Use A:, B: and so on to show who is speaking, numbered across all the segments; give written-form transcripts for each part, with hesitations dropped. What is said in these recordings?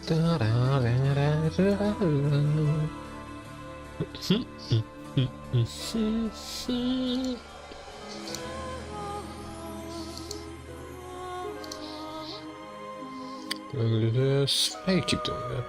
A: Do this. Hey, keep doing that.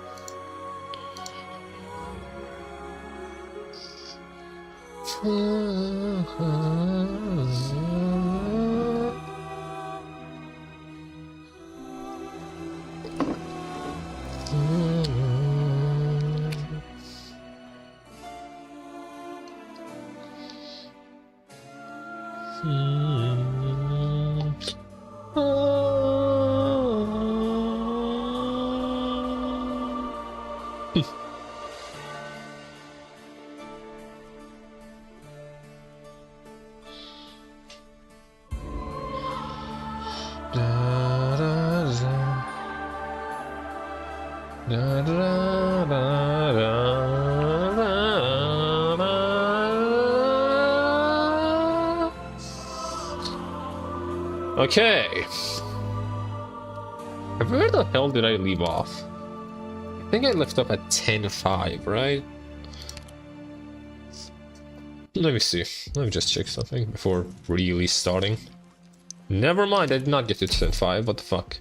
A: Okay. Where the hell did I leave off? I think I left up at 10:05, right? Let me see. Let me just check something before really starting. Never mind, I did not get to 10:05. What the fuck?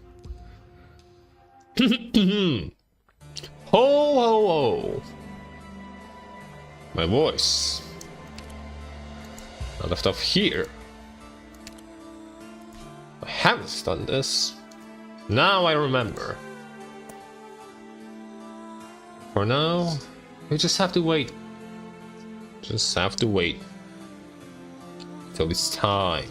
A: Ho ho ho! My voice. I left off here. I haven't done this. Now I remember. For now, we just have to wait. Just have to wait. Till it's time.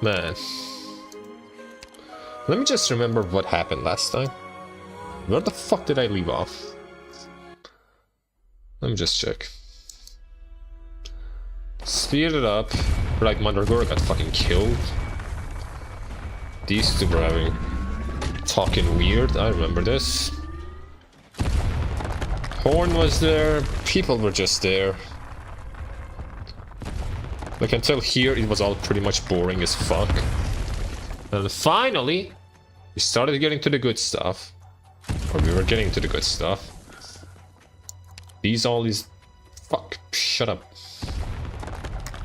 A: Man. Let me just remember what happened last time. Where the fuck did I leave off? Let me just check. Speed it up. Right, Mandragora got fucking killed. These two were having... talking weird, I remember this. Horn was there, people were just there. Like until here it was all pretty much boring as fuck. And finally, we started getting to the good stuff. Or we were getting to the good stuff. All these... Fuck, shut up.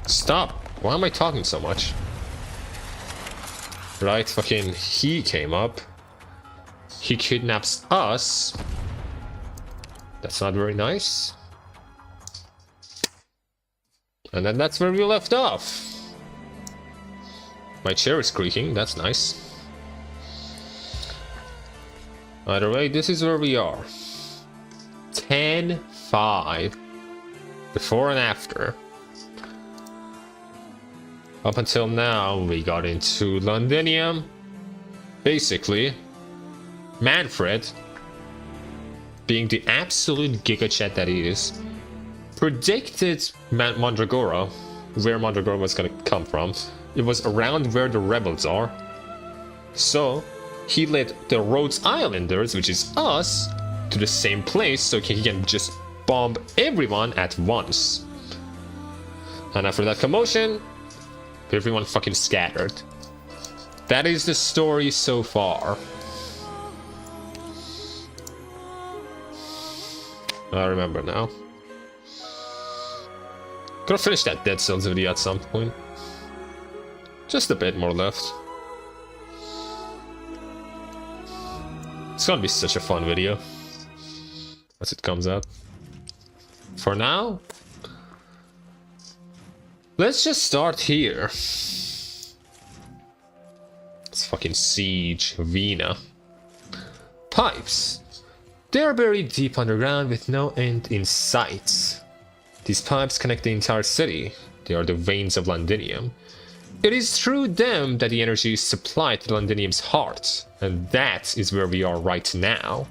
A: Stop! Why am I talking so much? Right, fucking he came up. He kidnaps us. That's not very nice. And then that's where we left off. My chair is creaking, that's nice. Either way, this is where we are. 10:05. Before and after. Up until now, we got into Londinium. Basically, Manfred, being the absolute gigachat that he is, predicted Mandragora, where Mandragora was gonna come from. It was around where the rebels are. So, he led the Rhodes Islanders, which is us, to the same place so he can just bomb everyone at once. And after that commotion, everyone fucking scattered. That is the story so far. I remember now. Gonna finish that Dead Cells video at some point. Just a bit more left. It's gonna be such a fun video as it comes out. For now, let's just start here. Let's fucking siege Vina. Pipes. They are buried deep underground with no end in sight. These pipes connect the entire city. They are the veins of Londinium. It is through them that the energy is supplied to Londinium's heart, and that is where we are right now.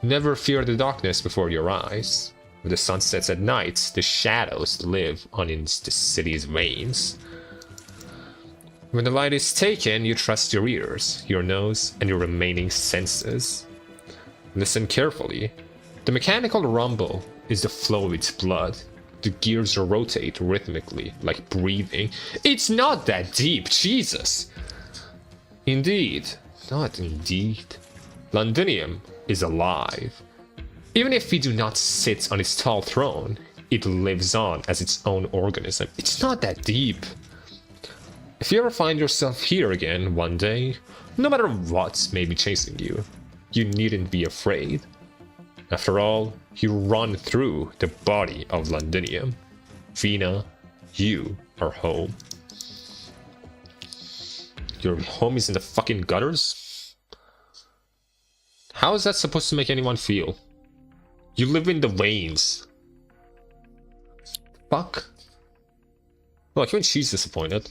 A: Never fear the darkness before your eyes. When the sun sets at night, the shadows live on in the city's veins. When the light is taken, you trust your ears, your nose, and your remaining senses. Listen carefully. The mechanical rumble is the flow of its blood. The gears rotate rhythmically, like breathing. It's not that deep, Jesus! Indeed, not indeed. Londinium is alive. Even if we do not sit on its tall throne, it lives on as its own organism. It's not that deep. If you ever find yourself here again one day, no matter what may be chasing you, you needn't be afraid. After all, you run through the body of Londinium. Vina, you are home. Your home is in the fucking gutters? How is that supposed to make anyone feel? You live in the veins. Fuck. Look, even she's disappointed.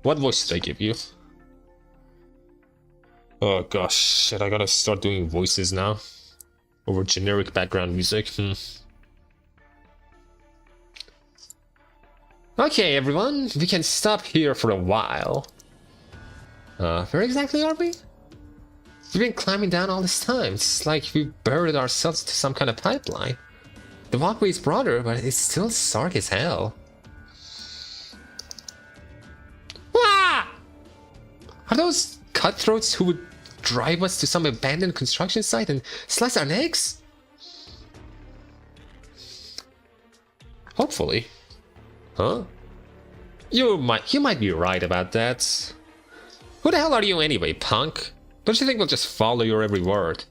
A: What voice did I give you? Oh gosh, shit, I gotta start doing voices now. Over generic background music. Okay, everyone, we can stop here for a while. Where exactly are we? We've been climbing down all this time. It's like we buried ourselves to some kind of pipeline. The walkway is broader, but it's still stark as hell. Ah! Are those cutthroats who would drive us to some abandoned construction site and slice our necks? Hopefully. Huh? You might be right about that. Who the hell are you anyway, punk? Don't you think we'll just follow your every word?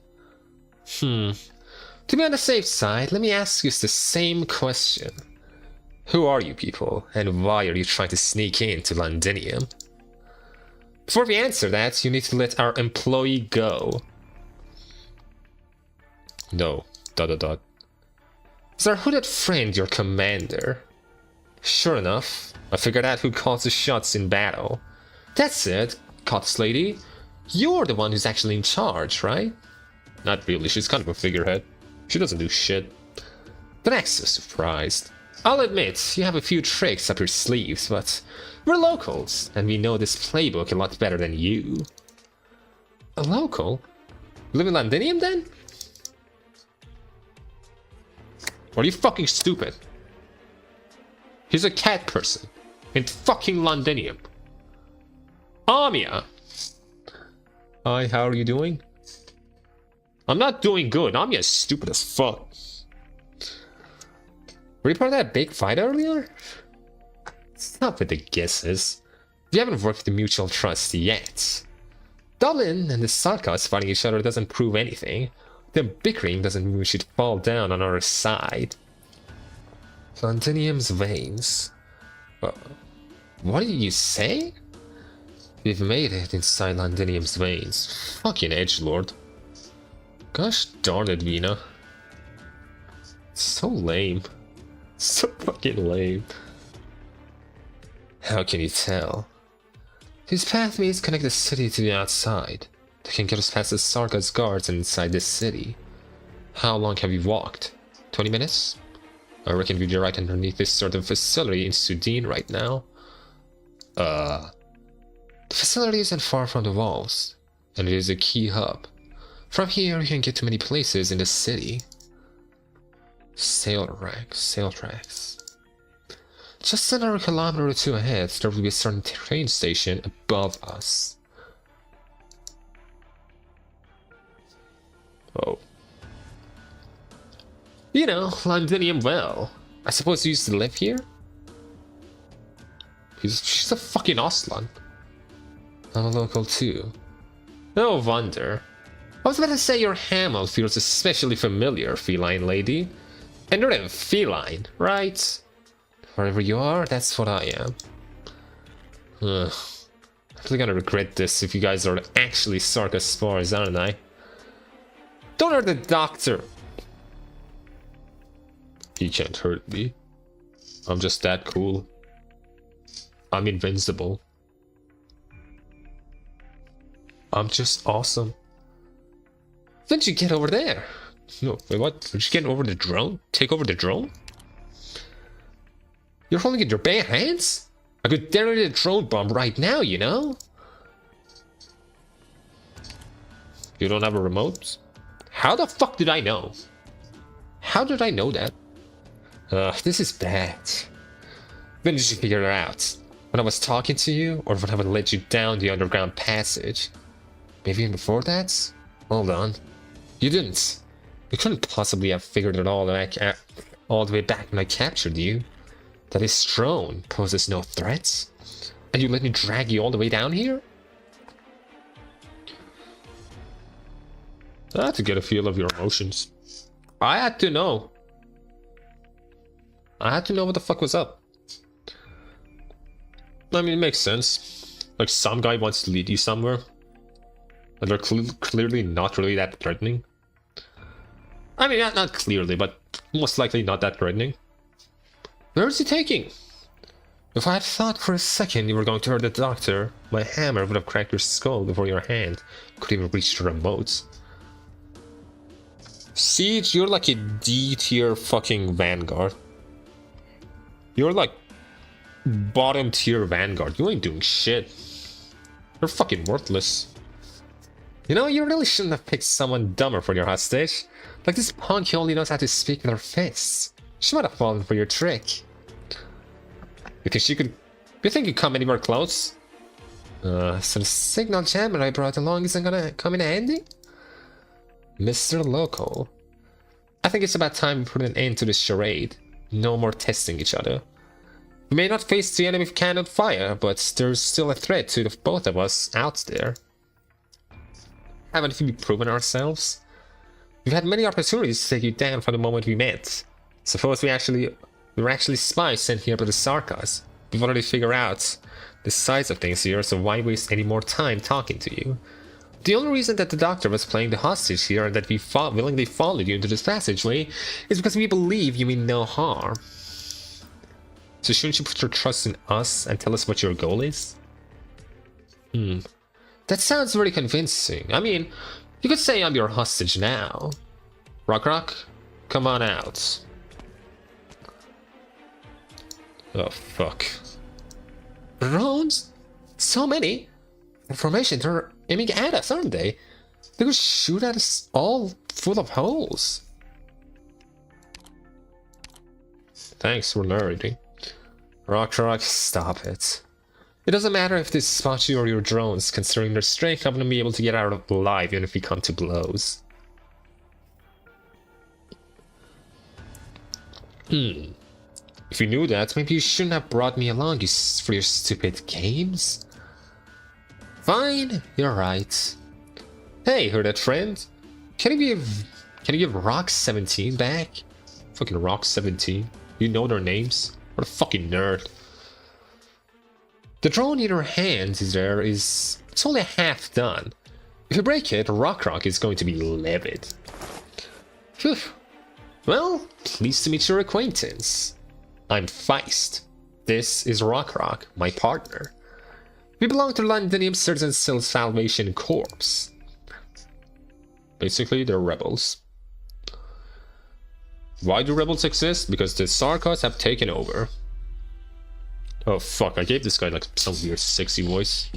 A: To be on the safe side, let me ask you the same question. Who are you people, and why are you trying to sneak into Londinium? Before we answer that, you need to let our employee go. No. ... Is our hooded friend your commander? Sure enough, I figured out who calls the shots in battle. That's it, Cots lady. You're the one who's actually in charge, right? Not really, she's kind of a figurehead. She doesn't do shit. Don't act so surprised. I'll admit, you have a few tricks up your sleeves, but we're locals, and we know this playbook a lot better than you. A local? You live in Londinium, then? Or are you fucking stupid? He's a cat person in fucking Londinium. Amiya! Hi, how are you doing? I'm not doing good. Amiya's stupid as fuck. Were you part of that big fight earlier? Stop with the guesses. We haven't worked the mutual trust yet. Dublin and the Sarkas fighting each other doesn't prove anything. Them bickering doesn't mean we should fall down on our side. Londinium's veins. What did you say? We've made it inside Londinium's veins. Fucking edgelord. Gosh darn it, Vina. So lame. So fucking lame. How can you tell? These pathways connect the city to the outside. They can get us past the Sarka's guards and inside this city. How long have you walked? 20 minutes? I reckon we'd be right underneath this sort of facility in Sudin right now. The facility isn't far from the walls, and it is a key hub. From here you can get to many places in the city. Sail tracks. Just another kilometer or two ahead, there will be a certain train station above us. Oh. You know, Londinium well. I suppose you used to live here? She's a fucking Oslan. I'm a local too. No wonder. I was about to say your Hamel feels especially familiar, feline lady. And you're a feline, right? Wherever you are, that's what I am. I'm really gonna regret this if you guys are actually Sarka spars, aren't I? Don't hurt the doctor! He can't hurt me. I'm just that cool. I'm invincible. I'm just awesome. Then you get over there. No, wait, what? Did you get over the drone? Take over the drone? You're holding it in your bare hands? I could detonate a drone bomb right now, you know? You don't have a remote? How the fuck did I know? How did I know that? This is bad. When did you figure it out? When I was talking to you, or when I would let you down the underground passage? Maybe even before that? Hold on. You didn't. You couldn't possibly have figured it all the way back when I captured you. That this drone poses no threats? And you let me drag you all the way down here? I had to get a feel of your emotions. I had to know. I had to know what the fuck was up. I mean, it makes sense. Like, some guy wants to lead you somewhere. And they're clearly not really that threatening. I mean, not clearly, but most likely not that threatening. Where is he taking? If I had thought for a second you were going to hurt the doctor, my hammer would have cracked your skull before your hand could even reach the remote. Siege, you're like a D-tier fucking Vanguard. You're like bottom tier Vanguard. You ain't doing shit. You're fucking worthless. You know, you really shouldn't have picked someone dumber for your hostage. Like this punk who only knows how to speak with her fists. She might have fallen for your trick. You think you'd come anywhere close? So the signal jammer I brought along isn't gonna come in handy? Mr. Local. I think it's about time we put an end to this charade. No more testing each other. We may not face the enemy with cannon fire, but there's still a threat to the both of us out there. Haven't we proven ourselves? We've had many opportunities to take you down from the moment we met. Suppose we were actually spies sent here by the Sarkas. We've already figured out the size of things here, so why waste any more time talking to you? The only reason that the doctor was playing the hostage here and that we willingly followed you into this passageway is because we believe you mean no harm. So shouldn't you put your trust in us and tell us what your goal is? That sounds very convincing. I mean, you could say I'm your hostage now. Rock, come on out. Oh, fuck. Drones? So many? Information, they're aiming at us, aren't they? They could shoot at us all full of holes. Thanks for narrating. Rock, stop it. It doesn't matter if they spot you or your drones, considering their strength, I'm gonna be able to get out alive even if we come to blows. If you knew that, maybe you shouldn't have brought me along for your stupid games. Fine, you're right. Hey, heard that, friend? Can you give Rock 17 back? Fucking Rock 17. You know their names? What a fucking nerd. The drone in your hands it's only half done. If you break it, Rock is going to be livid. Phew. Well, pleased to meet your acquaintance. I'm Feist. This is Rock, my partner. We belong to Londinium Citizen Salvation Corps. Basically, they're rebels. Why do rebels exist? Because the Sarkas have taken over. Oh fuck, I gave this guy like some weird sexy voice.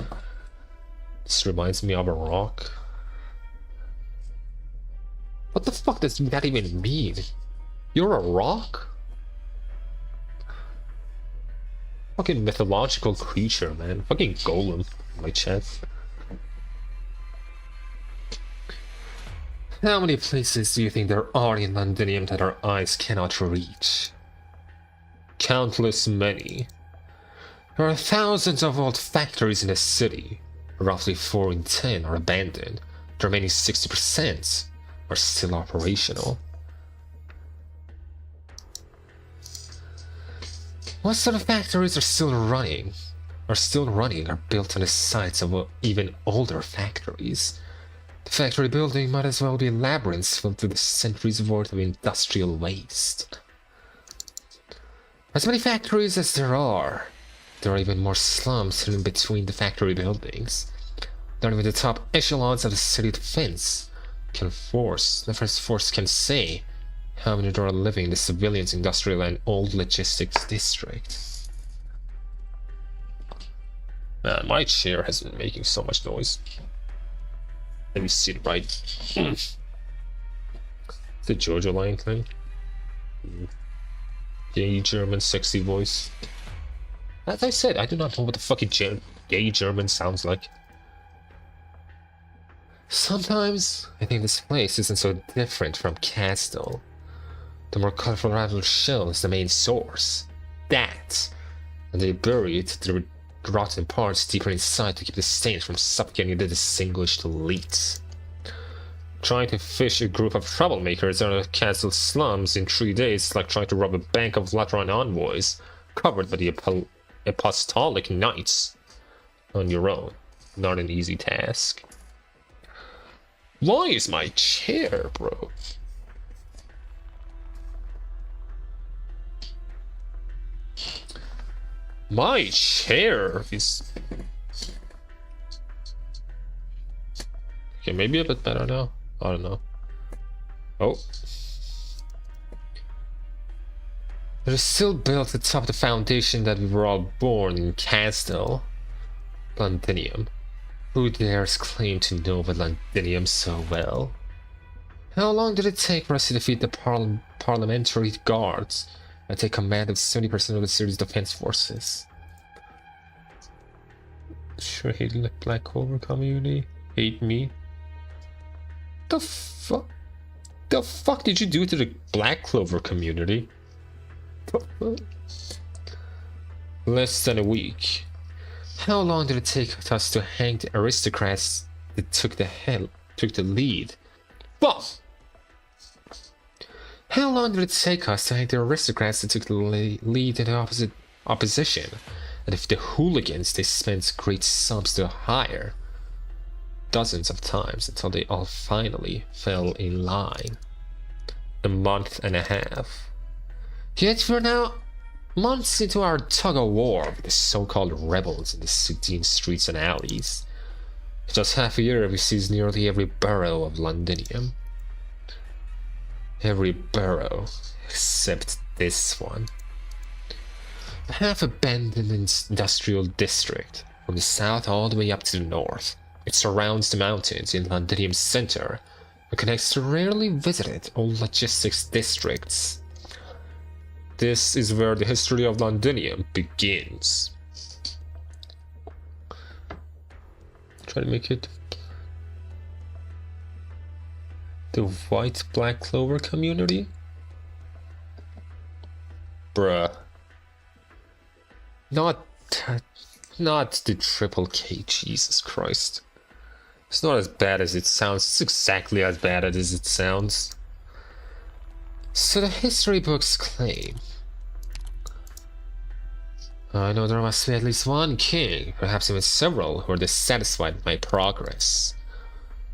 A: This reminds me of a rock. What the fuck does that even mean? You're a rock? Fucking mythological creature, man. Fucking golem in my chest. How many places do you think there are in Londinium that our eyes cannot reach? Countless many. There are thousands of old factories in the city. Roughly 4 in 10 are abandoned. The remaining 60% are still operational. What sort of factories are still running? Are built on the sites of even older factories. The factory building might as well be a labyrinth filled with centuries worth of industrial waste. As many factories as there are, There are even more slums hidden between the factory buildings. Not even the top echelons of the city defense the first force can say how many there are living in the civilians, industrial, and old logistics district. Man, my chair has been making so much noise. Let me sit right. It's a Jojo line thing. Gay German sexy voice. As I said, I do not know what the fucking gay German sounds like. Sometimes I think this place isn't so different from Castle. The more colorful rival shell is the main source. That, and they buried the rotten parts deeper inside to keep the stains from suffocating the distinguished elite. Trying to fish a group of troublemakers out of Castle slums in 3 days is like trying to rob a bank of Lateran envoys covered by the apostolic knights on your own. Not an easy task. Why is my chair, bro? My chair is... Okay, maybe a bit better now. I don't know. Oh. It is still built atop the foundation that we were all born in Castle, Londinium. Who dares claim to know the Londinium so well? How long did it take for us to defeat the parliamentary guards and take command of 70% of the city's defense forces? Sure hate the Black Clover community. Hate me. The fuck did you do to the Black Clover community? Less than a week. How long did it take us to hang the aristocrats that took the lead? Well, how long did it take us to hang the aristocrats that took the lead in the opposition? And if the hooligans, they spent great sums to hire dozens of times until they all finally fell in line. A month and a half. Yet we're now months into our tug-of-war with the so-called rebels in the city streets and alleys. In just half a year we seized nearly every borough of Londinium. Every borough except this one. A half-abandoned industrial district from the south all the way up to the north. It surrounds the mountains in Londinium's center and connects to rarely visited old logistics districts. This is where the history of Londinium begins. Try to make it the white Black Clover community? Bruh. Not the triple K, Jesus Christ. It's not as bad as it sounds, it's exactly as bad as it sounds. So the history books claim. I know there must be at least one king, perhaps even several, who are dissatisfied with my progress.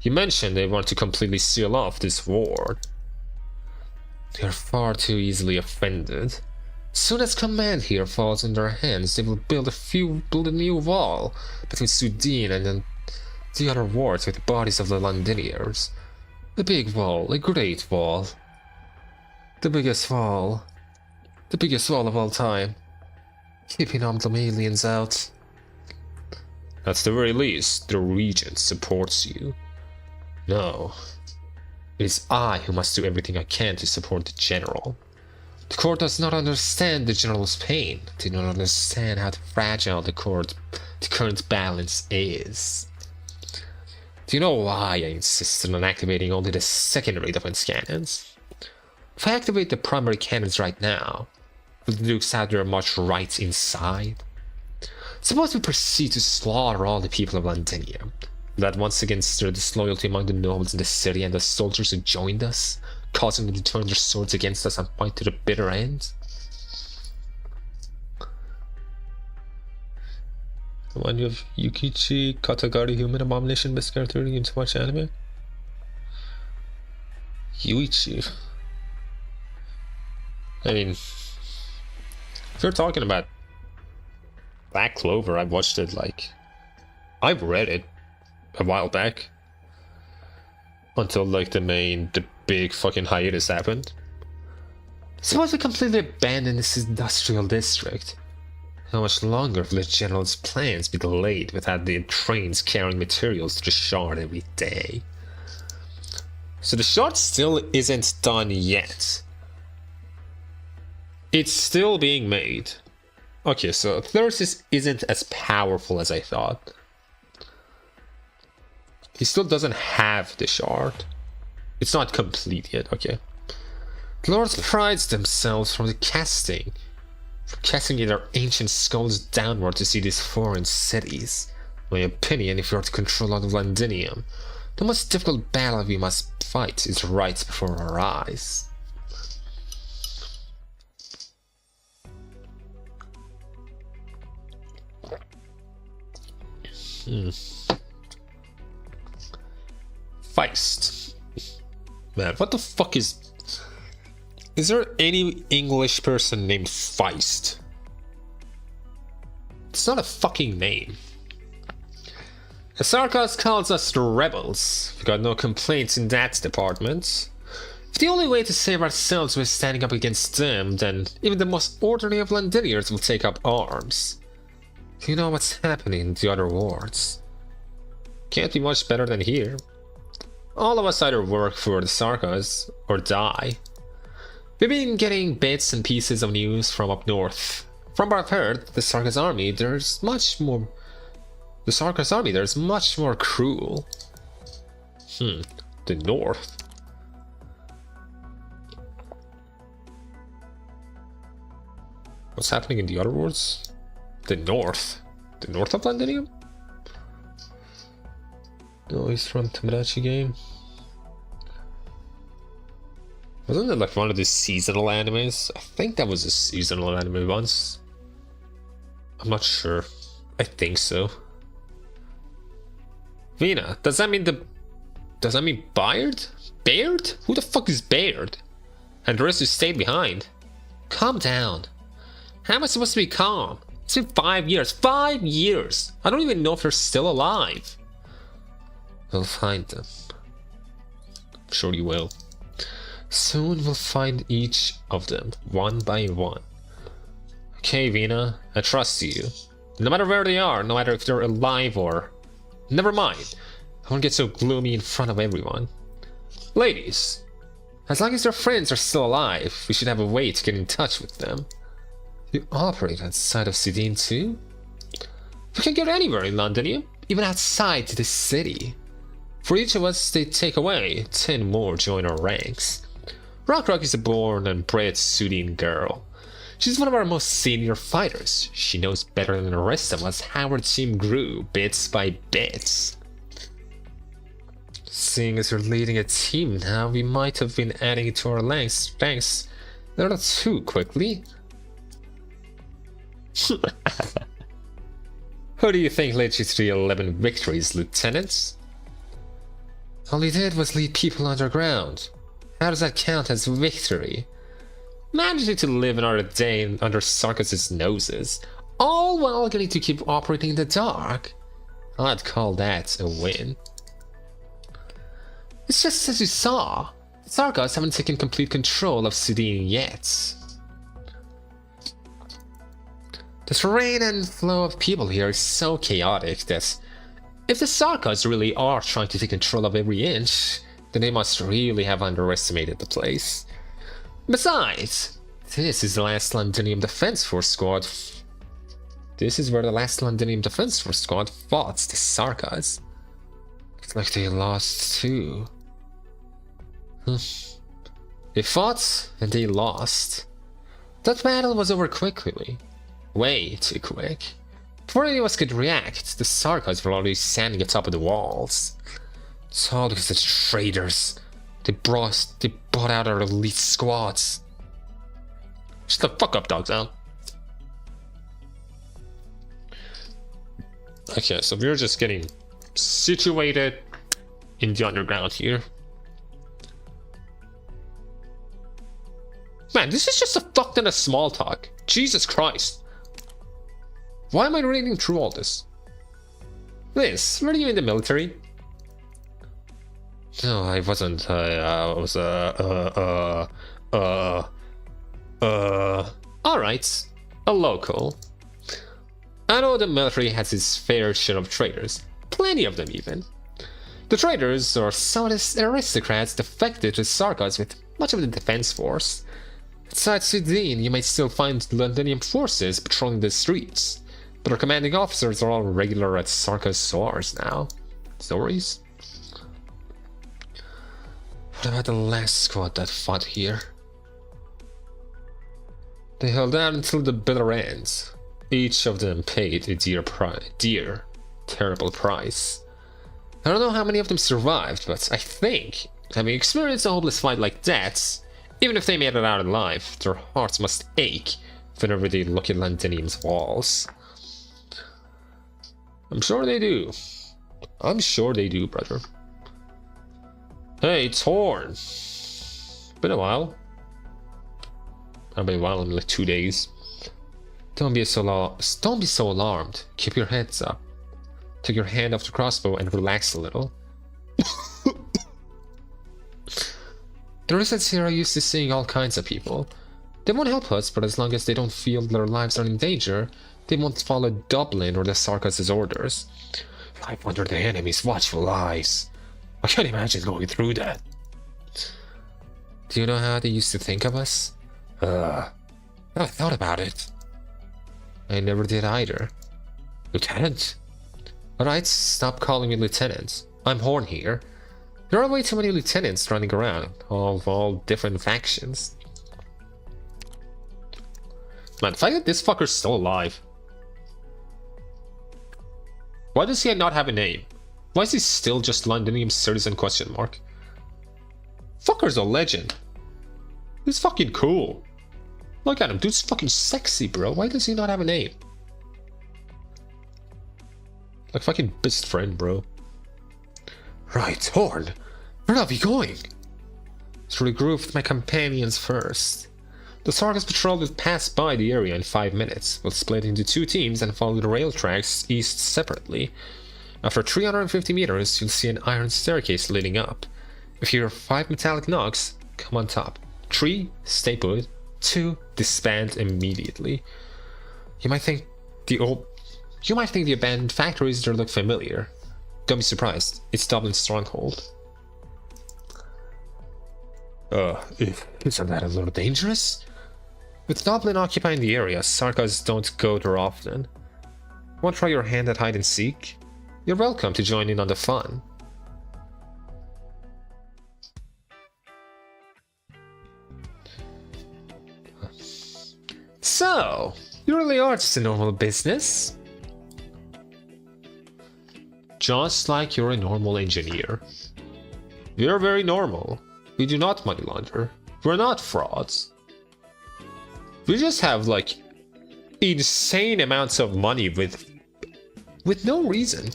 A: You mentioned they want to completely seal off this ward. They are far too easily offended. As soon as command here falls in their hands, they will build a new wall between Sudin and then the other wards with the bodies of the Londiniers. A big wall, a great wall. The biggest wall of all time. Keeping all the aliens out. At the very least, the regent supports you. No. It is I who must do everything I can to support the general. The court does not understand the general's pain. They do not understand how fragile the current balance is. Do you know why I insisted on activating only the secondary defense cannons? If I activate the primary cannons right now, will the Dukes have their march right inside? Suppose we proceed to slaughter all the people of Londinium. Will that once again stir disloyalty among the nobles in the city and the soldiers who joined us, causing them to turn their swords against us and fight to the bitter end? Remind you of Yukichi Katagari, human abomination, best character in too much anime? Yuichi. I mean, if you're talking about Black Clover, I watched it like... I've read it a while back. Until like the big fucking hiatus happened. Suppose we completely abandon this industrial district. How much longer will the general's plans be delayed without the trains carrying materials to the shard every day? So the shard still isn't done yet. It's still being made. Okay, so Thyrsis isn't as powerful as I thought. He still doesn't have the shard. It's not complete yet, okay. The lords prides themselves from casting their ancient skulls downward to see these foreign cities. In my opinion, if we are to control all of Londinium, the most difficult battle we must fight is right before our eyes. Feist. Man, what the fuck is... Is there any English person named Feist? It's not a fucking name. Sarkos calls us the rebels. We got no complaints in that department. If the only way to save ourselves was standing up against them, then even the most ordinary of Londinians will take up arms. You know what's happening in the other wards. Can't be much better than here. All of us either work for the Sarkos or die. We've been getting bits and pieces of news from up north. From what I've heard, the Sarkos army, there's much more cruel. The north. What's happening in the other wards? The north. The north of Londinium? No, he's from Tomodachi game. Wasn't it like one of the seasonal animes? I think that was a seasonal anime once. I'm not sure. I think so. Vina, does that mean Bayard? Baird? Who the fuck is Baird? And the rest who stayed behind? Calm down. How am I supposed to be calm? It's been 5 years. 5 years! I don't even know if they're still alive. We'll find them. I'm sure you will. Soon we'll find each of them, one by one. Okay, Vina, I trust you. No matter where they are, no matter if they're alive or... Never mind. I won't get so gloomy in front of everyone. Ladies, as long as your friends are still alive, we should have a way to get in touch with them. You operate outside of Sidine too? We can get anywhere in Londinium, even outside the city. For each of us they take away, 10 more join our ranks. Rock is a born and bred Sudine girl. She's one of our most senior fighters. She knows better than the rest of us how our team grew, bits by bits. Seeing as you're leading a team now, we might have been adding it to our ranks. Thanks. Not too quickly. Who do you think led you to the 11 victories, Lieutenant? All he did was lead people underground. How does that count as victory? Managing to live another day under Sarkos' noses, all while getting to keep operating in the dark. I'd call that a win. It's just as you saw. The Sarkos haven't taken complete control of Sidine yet. The terrain and flow of people here is so chaotic that if the Sarkos really are trying to take control of every inch, then they must really have underestimated the place. Besides, this is the last Londinium Defense Force squad. This is where the last Londinium Defense Force squad fought the Sarkos. Looks like they lost too. They fought and they lost. That battle was over quickly. Way too quick. Before any of us could react, the Sarkos were already standing atop of the walls. It's all because the traitors. They brought out our elite squads. Shut the fuck up, Dogtown. Okay, so we're just getting situated in the underground here. Man, this is just a fuck ton of small talk. Jesus Christ. Why am I reading through all this? Liz, were you in the military? No, I wasn't. I was, alright. A local. I know the military has its fair share of traitors. Plenty of them, even. The traitors are some of the aristocrats defected to Sarkaz with much of the defense force. Outside Sudin, you might still find Londonian forces patrolling the streets, but our commanding officers are all regular at Sarkaz SOARs now. Stories? What about the last squad that fought here? They held out until the bitter end. Each of them paid a dear, terrible price. I don't know how many of them survived, but I think, having experienced a hopeless fight like that, even if they made it out alive, their hearts must ache whenever they look at Londinium's walls. I'm sure they do. I'm sure they do, brother. Hey, Torn. Been a while. I've been a while in like 2 days. Don't be so alarmed. Keep your heads up. Take your hand off the crossbow and relax a little. The residents here are used to seeing all kinds of people. They won't help us, but as long as they don't feel their lives are in danger, they won't follow Dublin or the Sarkaz's orders. Life under the enemy's watchful eyes. I can't imagine going through that. Do you know how they used to think of us? I thought about it. I never did either. Lieutenant? Alright, stop calling me Lieutenant. I'm Horn here. There are way too many lieutenants running around, of all different factions. Man, the fact that this fucker's still alive. Why does he not have a name? Why is he still just Londonium citizen question mark? Fucker's a legend. He's fucking cool. Look at him, dude's fucking sexy, bro. Why does he not have a name? Like fucking best friend, bro. Right, Horn. Where are we going? To regroup with my companions first. The Sarkaz patrol will pass by the area in 5 minutes. We'll split into 2 teams and follow the rail tracks east separately. After 350 meters, you'll see an iron staircase leading up. If you hear 5 metallic knocks, come on top. 3, stay put. 2, disband immediately. You might think the abandoned factories there look familiar. Don't be surprised, it's Dublin's stronghold. Isn't that a little dangerous? With Dublin occupying the area, Sarkaz don't go there often. Want to try your hand at hide and seek? You're welcome to join in on the fun. So, you really are just a normal business? Just like you're a normal engineer. You're very normal. We do not money launder. We're not frauds. We just have like insane amounts of money with no reason.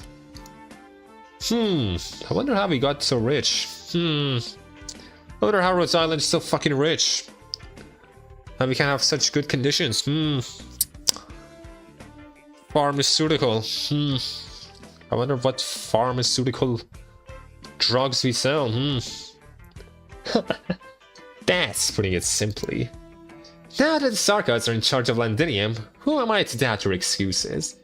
A: I wonder how we got so rich. I wonder how Rhode Island is so fucking rich. And we can have such good conditions. Pharmaceutical. I wonder what pharmaceutical drugs we sell. That's putting it simply. Now that the Sarkaz are in charge of Londinium, who am I to doubt your excuses?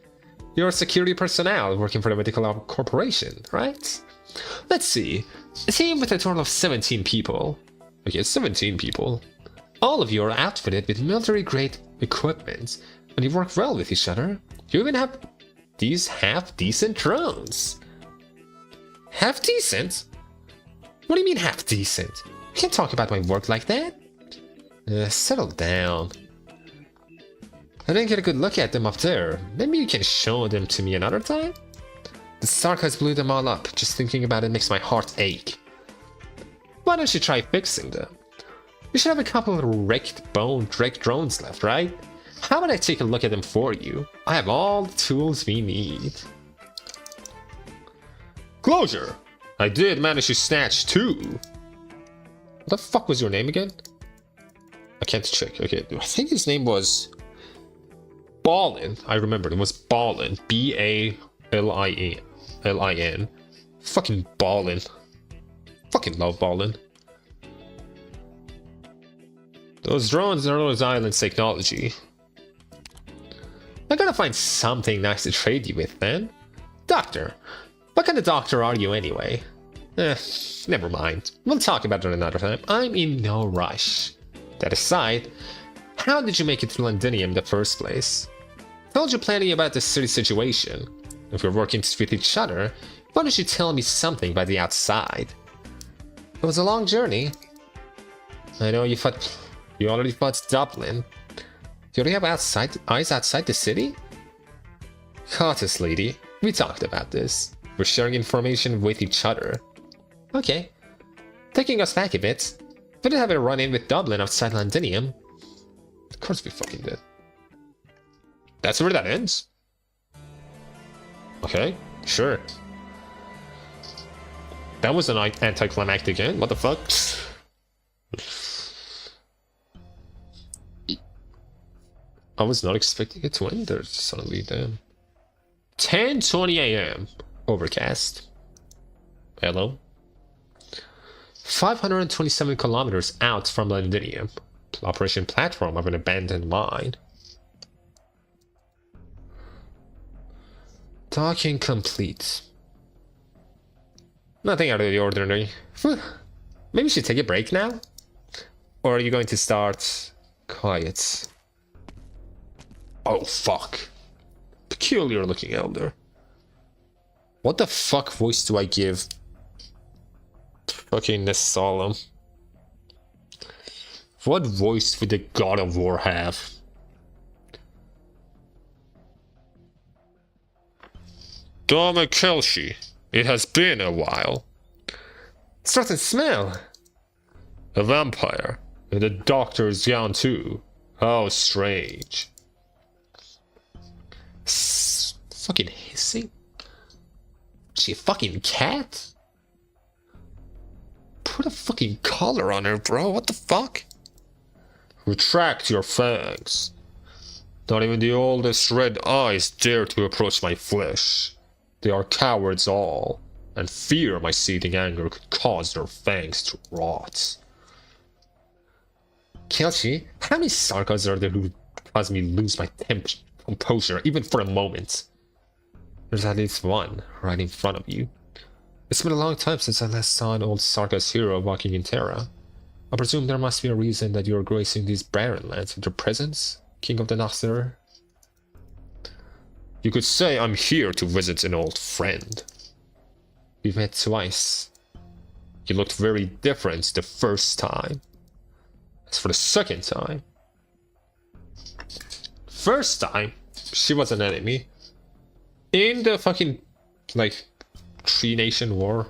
A: You're security personnel working for the medical corporation, right? Let's see. A team with a total of 17 people. Okay, 17 people. All of you are outfitted with military-grade equipment, and you work well with each other. You even have these half-decent drones. Half-decent? What do you mean half-decent? You can't talk about my work like that. Settle down. I didn't get a good look at them up there. Maybe you can show them to me another time? The Sarkaz blew them all up. Just thinking about it makes my heart ache. Why don't you try fixing them? You should have a couple of wrecked drones left, right? How about I take a look at them for you? I have all the tools we need. Closure! I did manage to snatch 2. What the fuck was your name again? I can't check. Okay, I think his name was Ballin. I remember it was Ballin. B-A-L-I-N. Fucking Ballin. Fucking love Ballin. Those drones are those islands technology. I gotta find something nice to trade you with, then. Doctor. What kind of doctor are you anyway? Never mind. We'll talk about it another time. I'm in no rush. That aside, how did you make it to Londinium in the first place? Told you plenty about the city situation. If we're working with each other, why don't you tell me something by the outside? It was a long journey. I know you already fought Dublin. Do you already have eyes outside the city? Cautious, lady. We talked about this. We're sharing information with each other. Okay. Taking us back a bit, we did have a run-in with Dublin outside Londinium. Of course we fucking did. That's where that ends? Okay, sure. That was an anticlimactic end. What the fuck? I was not expecting it to end there suddenly, damn. 10:20 AM. Overcast. Hello. 527 kilometers out from Londinium. Operation platform of an abandoned mine. Docking complete. Nothing out of the ordinary. Maybe we should take a break now? Or are you going to start quiet? Oh fuck. Peculiar looking elder. What the fuck voice do I give? Fucking this solemn. What voice would the God of War have? Dama Kelshi, it has been a while. Certain smell. A vampire. And the doctor's gone too. How strange. Fucking hissing? She a fucking cat? Put a fucking collar on her, bro. What the fuck? Retract your fangs. Not even the oldest red eyes dare to approach my flesh. They are cowards all, and fear my seething anger could cause their fangs to rot. Kelshi, how many Sarkas are there who cause me lose my composure, even for a moment? There's at least one, right in front of you. It's been a long time since I last saw an old Sarkas hero walking in Terra. I presume there must be a reason that you are gracing these barren lands with your presence, King of the Naxxter. You could say I'm here to visit an old friend. We've met twice. You looked very different the first time. As for the second time... First time, she was an enemy. In the fucking, like, Tree Nation War.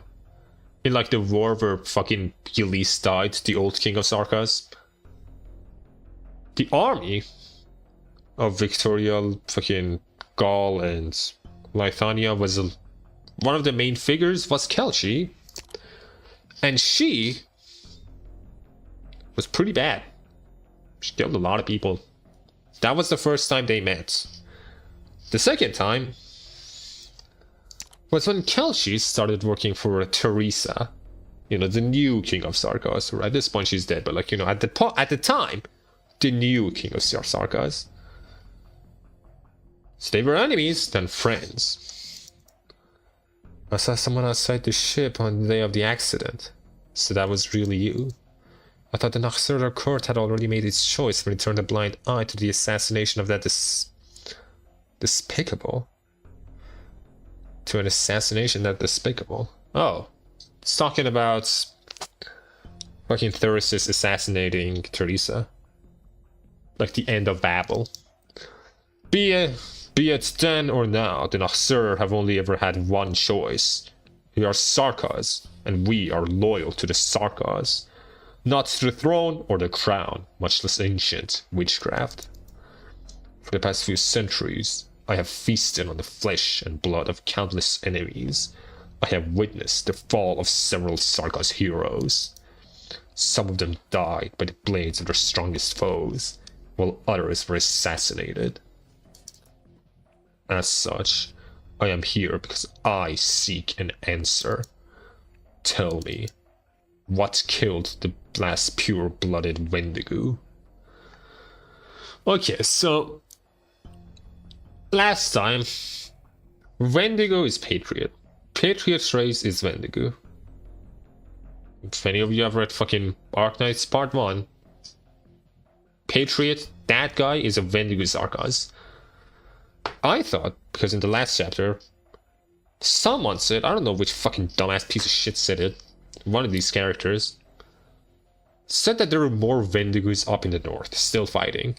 A: In, like, the war where fucking Ulysses died, the old king of Sarkas. The army of Victoria, fucking Gaul and Lithuania was one of the main figures was Kelshi. And she was pretty bad. She killed a lot of people. That was the first time they met. The second time was when Kelshi started working for Teresa. You know, the new king of Sarkas. Or at this point she's dead, but like, you know, at the time, the new king of Sarkas. So they were enemies, then friends. I saw someone outside the ship on the day of the accident. So that was really you. I thought the Naxxter court had already made its choice when it turned a blind eye to the assassination of that despicable. To an assassination that despicable. Oh. It's talking about fucking Thuris's assassinating Teresa. Like the end of Babel. Be it then or now, the Naxxter have only ever had one choice. We are Sarkas, and we are loyal to the Sarkas. Not to the throne or the crown, much less ancient witchcraft. For the past few centuries, I have feasted on the flesh and blood of countless enemies. I have witnessed the fall of several Sarkas heroes. Some of them died by the blades of their strongest foes, while others were assassinated. As such, I am here because I seek an answer. Tell me, what killed the last pure-blooded Wendigo? Okay, so last time, Wendigo is Patriot. Patriot's race is Wendigo. If any of you have read fucking Arknights Part 1, Patriot, that guy is a Wendigo Sarkaz. I thought, because in the last chapter, someone said, I don't know which fucking dumbass piece of shit said it, one of these characters, said that there were more Wendigos up in the north, still fighting.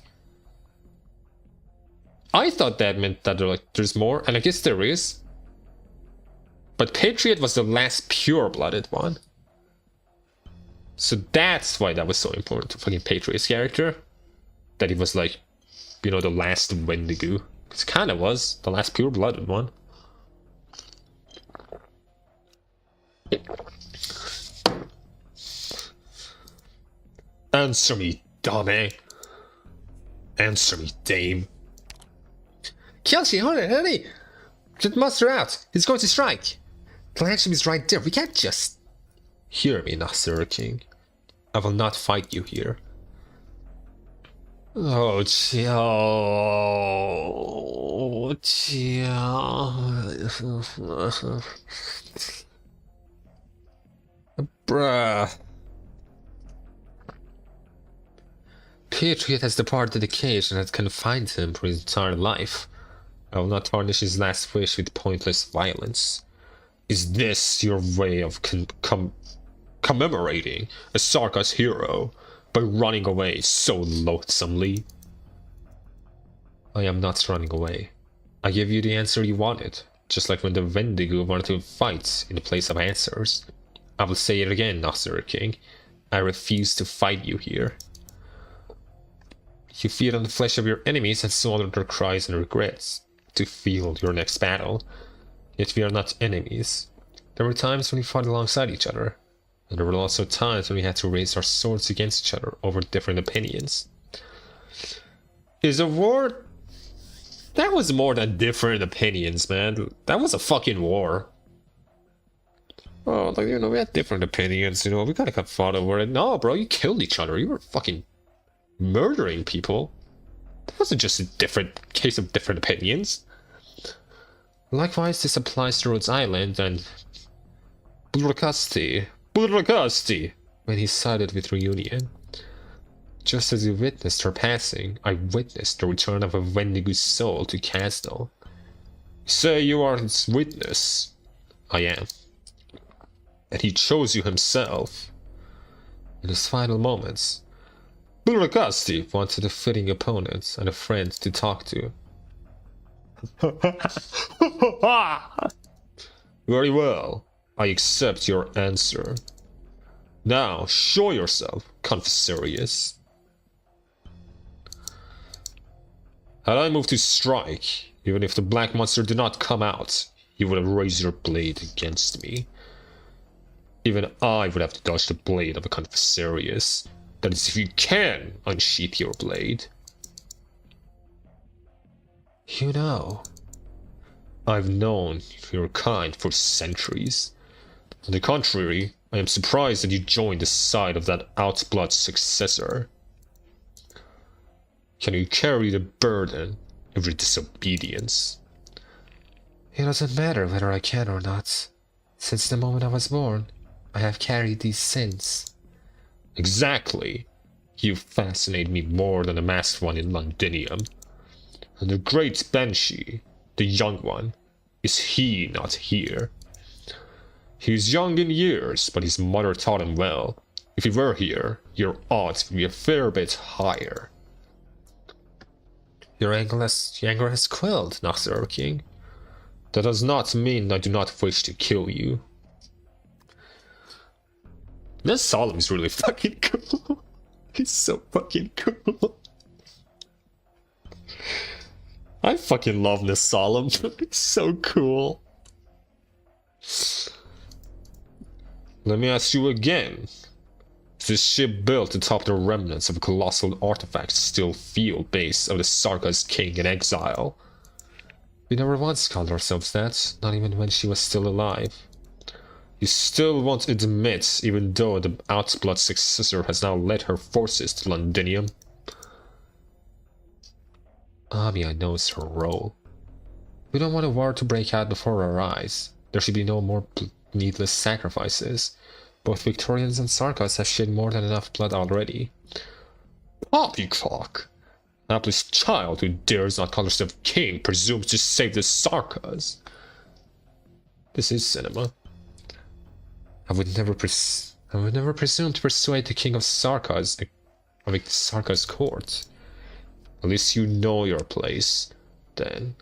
A: I thought that meant that there's more, and I guess there is. But Patriot was the last pure-blooded one. So that's why that was so important to fucking Patriot's character. That he was like, you know, the last Wendigo. Because it kind of was, the last pure-blooded one. Answer me, dummy. Answer me, dame.
B: Kelsey, hurry! Get Master out! He's going to strike! Clansham is right there, we can't just...
A: Hear me, Nasser King. I will not fight you here. Oh, chill. Oh, chill. Bruh. Patriot has departed the cage and has confined him for his entire life. I will not tarnish his last wish with pointless violence. Is this your way of commemorating a Sarkaz hero by running away so loathsomely? I am not running away. I gave you the answer you wanted, just like when the Wendigo wanted to fight in the place of answers. I will say it again, Nasser King. I refuse to fight you here. You feed on the flesh of your enemies and swallow their cries and regrets to fuel your next battle. Yet we are not enemies. There were times when we fought alongside each other, and there were also times when we had to raise our swords against each other over different opinions. Is a war... That was more than different opinions, man. That was a fucking war. Oh, like, you know, we had different opinions, you know, we kinda got fought over it. No, bro, you killed each other. You were fucking murdering people. That wasn't just a different case of different opinions. Likewise, this applies to Rhodes Island and Budrakasti, when he sided with Reunion. Just as you witnessed her passing, I witnessed the return of a Wendigo's soul to Castle. You say you are its witness. I am. And he chose you himself. In his final moments, Budrakasti wanted a fitting opponent and a friend to talk to. Very well. I accept your answer. Now, show yourself, Confessorius. Had I moved to strike, even if the black monster did not come out, you would have raised your blade against me. Even I would have to dodge the blade of a Confessorius. That is, if you can unsheath your blade. You know, I've known your kind for centuries. On the contrary, I am surprised that you joined the side of that outblood successor. Can you carry the burden of your disobedience?
B: It doesn't matter whether I can or not. Since the moment I was born, I have carried these sins.
A: Exactly. You fascinate me more than the masked one in Londinium. And the great Banshee, the young one, is he not here? He is young in years, but his mother taught him well. If he were here, your odds would be a fair bit higher.
B: Your anger has quelled, Nasser King.
A: That does not mean I do not wish to kill you. This Solemn is really fucking cool. He's so fucking cool. I fucking love this Solemn. It's so cool. Let me ask you again. Is this ship built atop the remnants of a colossal artifact still field base of the Sarkaz king in exile? We never once called ourselves that, not even when she was still alive. You still won't admit, even though the Outblood successor has now led her forces to Londinium. Amiya knows her role. We don't want a war to break out before our eyes. There should be no more needless sacrifices. Both Victorians and Sarkas have shed more than enough blood already. Poppycock! An hapless child who dares not call herself king presumes to save the Sarkas. This is cinema. I would never presume to persuade the king of Sarkas, of Sarkas' court. At least you know your place, then.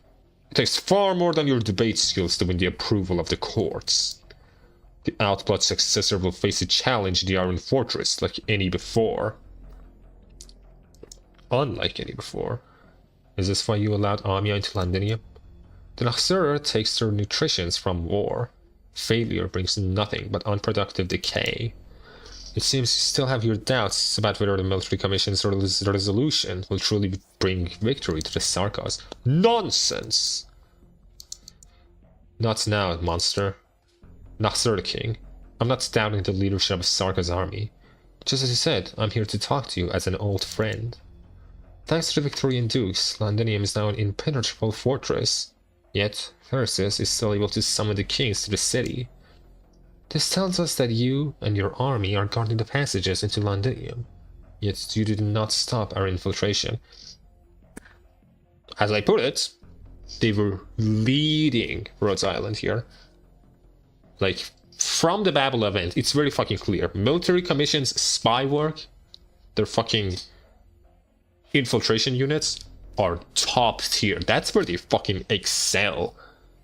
A: It takes far more than your debate skills to win the approval of the courts. The Outblood successor will face a challenge in the Iron Fortress like any before. Unlike any before. Is this why you allowed Amiya into Londinium? The Naxura takes their nutritions from war. Failure brings nothing but unproductive decay. It seems you still have your doubts about whether the military commission's resolution will truly bring victory to the Sarkas. Nonsense! Not now, monster. Naxura king. I'm not doubting the leadership of Sarka's army. Just as you said, I'm here to talk to you as an old friend. Thanks to the Victorian dukes, Londinium is now an impenetrable fortress. Yet, Thyrsis is still able to summon the kings to the city. This tells us that you and your army are guarding the passages into Londinium. Yet you did not stop our infiltration. As I put it, they were leading Rhodes Island here. Like, from the Babel event, it's very fucking clear. Military Commission's spy work, their fucking infiltration units are top tier. That's where they fucking excel.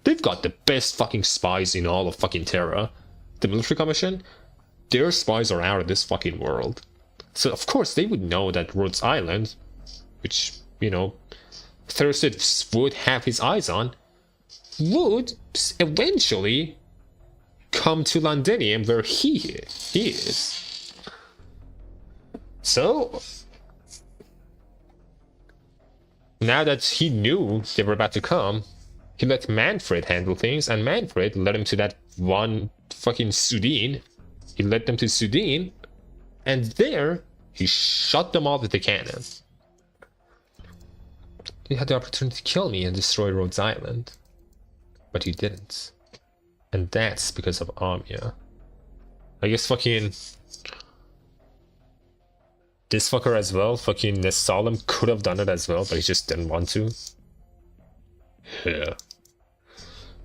A: They've got the best fucking spies in all of fucking Terra. The Military Commission, their spies are out of this fucking world. So of course they would know that Rhodes Island, which, you know, Thurston would have his eyes on, would eventually come to Londinium where he is. So now that he knew they were about to come, he let Manfred handle things, and Manfred led him to that one fucking Sudin. He led them to Sudin, and there he shot them all with the cannon. You had the opportunity to kill me and destroy Rhodes Island, but you didn't. And that's because of Amiya. I guess fucking this fucker as well, fucking Nesalem could have done it as well, but he just didn't want to. Yeah.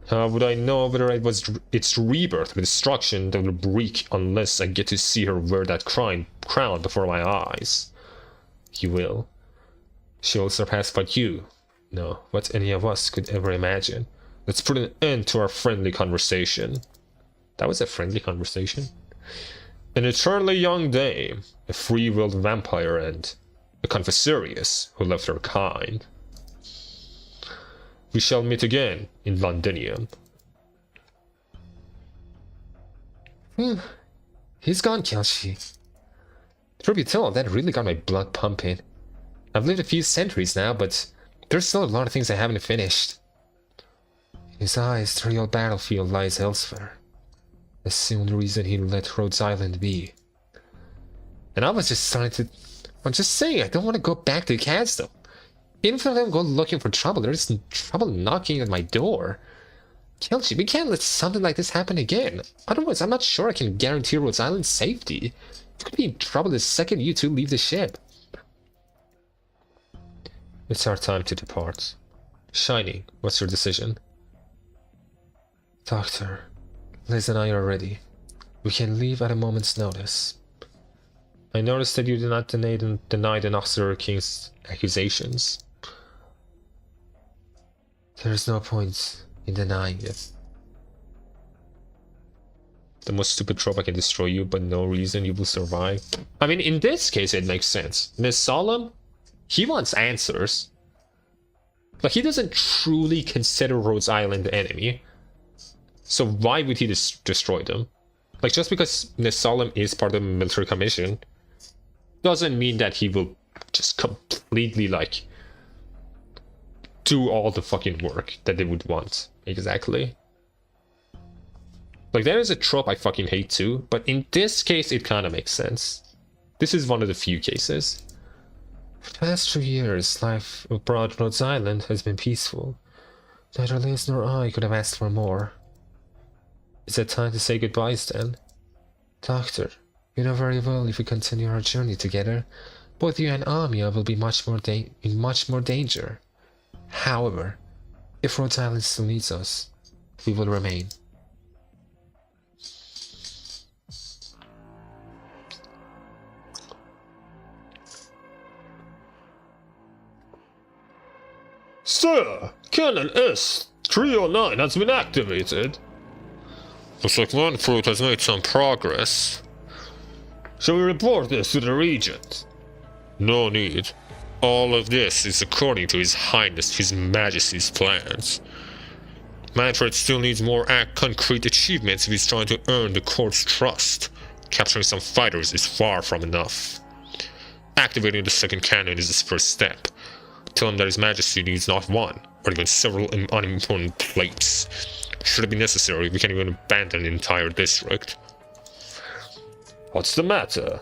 A: How would I know whether it was its rebirth or destruction that will break unless I get to see her wear that crown before my eyes? You will. She will surpass what you, no, what any of us could ever imagine. Let's put an end to our friendly conversation. That was a friendly conversation? An eternally young dame, a free-willed vampire, and a confessorius who left her kind. We shall meet again in Londinium.
B: He's gone, Kelshi. Truth be told, that really got my blood pumping. I've lived a few centuries now, but there's still a lot of things I haven't finished. In his eyes, the real battlefield lies elsewhere. That's the only reason he let Rhodes Island be. And I was just starting to... I'm just saying, I don't want to go back to the castle. Even if I don't go looking for trouble, there's trouble knocking at my door. Kelshi, we can't let something like this happen again. Otherwise, I'm not sure I can guarantee Rhodes Island's safety. It could be in trouble the second you two leave the ship. It's our time to depart. Shiny, what's your decision? Doctor, Liz and I are ready. We can leave at a moment's notice. I noticed that you did not deny the Naxura King's accusations. There is no point in denying it. The most stupid trope I can destroy you, but no reason you will survive. I mean, in this case, it makes sense. Nesalem, he wants answers. Like, he doesn't truly consider Rhodes Island the enemy. So why would he destroy them? Like, just because Nesalem is part of the military commission doesn't mean that he will just completely, like,
A: do all the fucking work that they would want. Exactly. Like, that is a trope I fucking hate too, but in this case it kind of makes sense. This is one of the few cases. For the past 2 years, life abroad Rhodes Island has been peaceful. Neither Liz nor I could have asked for more. Is it time to say goodbyes then? Doctor, you know very well if we continue our journey together, both you and Amiya will be in much more danger. However, if Rhodes Island still needs us, we will remain. Sir, Cannon S-309 has been activated. Looks like Manfred has made some progress. Shall we report this to the Regent? No need. All of this is according to His Highness, His Majesty's plans. Manfred still needs more concrete achievements if he's trying to earn the court's trust. Capturing some fighters is far from enough. Activating the second cannon is his first step. Tell him that His Majesty needs not one, or even several unimportant plates. Should it be necessary, we can even abandon the entire district. What's the matter?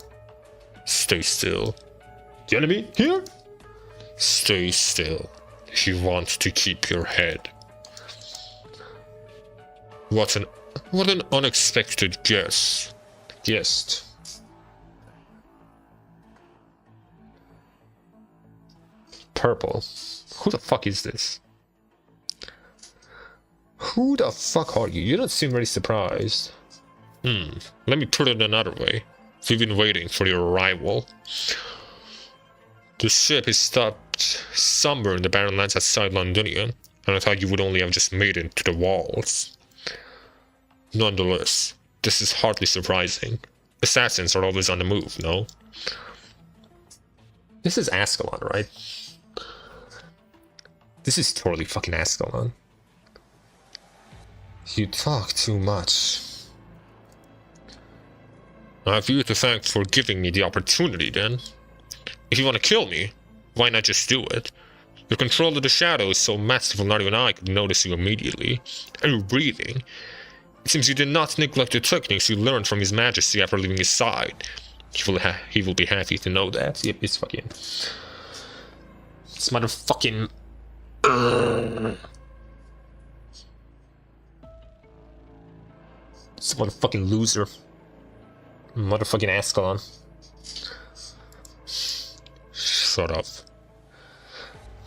A: Stay still. The enemy here? Stay still. If you want to keep your head. What an unexpected guess. Guest. Purple. Who the fuck is this? Who the fuck are you? You don't seem very surprised. Let me put it another way. We've been waiting for your arrival. The ship is stopped somewhere in the barren lands outside Londonian, and I thought you would only have just made it to the walls. Nonetheless, this is hardly surprising. Assassins are always on the move, no? This is Ascalon, right? This is totally fucking Ascalon. You talk too much. I have you to thank for giving me the opportunity, then. If you want to kill me, why not just do it? Your control of the shadow is so masterful not even I could notice you immediately. And your breathing. It seems you did not neglect the techniques you learned from His Majesty after leaving his side. He will be happy to know that. Yep, it's fucking... It's motherfucking... It's a motherfucking loser. Motherfucking Ascalon. Shut up.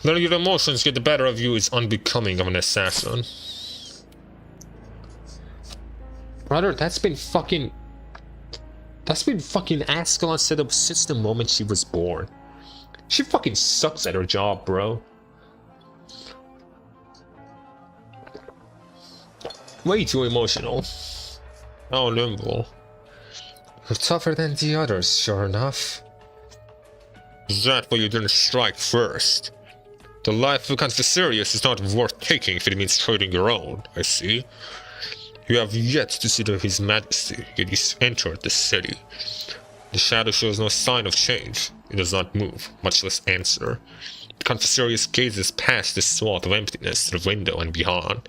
A: Letting your emotions get the better of you is unbecoming of an assassin. Brother, that's been fucking Ascalon set up since the moment she was born. She fucking sucks at her job, bro. Way too emotional. How nimble. You're tougher than the others, sure enough. Is that why you didn't strike first? The life of Conficerius is not worth taking if it means trading your own, I see. You have yet to see His Majesty, yet you entered the city. The shadow shows no sign of change. It does not move, much less answer. Conficerius gazes past the swath of emptiness to the window and beyond.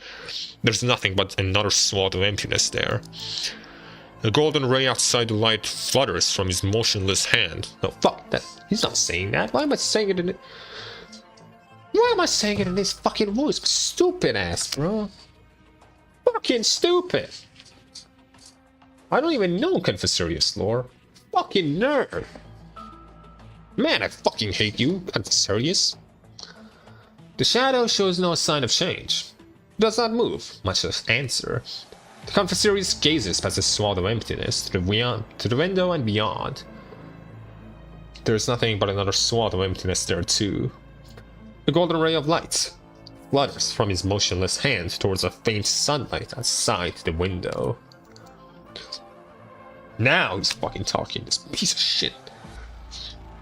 A: There's nothing but another swath of emptiness there. A golden ray outside the light flutters from his motionless hand. No, fuck that. He's not saying that. Why am I saying it in it? Why am I saying it in his fucking voice? Stupid ass, bro. Fucking stupid. I don't even know Conficerius lore. Fucking nerd. Man, I fucking hate you, Conficerius. The shadow shows no sign of change. It does not move, much less answer. The Conficerius gazes past the swath of emptiness to the window and beyond. There's nothing but another swath of emptiness there too. A golden ray of light flutters from his motionless hand towards a faint sunlight outside the window. Now he's fucking talking, this piece of shit.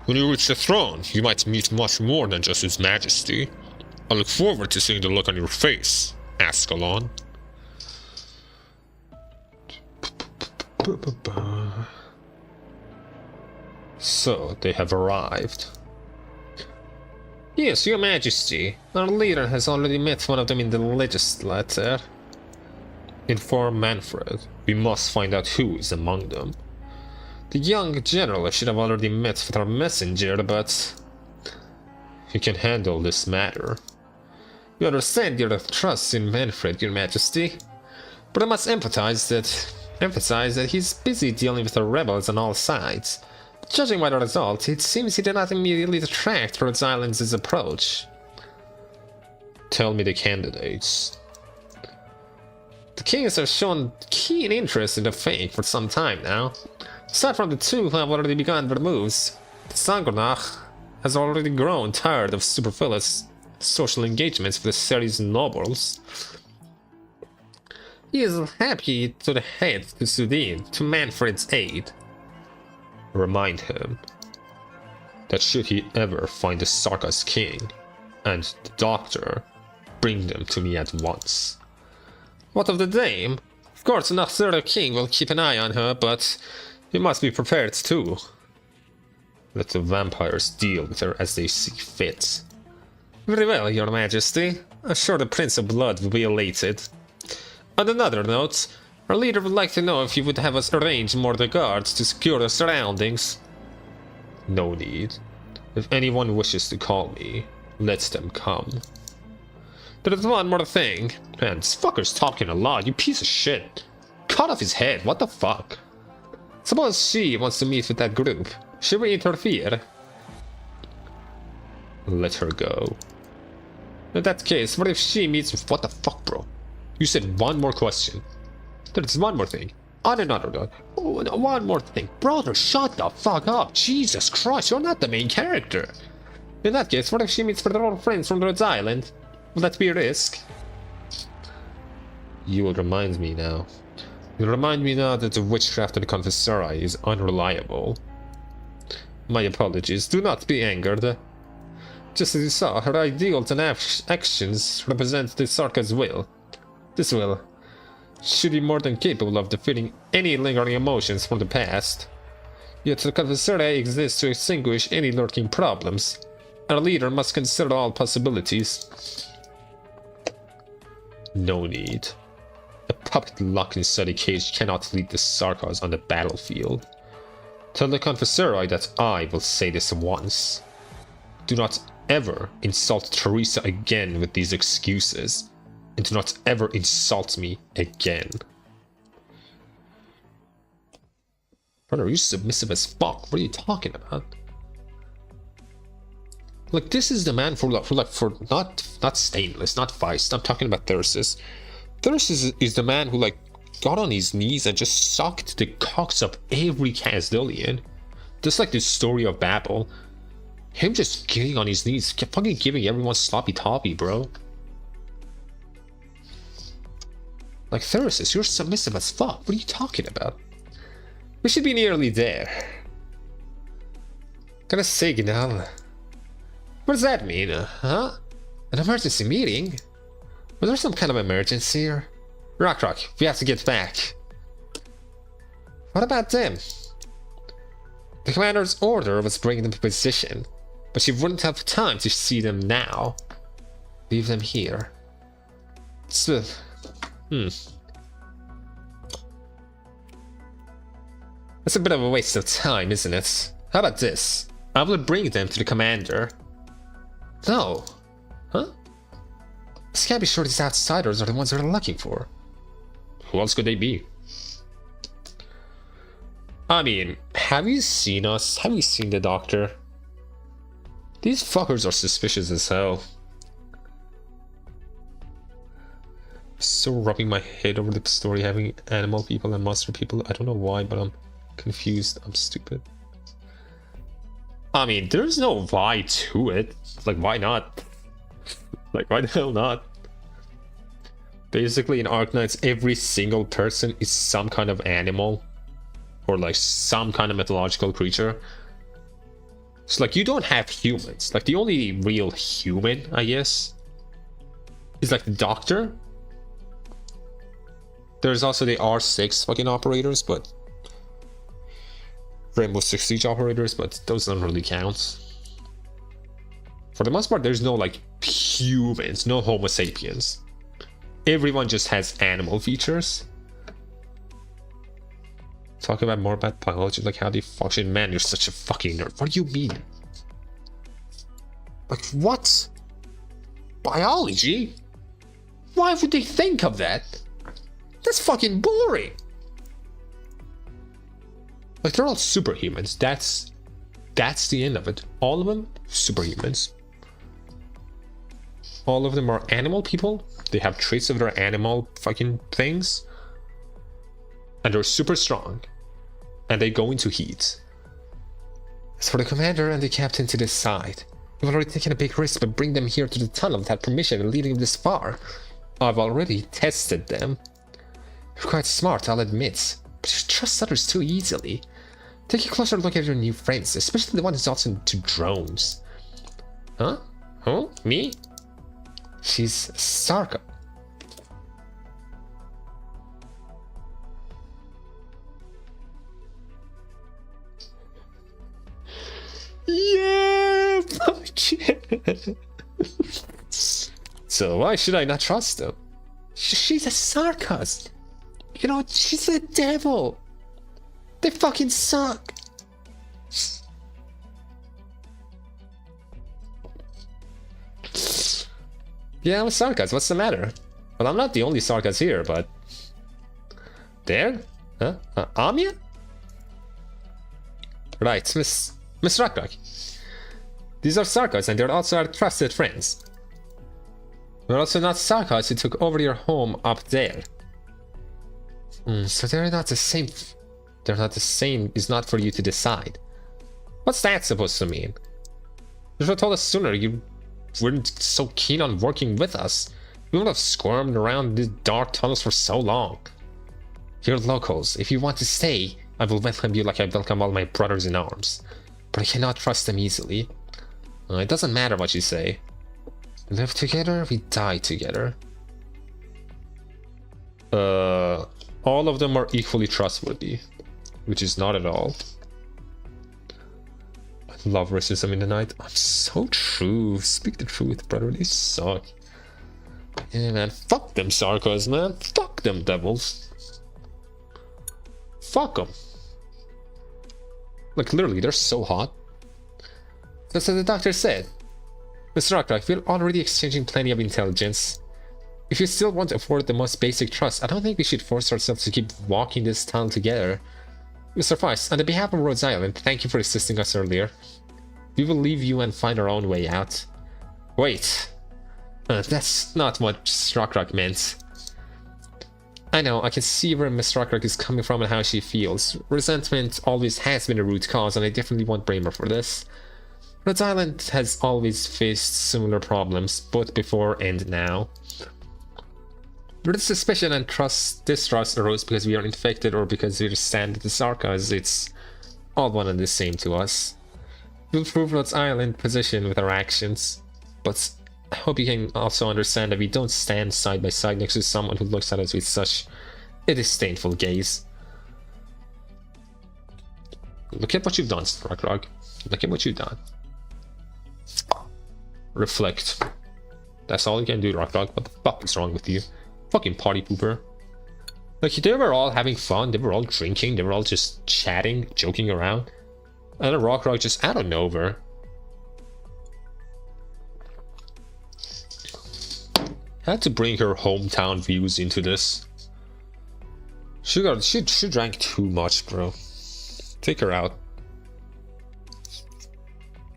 A: When you reach the throne, you might meet much more than just His Majesty. I look forward to seeing the look on your face, Ascalon. So, they have arrived. Yes, your majesty. Our leader has already met one of them in the legislature. Inform Manfred. We must find out who is among them. The young general should have already met with our messenger, but you can handle this matter. You understand your trust in Manfred, your majesty, but I must emphasize that he's busy dealing with the rebels on all sides. Judging by the result, it seems he did not immediately detract Rhode Island's approach. Tell me the candidates. The kings have shown keen interest in the faith for some time now. Aside from the two who have already begun their moves, the Sangronach has already grown tired of superfluous social engagements with the series nobles. He is happy to head to Sudin to Manfred's aid. Remind him that should he ever find the Sarkas king and the doctor, bring them to me at once. What of the dame? Of course, Nathura king will keep an eye on her, but he must be prepared too. Let the vampires deal with her as they see fit. Very well, your majesty. I'm sure the Prince of Blood will be elated. On another note, our leader would like to know if you would have us arrange more of the guards to secure the surroundings. No need. If anyone wishes to call me, let them come. There is one more thing. Man, this fucker's talking a lot, you piece of shit. Cut off his head, what the fuck? Suppose she wants to meet with that group. Should we interfere? Let her go. In that case, what if she meets with... What the fuck, bro? You said one more question. There's one more thing. On another note. Oh, no, one more thing. Brother, shut the fuck up. Jesus Christ, you're not the main character. In that case, what if she meets with her old friends from Rhode Island? Will that be a risk? You will remind me now. You'll remind me now that the witchcraft of the Confessori is unreliable. My apologies. Do not be angered. Just as you saw, her ideals and actions represent the Sarka's will. This will should be more than capable of defeating any lingering emotions from the past. Yet the Confessori exists to extinguish any lurking problems. Our leader must consider all possibilities. No need. A puppet locked inside a cage cannot lead the Sarkas on the battlefield. Tell the Confessori that I will say this once. Do not ever insult Teresa again with these excuses. And do not ever insult me again. Brother, you're submissive as fuck. What are you talking about? Like, this is the man for not Stainless, not Feist. I'm talking about Thyrsus. Thyrsus is the man who, like, got on his knees and just sucked the cocks of every Casdillian. Just like the story of Babel. Him just getting on his knees, fucking giving everyone sloppy toppy, bro. Like, Thyrsus, you're submissive as fuck. What are you talking about? We should be nearly there. Got a signal. What does that mean? Huh? An emergency meeting? Was there some kind of emergency here? Rock, we have to get back. What about them? The commander's order was bringing them to position, but she wouldn't have time to see them now. Leave them here. That's a bit of a waste of time, isn't it? How about this? I will bring them to the commander. No. Huh? This can't be sure these outsiders are the ones they're looking for. Who else could they be? I mean, have you seen us? Have you seen the doctor? These fuckers are suspicious as hell. So rubbing my head over the story having animal people and monster people. I don't know why, but I'm confused. I'm stupid. I mean, there's no why to it. Like, why not? Like, why the hell not? Basically, in Arknights, every single person is some kind of animal. Or like some kind of mythological creature. So like, you don't have humans. Like, the only real human, I guess, is like the doctor. There's also the R6 fucking operators, but Rainbow Six Siege operators, but those don't really count. For the most part, there's no like humans, no Homo sapiens. Everyone just has animal features. Talk about more about biology, like how they function. Man, you're such a fucking nerd. What do you mean? Like what? Biology? Why would they think of that? That's fucking boring. Like they're all superhumans. That's the end of it. All of them superhumans. All of them are animal people. They have traits of their animal fucking things. And they're super strong. And they go into heat. As for the commander and the captain to decide, we've already taken a big risk by bringing them here to the tunnel without permission and leading them this far. I've already tested them. You're quite smart, I'll admit, but you trust others too easily. Take a closer look at your new friends, especially the one who's also into drones. Huh? Who? Me? She's Sarka. Yeah, fuck yeah. So why should I not trust them? She's a sarcasm. You know, she's the devil. They fucking suck. Yeah, I'm a sarcasm. What's the matter? Well, I'm not the only sarcasm here, but... There? Huh? Amiya? Right, Miss Rakrak. These are sarcasms, and they're also our trusted friends. We're also not sarcasms who took over your home up there. So they're not the same. They're not the same is not for you to decide. What's that supposed to mean? You should have told us sooner you weren't so keen on working with us. We would have squirmed around these dark tunnels for so long. You're locals. If you want to stay, I will welcome you like I welcome all my brothers in arms. But I cannot trust them easily. It doesn't matter what you say. We live together, we die together. All of them are equally trustworthy, which is not at all. I love racism in the night. I'm so true. Speak the truth, brother. They suck. Yeah, man. Fuck them sarcos, man. Fuck them devils. Fuck them. Like, literally, they're so hot. That's what the doctor said. Mr. Arknight, we're already exchanging plenty of intelligence. If you still want to afford the most basic trust, I don't think we should force ourselves to keep walking this tunnel together. Mr. Feist, on the behalf of Rhodes Island, thank you for assisting us earlier. We will leave you and find our own way out. Wait. That's not what Rakrak meant. I know, I can see where Miss Rakrak is coming from and how she feels. Resentment always has been a root cause, and I definitely won't blame her for this. Rhodes Island has always faced similar problems, both before and now. Whether suspicion and distrust arose because we are infected or because we stand at the Sarkas, it's all one and the same to us. We'll prove Rhodes Island's position with our actions, but I hope you can also understand that we don't stand side by side next to someone who looks at us with such a disdainful gaze. Look at what you've done, Rakrak. Look at what you've done. Reflect. That's all you can do, Rakrak. What the fuck is wrong with you? Fucking party pooper. Like, they were all having fun, they were all drinking, they were all just chatting, joking around. And then Rakrak just out of nowhere. Had to bring her hometown views into this. She drank too much, bro. Take her out.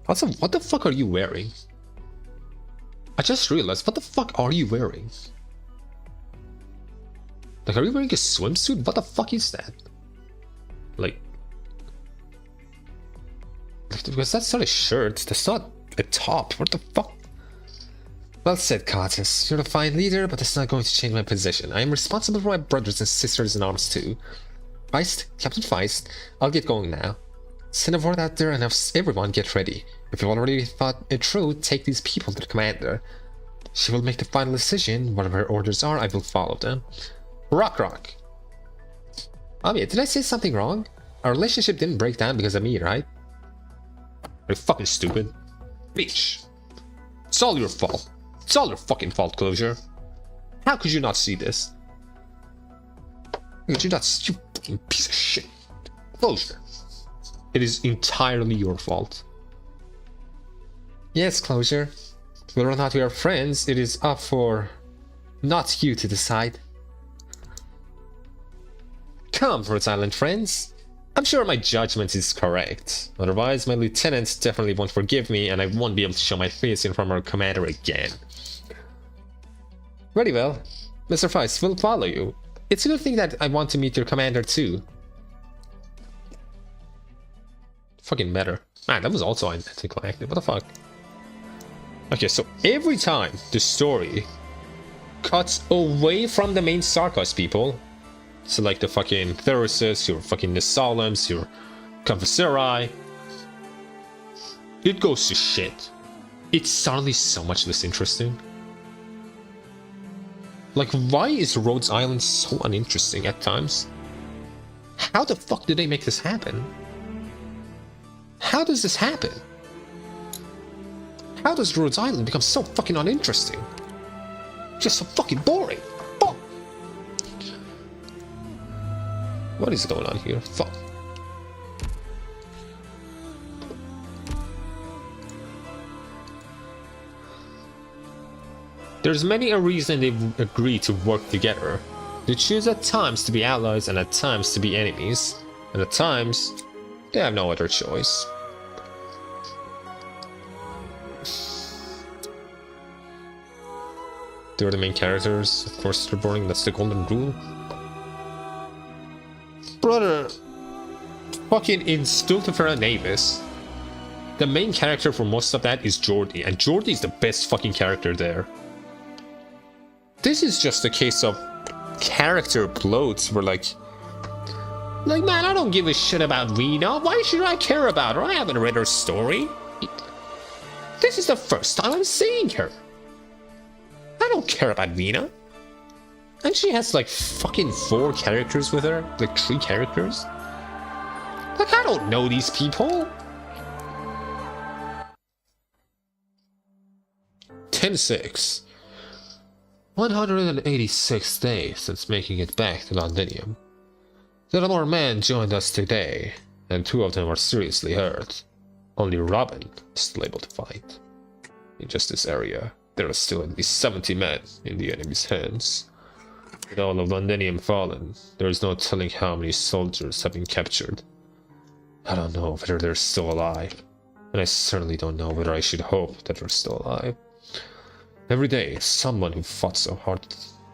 A: Also, what the fuck are you wearing? I just realized, what the fuck are you wearing? Like, are you wearing a swimsuit? What the fuck is that? Like, because that's not a shirt, that's not a top, what the fuck? Well said, Curtis. You're a fine leader, but that's not going to change my position. I am responsible for my brothers and sisters in arms too. Feist, Captain Feist, I'll get going now. Send a word out there and have everyone get ready. If you've already thought it through, take these people to the commander. She will make the final decision. Whatever her orders are, I will follow them. Rock. Amiya, did I say something wrong? Our relationship didn't break down because of me, right? Are you fucking stupid? Bitch. It's all your fault. It's all your fucking fault, Closure. How could you not see this? How could you not see, you fucking piece of shit? Closure. It is entirely your fault.
B: Yes, Closure. Whether or not we are friends, it is up for not you to decide. Come, Rhode Island friends. I'm sure my judgment is correct. Otherwise, my lieutenant definitely won't forgive me and I won't be able to show my face in front of our commander again. Very well. Mr. Feist will follow you. It's a good thing that I want to meet your commander too. Fucking better. Man, that was also anticlimactic. What the fuck? Okay, so every time the story cuts away from the main Sarkos people, so like the fucking Theruses, your fucking Nisalims, your Confessori, it goes to shit. It's suddenly so much less interesting. Like, why is Rhodes Island so uninteresting at times? How the fuck did they make this happen? How does this happen? How does Rhodes Island become so fucking uninteresting? Just so fucking boring. Fuck. What is going on here? Fuck. There's many a reason they've agreed to work together. They choose at times to be allies and at times to be enemies. And at times, they have no other choice. They're the main characters. Of course, they're boring. That's the golden rule. Brother, fucking in Stultifera Navis, the main character for most of that is Geordie, and Geordie is the best fucking character there. This is just a case of character bloats where like, man, I don't give a shit about Rena. Why should I care about her? I haven't read her story. This is the first time I'm seeing her. I don't care about Rena. And she has like fucking 4 characters with her. Like 3 characters. Like, I don't know these people. 10-6. 186 days since making it back to Londinium. 7 more men joined us today, and 2 of them are seriously hurt. Only Robin is still able to fight. In just this area, there are still at least 70 men in the enemy's hands. With all of Londinium fallen, there is no telling how many soldiers have been captured. I don't know whether they're still alive, and I certainly don't know whether I should hope that they're still alive. Every day, someone who fought so hard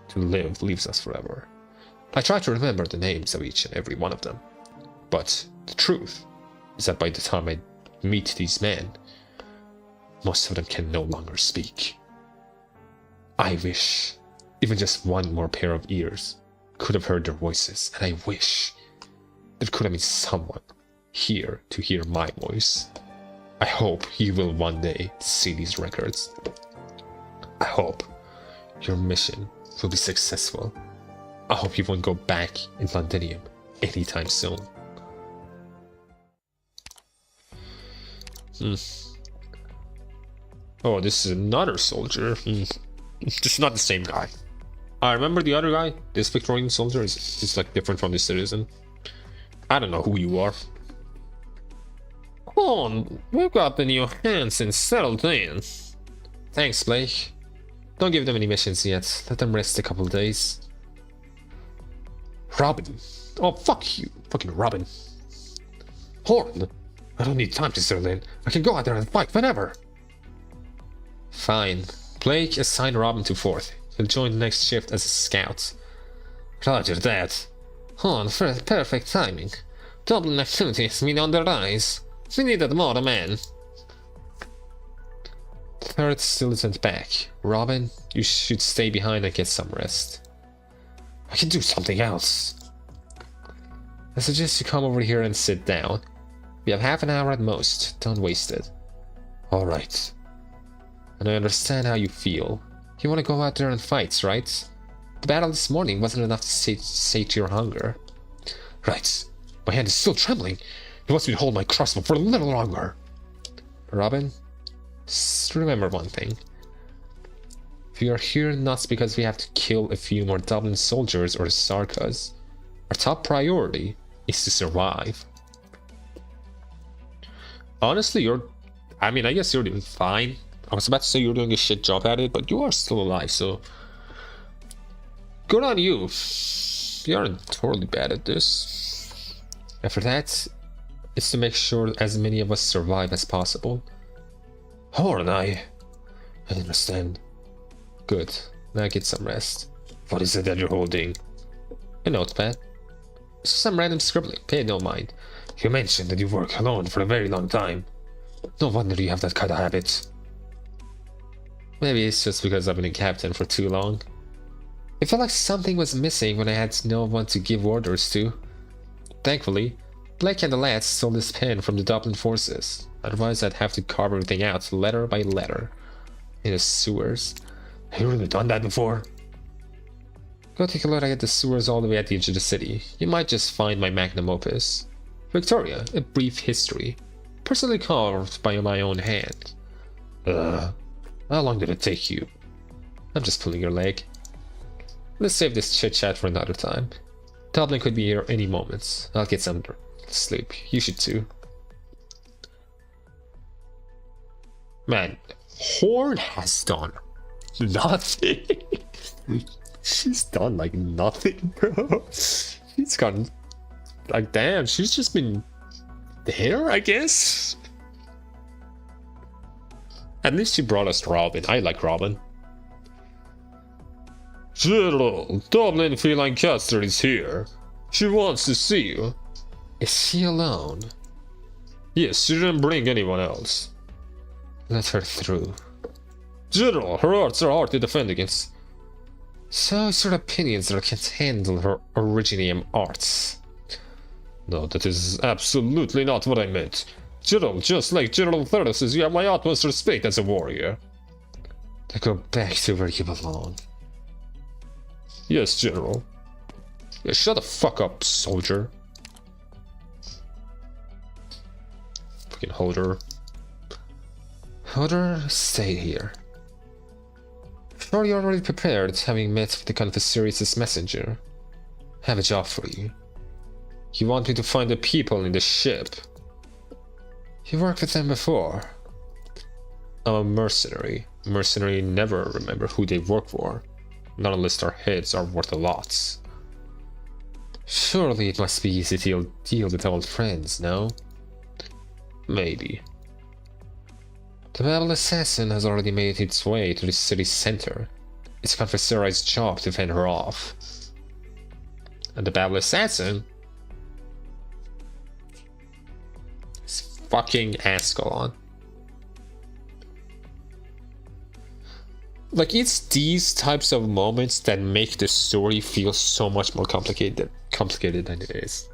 B: to live leaves us forever. I try to remember the names of each and every one of them, but the truth is that by the time I meet these men, most of them can no longer speak. I wish even just one more pair of ears could have heard their voices, and I wish there could have been someone here to hear my voice. I hope you will one day see these records. I hope your mission will be successful. I hope you won't go back in Londinium anytime soon. Oh, this is another soldier. This is not the same guy. I remember the other guy. This Victorian soldier is like different from this citizen. I don't know who you are. Come on, we've got the new hands and settled in. Thanks, Blake. Don't give them any missions yet. Let them rest a couple of days. Robin. Oh, fuck you. Fucking Robin. Horn. I don't need time to settle in. I can go out there and fight whenever. Fine. Blake assigned Robin to 4th. He'll join the next shift as a scout. Roger that. Horn, perfect timing. Dublin activity has been on the rise. We needed more men. 3rd still isn't back. Robin, you should stay behind and get some rest. I can do something else. I suggest you come over here and sit down. We have half an hour at most. Don't waste it. Alright. And I understand how you feel. You want to go out there and fight, right? The battle this morning wasn't enough to sate your hunger. Right. My hand is still trembling. He wants me to hold my crossbow for a little longer. Robin, remember one thing. We are here not because we have to kill a few more Dublin soldiers or Sarkas. Our top priority is to survive. Honestly, I mean, I guess you're doing fine. I was about to say you're doing a shit job at it, but you are still alive, so... Good on you. You aren't totally bad at this. After that, it's to make sure as many of us survive as possible. How are I understand. Good. Now get some rest. What is it that you're holding? A notepad. Some random scribbling. Pay no mind. You mentioned that you work alone for a very long time. No wonder you have that kind of habit. Maybe it's just because I've been a captain for too long. It felt like something was missing when I had no one to give orders to. Thankfully, Blake and the lads stole this pen from the Dublin forces. Otherwise, I'd have to carve everything out letter by letter in the sewers. Have you really done that before? Go take a look at the sewers all the way at the edge of the city. You might just find my magnum opus. Victoria, A Brief History. Personally carved by my own hand. How long did it take you? I'm just pulling your leg. Let's save this chit-chat for another time. Dublin could be here any moment. I'll get some sleep. You should too. Man, Horn has done nothing. She's done like nothing, bro. She's gone like, damn, she's just been there, I guess. At least she brought us Robin. I like Robin. General, Dublin Feline Caster is here. She wants to see you. Is she alone? Yes, she didn't bring anyone else. Let her through. General, her arts are hard to defend against. So it's your opinions that can't handle her originium arts. No, that is absolutely not what I meant. General, just like General Thurtis, you have my utmost respect as a warrior. To go back to where you belong. Yes, General. Yeah, shut the fuck up, soldier. Fucking Hodor. Hodor, stay here. Sure you're already prepared, having met with the Confessorius' messenger. Have a job for you. You want me to find the people in the ship. You worked with them before. I'm a mercenary. Mercenary never remember who they work for. Not unless their heads are worth a lot. Surely it must be easy to deal with old friends, no? Maybe. The Babel Assassin has already made its way to the city's center. It's Confessori's job to fend her off. And the Babel Assassin is fucking Ascalon. Like, it's these types of moments that make the story feel so much more complicated than it is.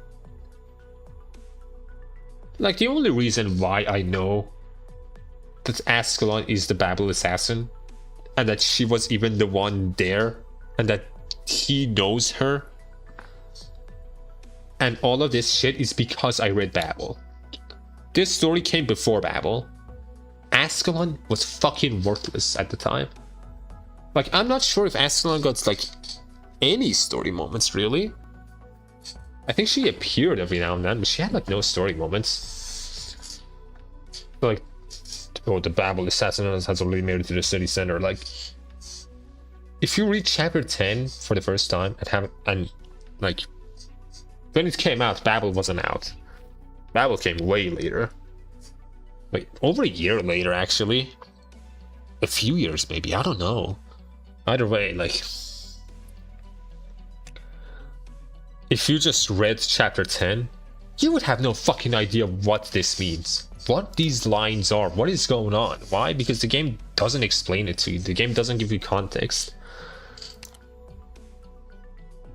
B: Like, the only reason why I know that Ascalon is the Babel Assassin, and that she was even the one there, and that he knows her, and all of this shit is because I read Babel. This story came before Babel. Ascalon was fucking worthless at the time. Like, I'm not sure if Ascalon got, like, any story moments, really. I think she appeared every now and then, but she had, like, no story moments. Like, oh, the Babel Assassin has already made it to the city center. Like, if you read chapter 10 for the first time and like, when it came out, Babel wasn't out. Babel came way later. Like, over a year later, actually. A few years, maybe. I don't know. Either way, like, if you just read chapter 10, you would have no fucking idea what this means. What these lines are, what is going on. Why? Because the game doesn't explain it to you. The game doesn't give you context.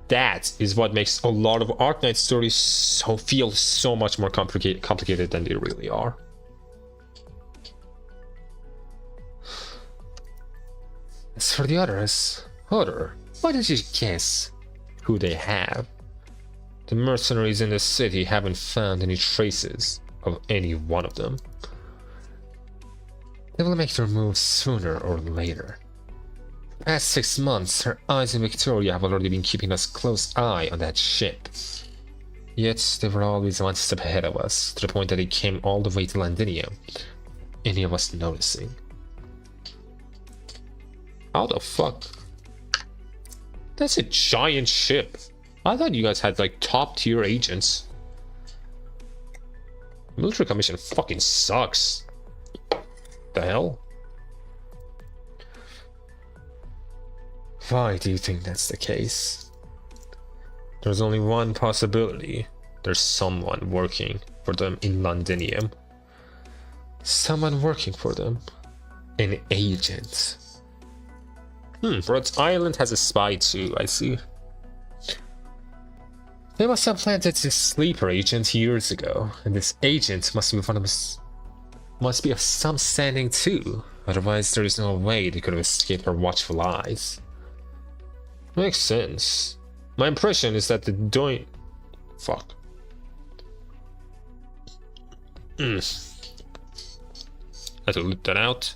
B: That is what makes a lot of Arknight stories feel so much more complicated than they really are. As for the others, Hodor, why don't you guess who they have? The mercenaries in the city haven't found any traces of any one of them. They will make their move sooner or later. Past 6 months, her eyes and Victoria have already been keeping a close eye on that ship. Yet, they were always one step ahead of us, to the point that they came all the way to Londinium, any of us noticing. How the fuck? That's a giant ship. I thought you guys had like top tier agents. Military commission fucking sucks. The hell? Why do you think that's the case? There's only one possibility. There's someone working for them in Londinium. Someone working for them. An agent. Rhode Island has a spy too, I see. They must have planted this sleeper agent years ago, and this agent must be of some standing too. Otherwise, there is no way they could have escaped our watchful eyes. Makes sense. My impression is that the doing... Fuck. I had to loop that out.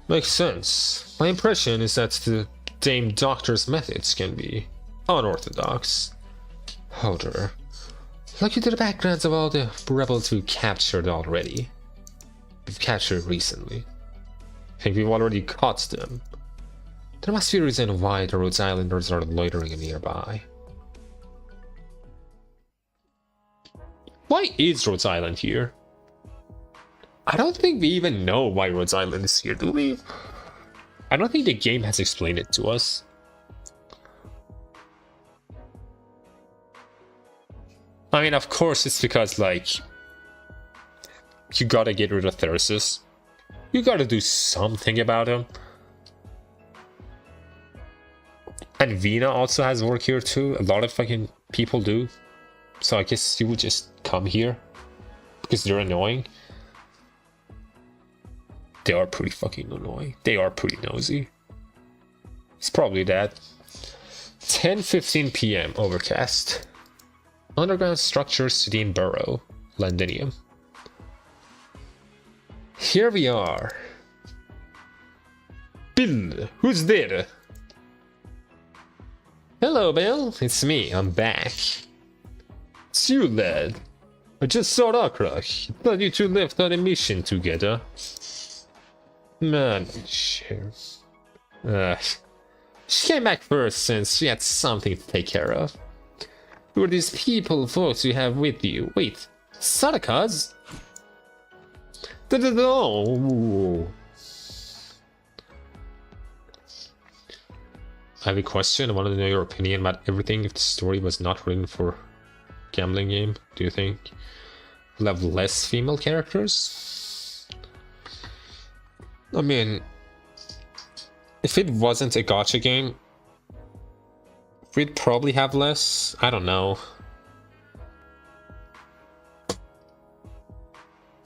B: Makes sense. My impression is that the Dame Doctor's methods can be unorthodox. Holder, look into the backgrounds of all the rebels we've captured already. We've captured recently. I think we've already caught them. There must be a reason why the Rhode Islanders are loitering nearby. Why is Rhode Island here? I don't think we even know why Rhode Island is here, do we? I don't think the game has explained it to us. I mean, of course it's because, like, you gotta get rid of Thyrsus. You gotta do something about him. And Vina also has work here too. A lot of fucking people do. So I guess you would just come here. Because they're annoying. They are pretty fucking annoying. They are pretty nosy. It's probably that. 10:15 p.m. Overcast. Underground structure, city and borough. Londinium. Here we are. Bill, who's there? Hello, Bill. It's me. I'm back. It's you, lad. I just saw Arknights. Thought you two left on a mission together. Man, sure. She came back first since she had something to take care of. Who are these people, folks you have with you? Wait, Sadakas? Oh. I have a question. I wanted to know your opinion about everything. If the story was not written for a gambling game, do you think we'll have less female characters? I mean, if it wasn't a gacha game, we'd probably have less. I don't know.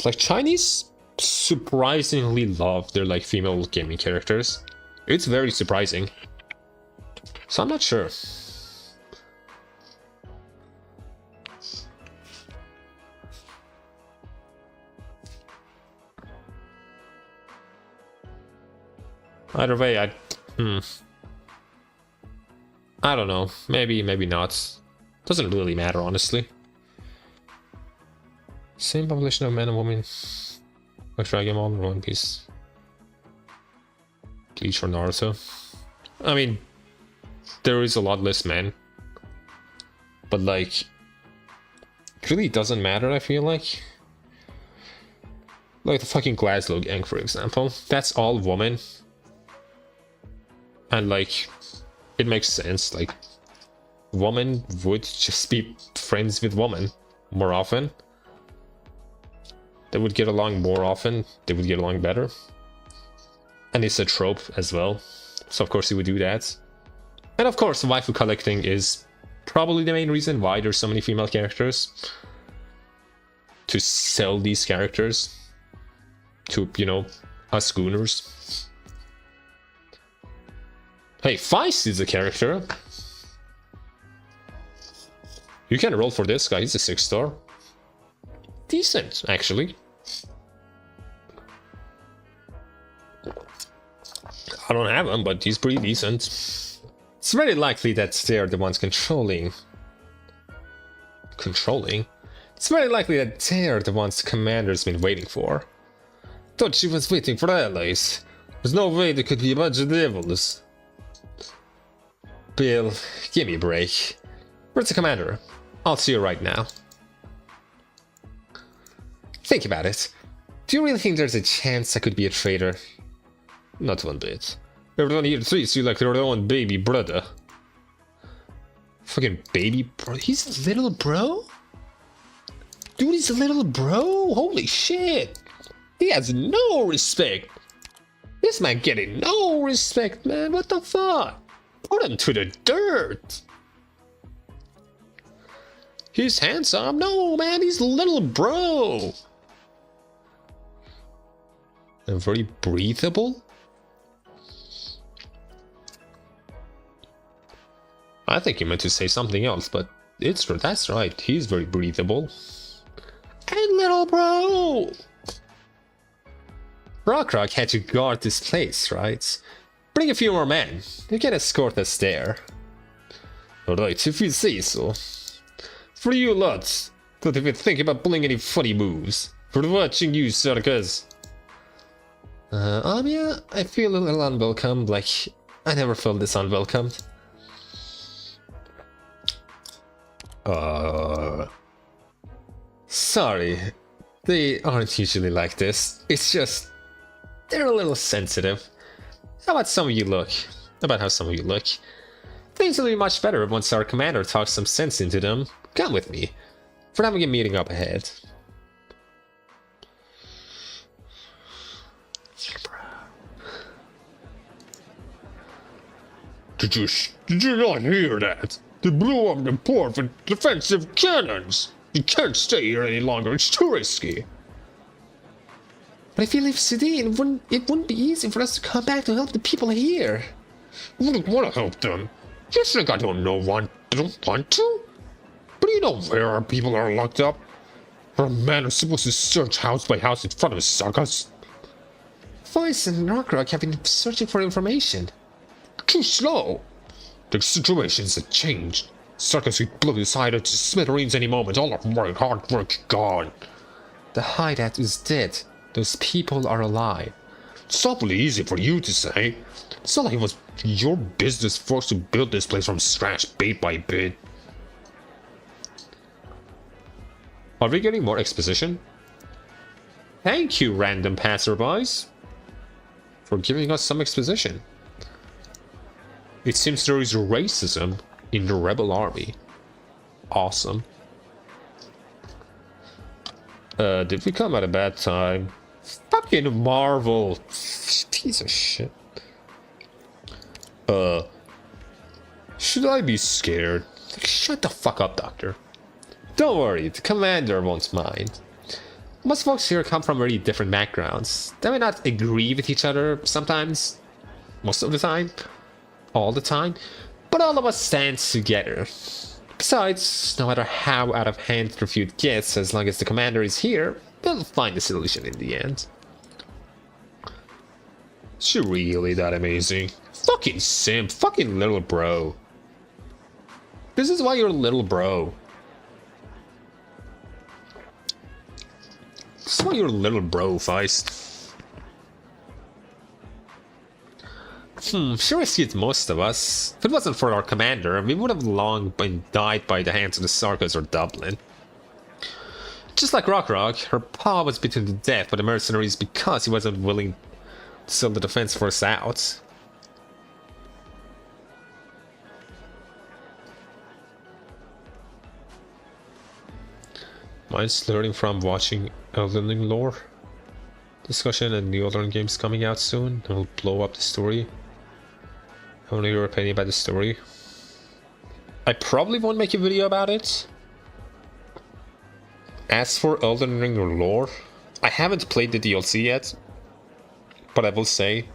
B: Like, Chinese surprisingly love their like female gaming characters. It's very surprising. So I'm not sure. Either way, I don't know. Maybe, maybe not. Doesn't really matter, honestly. Same population of men and women. Like Dragon Ball, One Piece, Bleach, or Naruto. I mean, there is a lot less men, but like, it really doesn't matter. I feel like the fucking Glasgow gang, for example, that's all women, and like, it makes sense. Like, women would just be friends with women more often. They would get along more often. They would get along better. And it's a trope as well. So of course he would do that. And of course, waifu collecting is probably the main reason why there's so many female characters. To sell these characters to, you know, us schooners. Hey, Feist is a character. You can roll for this guy, he's a 6-star. Decent, actually.
A: I don't have him, but he's pretty decent. It's very likely that they're the ones controlling. It's very likely that they're the ones the commander's been waiting for. Thought she was waiting for allies. There's no way there could be a bunch of devils. Bill, give me a break. Where's the commander? I'll see you right now. Think about it. Do you really think there's a chance I could be a traitor? Not one bit. Everyone here treats you like their own baby brother. Fucking baby bro? He's a little bro? Dude, he's a little bro? Holy shit! He has no respect! This man getting no respect, man. What the fuck? Put him to the dirt! He's handsome? No, man, he's a little bro! And very breathable? I think you meant to say something else, but that's right, he's very breathable. And little bro! Rock had to guard this place, right? Bring a few more men, you can escort us there. Alright, if you say so. For you lots, don't even think about pulling any funny moves. For watching you, circus. Amiya, I feel a little unwelcome, like I never felt this unwelcomed. Sorry, they aren't usually like this. It's just, they're a little sensitive. How about some of you look? Things will be much better once our commander talks some sense into them. Come with me. For now we get meeting up ahead. Did you not hear that? They blew up the port with defensive cannons! You can't stay here any longer, it's too risky. But I feel if Sudan it wouldn't be easy for us to come back to help the people here. I wouldn't want to help them. You think I don't want to? But you know where our people are locked up? Our men are supposed to search house by house in front of suckers. Vice and Rock have been searching for information. Too slow. The situations have changed. Circus will blow this hideout to smithereens any moment. All of my hard work gone. The hideout is dead. Those people are alive. It's awfully easy for you to say. It's not like it was your business forced to build this place from scratch bit by bit. Are we getting more exposition? Thank you, random passerbys, for giving us some exposition. It seems there is racism in the rebel army. Awesome. Did we come at a bad time? Fucking Marvel! Piece of shit. Should I be scared? Shut the fuck up, Doctor. Don't worry, the commander won't mind. Most folks here come from very different backgrounds. They may not agree with each other sometimes. Most of the time. All the time. But all of us stand together. Besides, no matter how out of hand the feud gets, as long as the commander is here, they'll find a solution in the end. Is she really that amazing? Fucking simp, fucking little bro. This is why you're a little bro. This is why you're a little bro, Feist. Sure as it's most of us. If it wasn't for our commander, we would have long been died by the hands of the Sarkas or Dublin. Just like Rock, her paw was beaten to death by the mercenaries because he wasn't willing to sell the defense force out. Mine's learning from watching Elden Ring lore discussion and new Elden games coming out soon. It will blow up the story. I want to hear your opinion about the story. I probably won't make a video about it. As for Elden Ring lore, I haven't played the DLC yet, but I will say,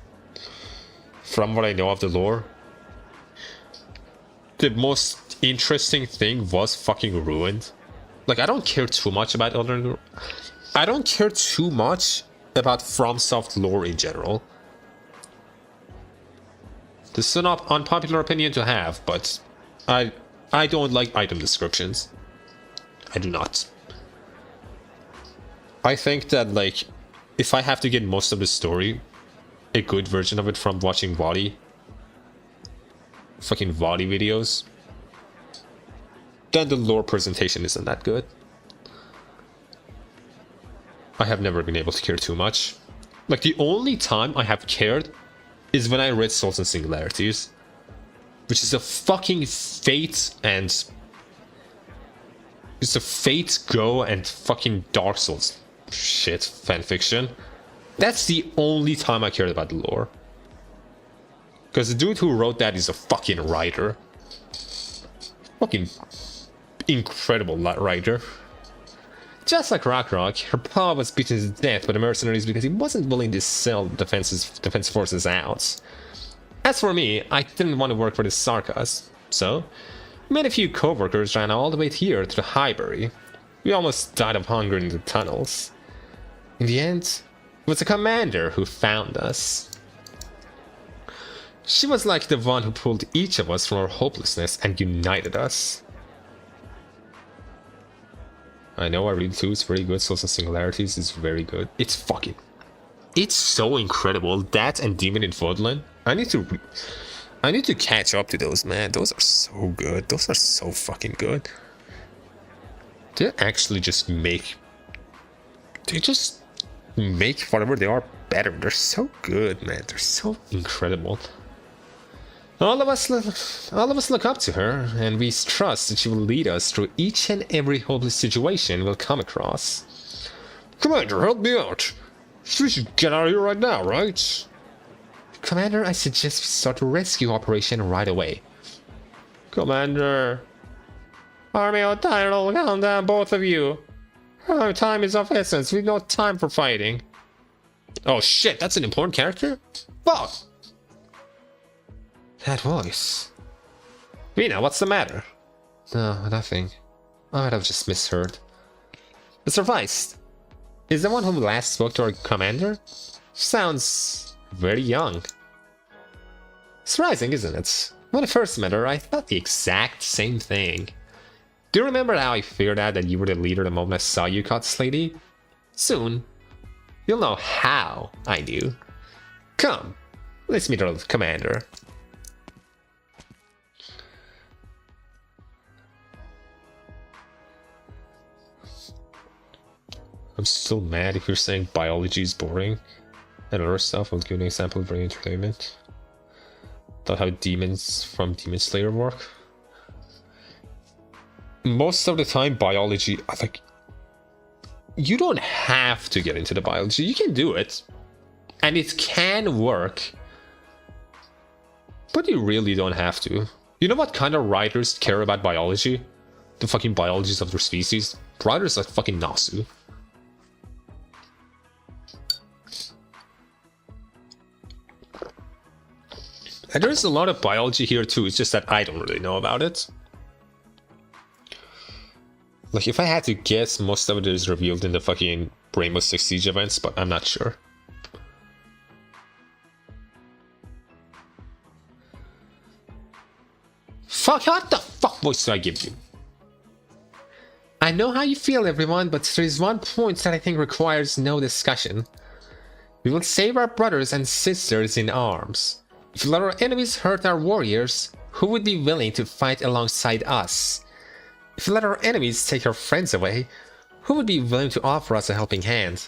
A: from what I know of the lore, the most interesting thing was fucking ruined. Like, I don't care too much about Elden Ring. I don't care too much about FromSoft lore in general. This is an unpopular opinion to have, but I don't like item descriptions. I do not. I think that, like, if I have to get most of the story, a good version of it from watching fucking Vadi videos, then the lore presentation isn't that good. I have never been able to care too much. Like, the only time I have cared is when I read Souls and Singularities, which is a fucking Fate and... It's a Fate Go and fucking Dark Souls shit fanfiction. That's the only time I cared about the lore. Because the dude who wrote that is a fucking writer. Fucking incredible writer. Just like Ragnarok, her pa was beaten to death by the mercenaries because he wasn't willing to sell defense forces out. As for me, I didn't want to work for the Sarkas, so me and a few co-workers ran all the way here to the Highbury. We almost died of hunger in the tunnels. In the end, it was the commander who found us. She was like the one who pulled each of us from our hopelessness and united us. I know I read too, it's very good. Souls and Singularities is very good. It's so incredible. That and Demon in Fodland. I need to catch up to those, man. Those are so good. Those are so fucking good. They actually just make... They just make whatever they are better. They're so good, man. They're so incredible. All of us look up to her, and we trust that she will lead us through each and every hopeless situation we'll come across. Commander, help me out. We should get out of here right now, right? Commander, I suggest we start a rescue operation right away. Commander. Army of Tyrell, calm down, both of you. Our time is of essence. We've no time for fighting. Oh shit, that's an important character? Fuck! That voice. Vina, what's the matter? No, nothing. I might have just misheard. Mr. Feist, is the one who last spoke to our commander? Sounds very young. Surprising, isn't it? When I first met her, I thought the exact same thing. Do you remember how I figured out that you were the leader the moment I saw you, Cuts Lady? Soon, you'll know how I knew. Come, let's meet our commander. I'm still mad if you're saying biology is boring and other stuff. I'll give an example of brain entertainment. About how demons from Demon Slayer work. Most of the time, biology, I think, you don't have to get into the biology. You can do it, and it can work, but you really don't have to. You know what kind of writers care about biology? The fucking biologies of their species. Writers like fucking Nasu. And there's a lot of biology here too, it's just that I don't really know about it. Like, if I had to guess, most of it is revealed in the fucking Rainbow Six Siege events, but I'm not sure. Fuck, what the fuck voice do I give you? I know how you feel, everyone, but there is one point that I think requires no discussion. We will save our brothers and sisters in arms. If we let our enemies hurt our warriors, who would be willing to fight alongside us? If we let our enemies take our friends away, who would be willing to offer us a helping hand?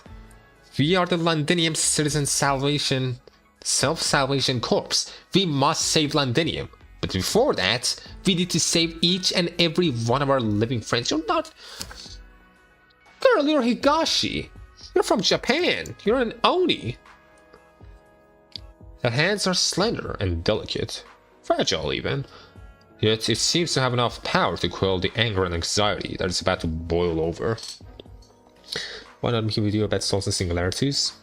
A: We are the Londinium Citizen Self-Salvation Corps. We must save Londinium. But before that, we need to save each and every one of our living friends. You're not... Girl, you're Higashi. You're from Japan. You're an Oni. Her hands are slender and delicate, fragile even, yet it seems to have enough power to quell the anger and anxiety that is about to boil over. Why not make a video about Souls and Singularities?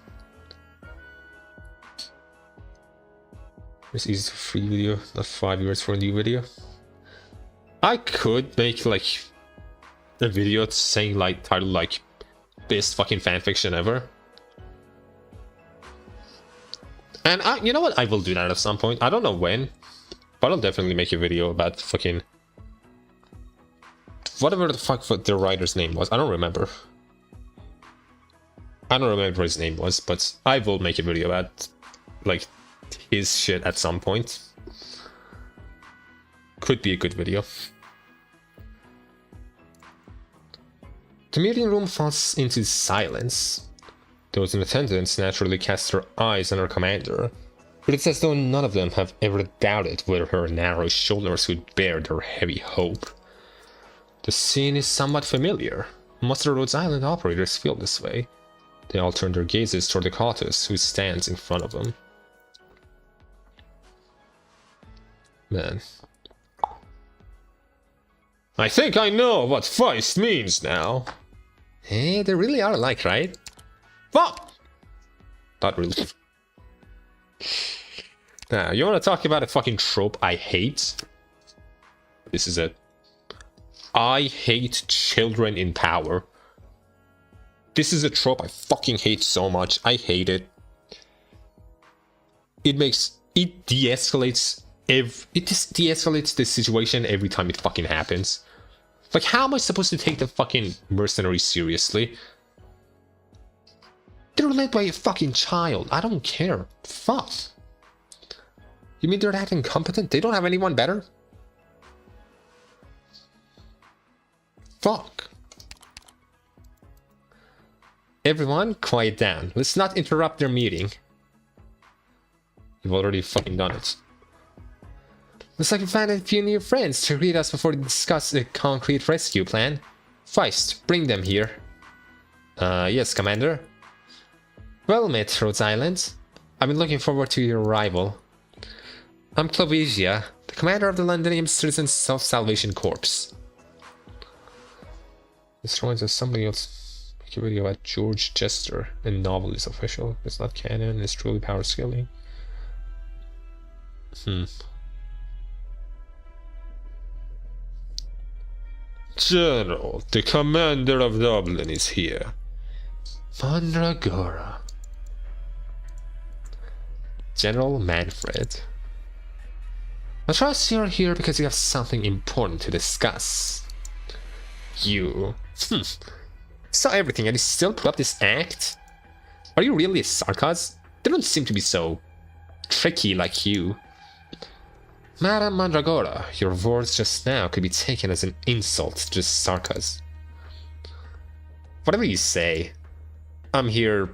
A: It's easy to free video, not 5 years for a new video. I could make like a video saying like titled like best fucking fanfiction ever. And you know what? I will do that at some point. I don't know when, but I'll definitely make a video about fucking whatever the fuck the writer's name was. I don't remember. I don't remember what his name was, but I will make a video about like his shit at some point. Could be a good video. The meeting room falls into silence. Those in attendance naturally cast their eyes on our commander, but it's as though none of them have ever doubted whether her narrow shoulders would bear their heavy hope. The scene is somewhat familiar. Most of the Rhodes Island operators feel this way. They all turn their gazes toward the Cautus, who stands in front of them. Man. I think I know what Feist means now. Hey, they really are alike, right? Fuck! Not really. Now, you want to talk about a fucking trope I hate? This is it. I hate children in power. This is a trope I fucking hate so much. I hate it. It de-escalates de-escalates the situation every time it fucking happens. Like, how am I supposed to take the fucking mercenaries seriously? They're led by a fucking child. I don't care. Fuck. You mean they're that incompetent? They don't have anyone better? Fuck. Everyone, quiet down. Let's not interrupt their meeting. You've already fucking done it. Looks like we found a few new friends to greet us before we discuss a concrete rescue plan. Feist, bring them here. Yes, Commander. Well met, Rhodes Island. I've been looking forward to your arrival. I'm Clovesia, the commander of the Londonium Citizen Self-Salvation Corps. This reminds us somebody else make a video about George Jester, a novel is official. It's not canon, it's truly power scaling. General, the commander of Dublin is here. Mandragora. General Manfred. I trust you're here because you have something important to discuss. You. Saw everything and you still put up this act? Are you really a sarcasm? They don't seem to be so tricky like you. Madam Mandragora, your words just now could be taken as an insult to sarcasm. Whatever you say, I'm here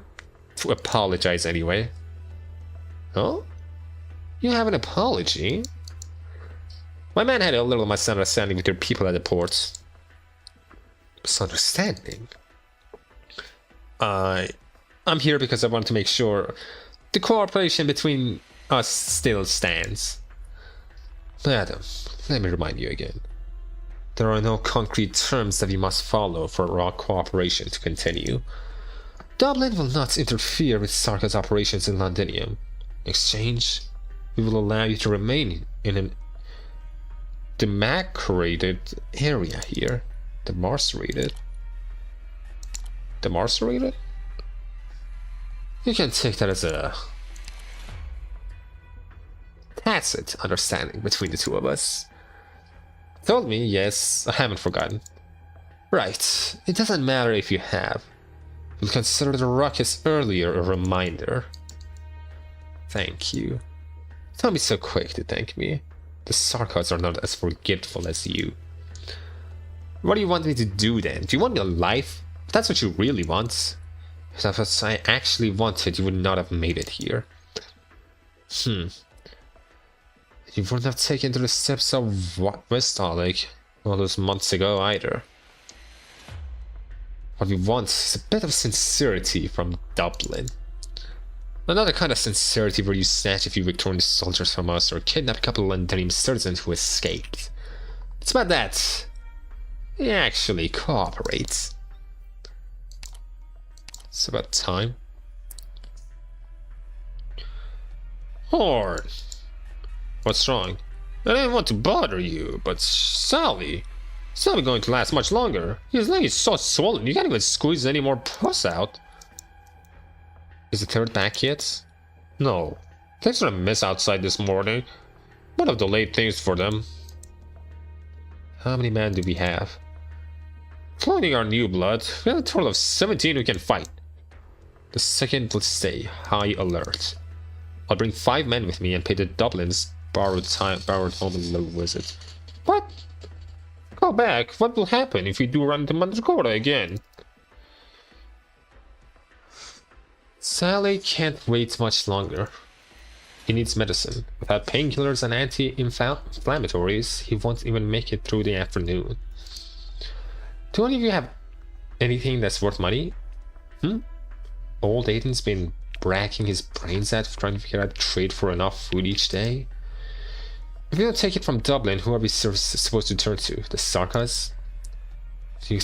A: to apologize anyway. Oh? You have an apology? My man had a little misunderstanding with your people at the port. Misunderstanding? I'm here because I want to make sure the cooperation between us still stands. Madam, let me remind you again. There are no concrete terms that we must follow for our cooperation to continue. Dublin will not interfere with Sarka's operations in Londinium. In exchange, we will allow you to remain in an demarcated area here. Demarcated? Demarcated? You can take that as a tacit understanding between the two of us. Told me, yes, I haven't forgotten. Right, it doesn't matter if you have. We'll consider the ruckus earlier a reminder. Thank you. Don't be so quick to thank me. The Sarkats are not as forgetful as you. What do you want me to do then? Do you want me alive? If that's what you really want. If that's what I actually wanted, you would not have made it here. You wouldn't have taken to the steps of Westalic all those months ago either. What we want is a bit of sincerity from Dublin. Another kind of sincerity where you snatch a few Victorian soldiers from us or kidnap a couple of Londonium citizens who escaped. It's about that. He actually cooperates. It's about time. Horn! What's wrong? I didn't want to bother you, but Sally... It's not going to last much longer. His leg is so swollen, you can't even squeeze any more pus out. Is the third back yet? No. Things are a mess outside this morning. Might have delayed things for them. How many men do we have? Including our new blood, we have a total of 17 who can fight. The second will stay high alert. I'll bring 5 men with me and pay the Dublin's borrowed home and little visit. What? Go back. What will happen if we do run into Mandragora again?
B: Sally can't wait much longer. He needs medicine. Without painkillers and anti-inflammatories, he won't even make it through the afternoon. Do any of you have anything that's worth money? Old Aiden's been racking his brains out trying to figure out a trade for enough food each day. If we don't take it from Dublin, who are we supposed to turn to? The Sarkas? Do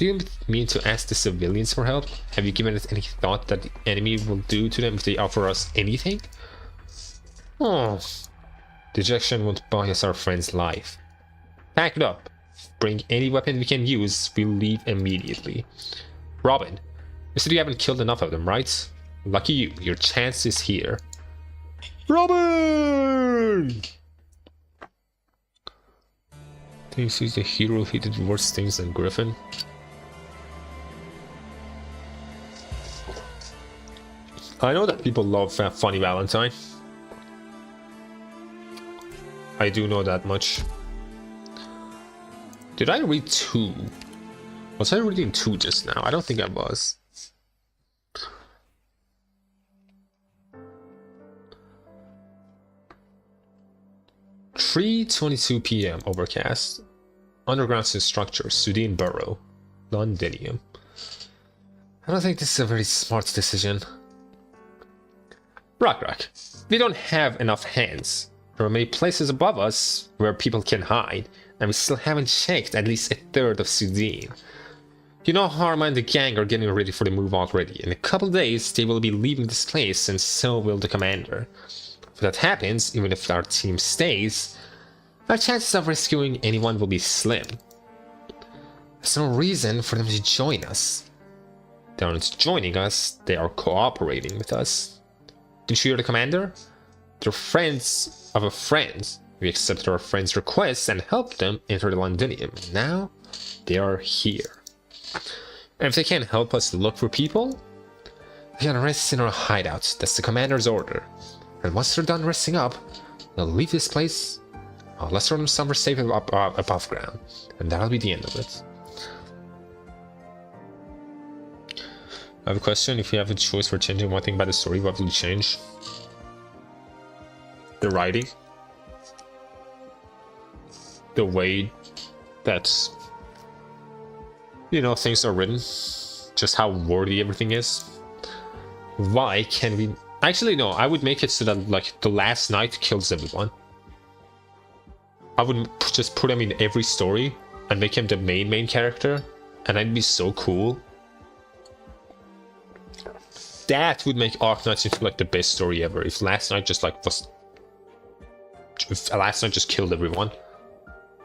B: you mean to ask the civilians for help? Have you given it any thought that the enemy will do to them if they offer us anything? Oh, dejection won't buy us our friend's life. Pack it up. Bring any weapon we can use, we'll leave immediately. Robin, you said you haven't killed enough of them, right? Lucky you, your chance is here. Robin! Thinks he's the hero who did worse things than Griffin. I know that people love Funny Valentine. I do know that much. Did I read 2? Was I reading 2 just now? I don't think I was. "3:22 p.m. Overcast. Underground structure, Sudine Borough, Londinium." I don't think this is a very smart decision. Rock, we don't have enough hands. There are many places above us where people can hide, and we still haven't checked at least a third of Sudine. You know, Harma and the gang are getting ready for the move already. In a couple days, they will be leaving this place, and so will the commander. If that happens, even if our team stays, our chances of rescuing anyone will be slim. There's no reason for them to join us. They aren't joining us, they are cooperating with us. Did you hear the commander? They're friends of a friend. We accepted our friend's request and helped them enter the Londinium. Now, they are here. And if they can't help us look for people, they can rest in our hideout. That's the commander's order. And once they're done resting up, they'll leave this place. Let's run them somewhere safe above ground. And that'll be the end of it. I have a question. If you have a choice for changing one thing about the story, what will you change? The writing. The way that, you know, things are written. Just how wordy everything is. Why can we... Actually, no, I would make it so that, like, the last knight kills everyone. I would just put him in every story and make him the main character, and that'd be so cool. That would make Arknights into, like, the best story ever. If last knight just, like, was... If last knight just killed everyone,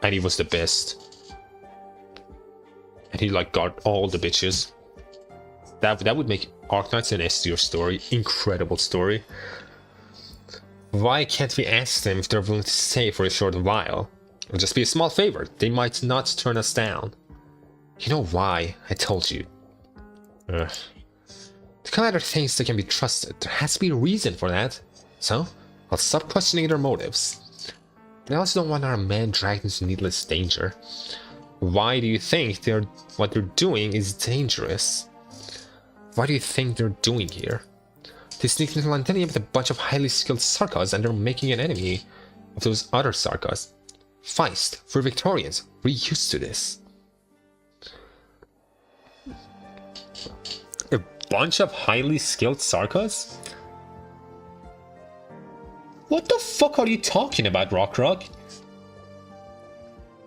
B: and he was the best. And he, like, got all the bitches. That would make Arknights an S tier story. Incredible story. Why can't we ask them if they're willing to stay for a short while? It'll just be a small favor. They might not turn us down. You know why? I told you. The commander thinks they can be trusted. There has to be a reason for that. So, I'll stop questioning their motives. But I also don't want our men dragged into needless danger. Why do you think what they're doing is dangerous? What do you think they're doing here? They sneaked into Londinium with a bunch of highly skilled Sarkas, and they're making an enemy of those other Sarkas. Feist, we're Victorians. We're used to this. A bunch of highly skilled Sarkas? What the fuck are you talking about, Rock?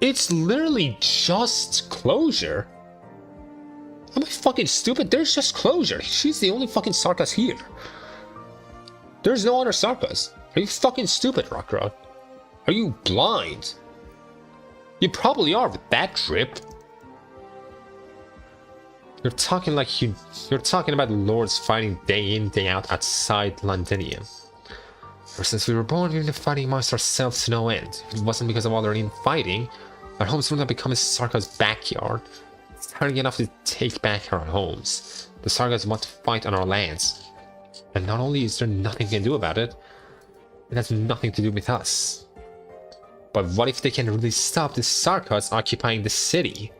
B: It's literally just Closure. Am I fucking stupid? There's just Closure. She's the only fucking Sarkas here. There's no other Sarkas. Are you fucking stupid, Rock? Are you blind? You probably are with that drip. You're talking like you're talking about lords fighting day in, day out outside Londinium. Ever since we were born, we've been fighting amongst ourselves to no end. If it wasn't because of all our infighting, our homes would have become Sarka's backyard. It's tiring enough to take back our homes. The Sarkas want to fight on our lands. And not only is there nothing they can do about it, it has nothing to do with us. But what if they can really stop the Sarkas occupying the city?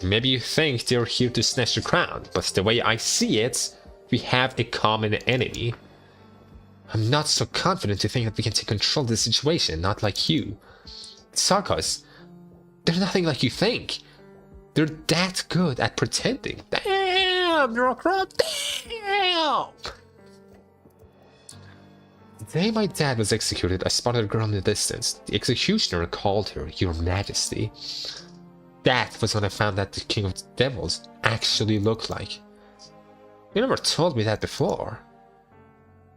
B: Maybe you think they're here to snatch the crown, but the way I see it, we have a common enemy. I'm not so confident to think that we can take control of the situation, not like you. Sarkas, they're nothing like you think. They're that good at pretending. Damn, you're a crowd. Damn! The day my dad was executed, I spotted a girl in the distance. The executioner called her Your Majesty. That was when I found out the King of the Devils actually looked like. You never told me that before.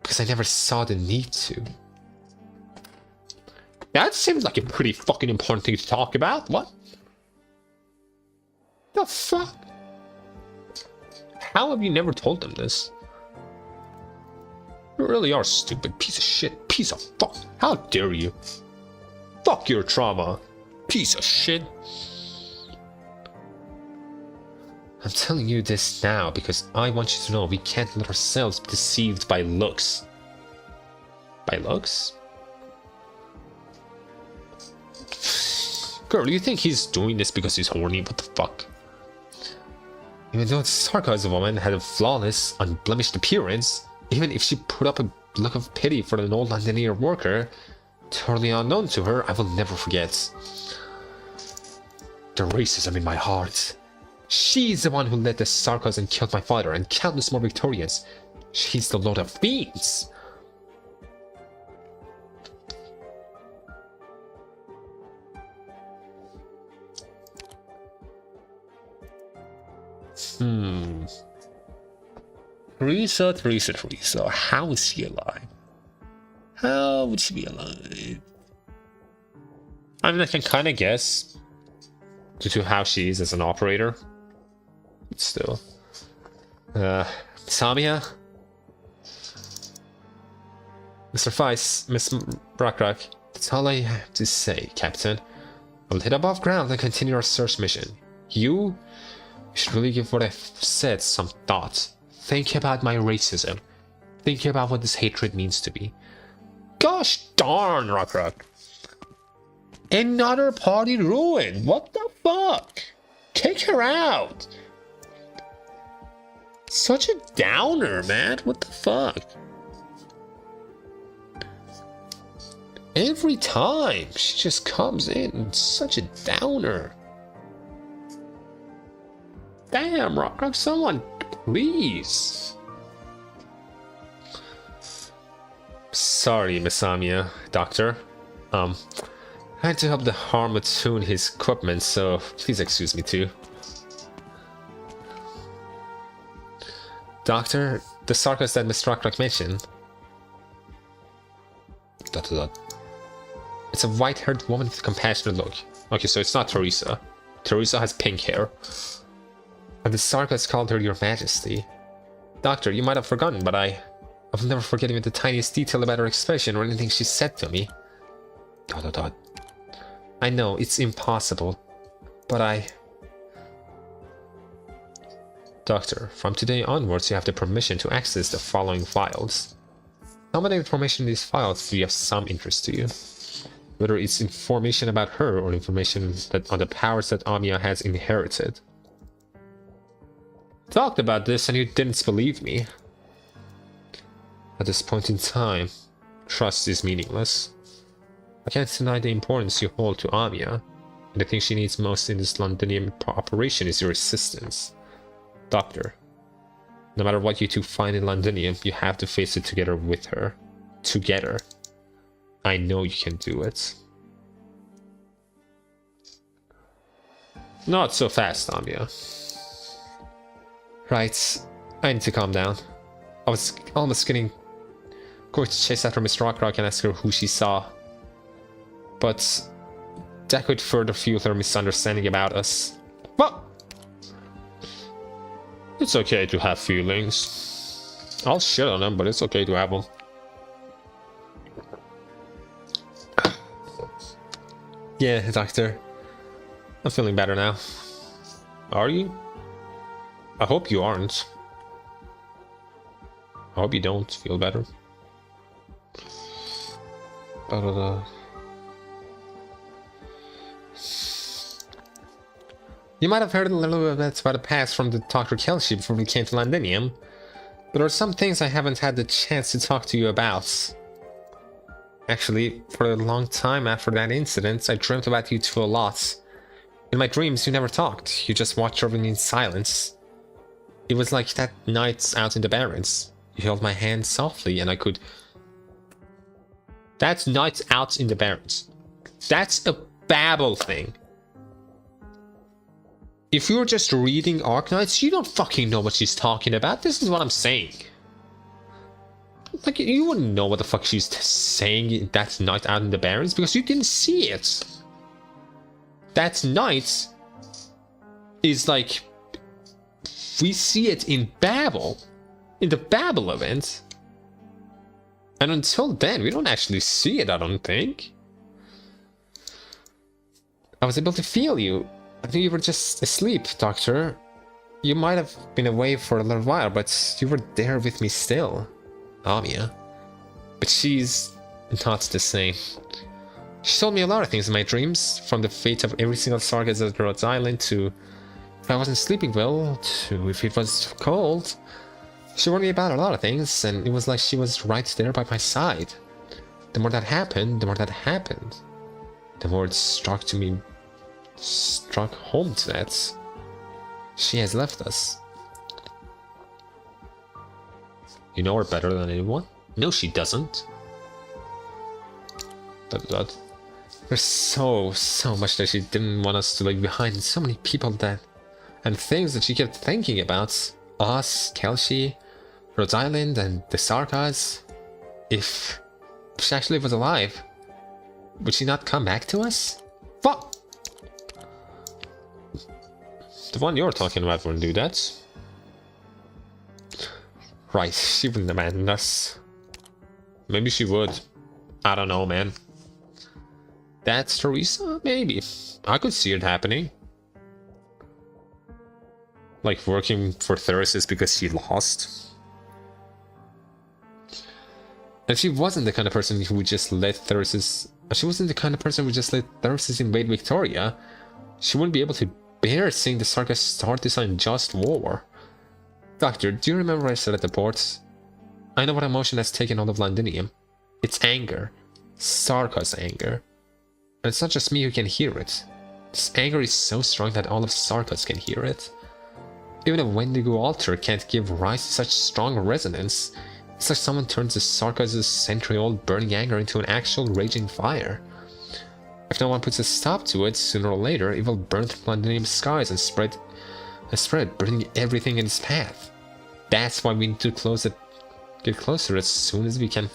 B: Because I never saw the need to. That seems like a pretty fucking important thing to talk about. What? The fuck? How have you never told them this? You really are a stupid piece of shit. Piece of fuck. How dare you? Fuck your trauma. Piece of shit. I'm telling you this now because I want you to know we can't let ourselves be deceived by looks. By looks? Girl, you think he's doing this because he's horny? What the fuck? Even though Sarka's woman had a flawless, unblemished appearance, even if she put up a look of pity for an old Londonier worker, totally unknown to her, I will never forget. The racism in my heart. She's the one who led the Sarkas and killed my father and countless more Victorians. She's the Lord of Fiends. Teresa, how is she alive? How would she be alive? I mean, I can kind of guess due to how she is as an operator. But still. Miss Amiya? Mr. Weiss, Miss Rockrock, that's all I have to say, Captain. We'll hit above ground and continue our search mission. You should really give what I've said some thought. Think about my racism. Think about what this hatred means to me. Gosh darn, Rockrock. Another party ruined. What the fuck? Take her out. Such a downer, man. What the fuck? Every time she just comes in, such a downer. Damn, Rockrock, someone, please. Sorry, Miss Amiya, Doctor. I had to help the Harma tune his equipment, so please excuse me too. Doctor, the Sarkas that Miss Rockrock mentioned. ... It's a white-haired woman with a compassionate look. Okay, so it's not Teresa. Teresa has pink hair. And the Sarkas called her Your Majesty. Doctor, you might have forgotten, but I will never forget even the tiniest detail about her expression or anything she said to me. ... I know, it's impossible, but I... Doctor, from today onwards you have the permission to access the following files. Some of the information in these files will be of some interest to you. Whether it's information about her or information that on the powers that Amiya has inherited. Talked about this and you didn't believe me. At this point in time, trust is meaningless. I can't deny the importance you hold to Amiya, and the thing she needs most in this Londonian operation is your assistance. Doctor, no matter what you two find in Londonium, you have to face it together with her. Together. I know you can do it. Not so fast, Amiya. Right, I need to calm down. I was almost going to chase after Miss Rockrock and ask her who she saw. But that could further fuel her misunderstanding about us. Well, it's okay to have feelings. I'll shit on them, but it's okay to have them.
A: Yeah, doctor. I'm feeling better now. Are you? I hope you aren't. I hope you don't feel better. You might have heard a little bit about the past from the Dr. Kelsey before we came to Londinium, but there are some things I haven't had the chance to talk to you about. Actually, for a long time after that incident, I dreamt about you two a lot. In my dreams, you never talked. You just watched over me in silence. It was like that night out in the Barrens. You held my hand softly and I could... That's night out in the Barrens. That's a babble thing. If you're just reading Arknights, you don't fucking know what she's talking about. This is what I'm saying. Like, you wouldn't know what the fuck she's saying that night out in the Barrens because you didn't see it. That night is like... We see it in Babel. In the Babel event. And until then, we don't actually see it, I don't think. I was able to feel you. I think you were just asleep, Doctor. You might have been away for a little while, but you were there with me still. Amiya. But she's not the same. She told me a lot of things in my dreams, from the fate of every single Sargas at Rhodes Island to if I wasn't sleeping well, to if it was cold. She warned me about a lot of things, and it was like she was right there by my side. The more that happened, the more it struck home to that. She has left us. You know her better than anyone? No, she doesn't. There's so much that she didn't want us to leave behind. So many people that... and things that she kept thinking about. Us, Kelsey, Rhodes Island, and the Sarkas. If she actually was alive, would she not come back to us? Fuck! The one you're talking about wouldn't do that. Right, she wouldn't abandon us. Maybe she would. I don't know, man. That's Teresa? Maybe. I could see it happening. Like working for Thursday because she lost. And she wasn't the kind of person who would just let Thursday... She wasn't the kind of person who would just let Thursday invade Victoria. She wouldn't be able to bear seeing the Sarkas start this unjust war. Doctor, do you remember what I said at the port? I know what emotion has taken all of Londinium. It's anger. Sarkas anger. And it's not just me who can hear it. This anger is so strong that all of Sarkas can hear it. Even a Wendigo altar can't give rise to such strong resonance. It's like someone turns the Sarkas' century-old burning anger into an actual raging fire. If no one puts a stop to it, sooner or later it will burn through Londinium's skies and spread, burning everything in its path. That's why we need to get closer as soon as we can.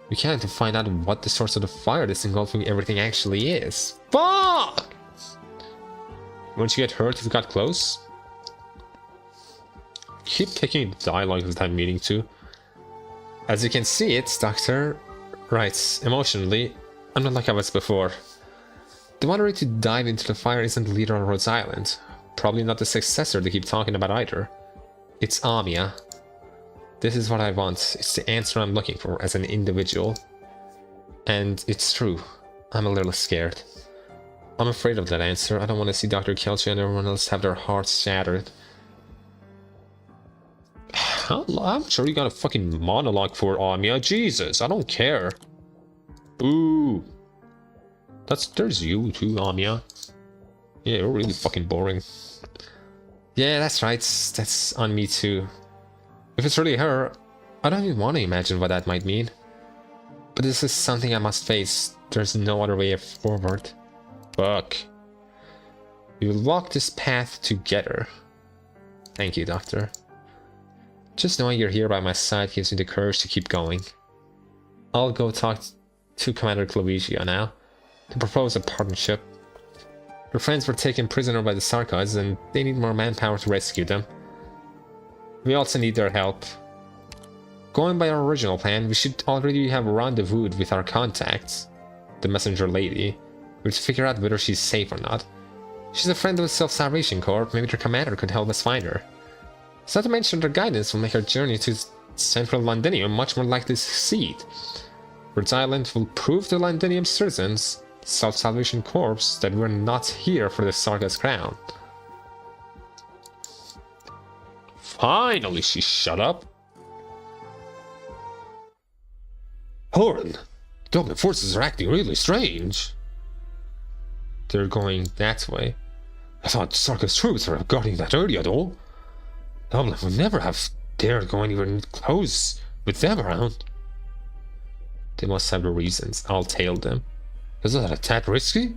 A: We can to find out what the source of the fire that's engulfing everything actually is. Fuck! Won't you get hurt if you got close? Keep picking the dialogue that I'm meaning to. As you can see, it's Doctor. Right, emotionally, I'm not like I was before. The one ready to dive into the fire isn't the leader on Rhodes Island. Probably not the successor they keep talking about either. It's Amiya. This is what I want. It's the answer I'm looking for as an individual. And it's true. I'm a little scared. I'm afraid of that answer. I don't want to see Dr. Kelsey and everyone else have their hearts shattered. How much are you gonna fucking monologue for, Amiya? Jesus, I don't care. Ooh. There's you too, Amiya. Yeah, you're really fucking boring. Yeah, that's right. That's on me too. If it's really her, I don't even want to imagine what that might mean. But this is something I must face. There's no other way forward. Fuck. We will walk this path together. Thank you, Doctor. Just knowing you're here by my side gives me the courage to keep going. I'll go talk to Commander Clovigia now to propose a partnership. Her friends were taken prisoner by the Sarkas and they need more manpower to rescue them. We also need their help. Going by our original plan, we should already have rendezvoused with our contacts, the messenger lady,
B: We'll figure out whether she's safe or not. She's a friend of the Self-Salvation Corps. Maybe their commander could help us find her. It's not to mention their guidance will make our journey to central Londinium much more likely to succeed. Bird's Island will prove to Londinium citizens, Self-Salvation Corps, that we're not here for the Sarga's crown.
A: Finally, she shut up.
B: Horan, Dublin forces are acting really strange. They're going that way. I thought Sarga's troops were guarding that area, though. Dublin would never have dared go anywhere close with them around. They must have their reasons. I'll tail them. Isn't that a tad risky?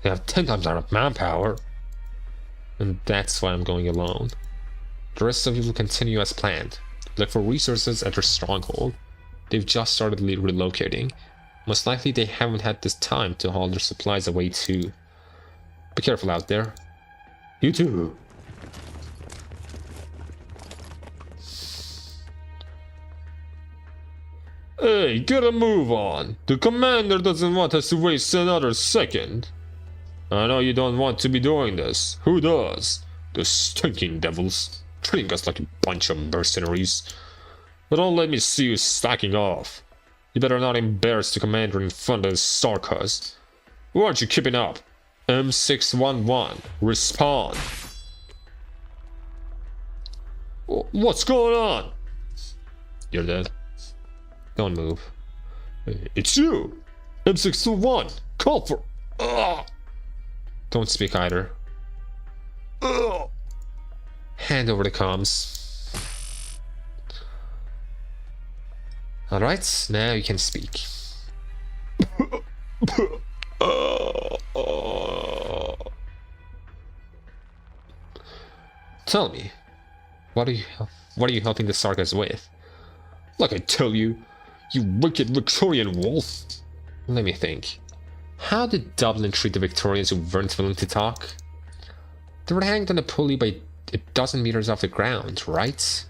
B: They have 10 times our manpower. And that's why I'm going alone. The rest of you will continue as planned. Look for resources at their stronghold. They've just started relocating. Most likely they haven't had this time to haul their supplies away too. Be careful out there. You too.
A: Hey, get a move on. The commander doesn't want us to waste another second. I know you don't want to be doing this. Who does? The stinking devils. Treating us like a bunch of mercenaries. But don't let me see you slacking off. You better not embarrass the commander in front of the Sarkas. Who aren't you keeping up? M611, respond. What's going on?
B: You're dead. Don't move.
A: It's you! M611, call for...
B: Don't speak either. Hand over the comms. Alright, now you can speak. Tell me, what are you helping the Sargas with?
A: Like I tell you, you wicked Victorian wolf.
B: Let me think. How did Dublin treat the Victorians who weren't willing to talk? They were hanged on a pulley by a dozen meters off the ground, right?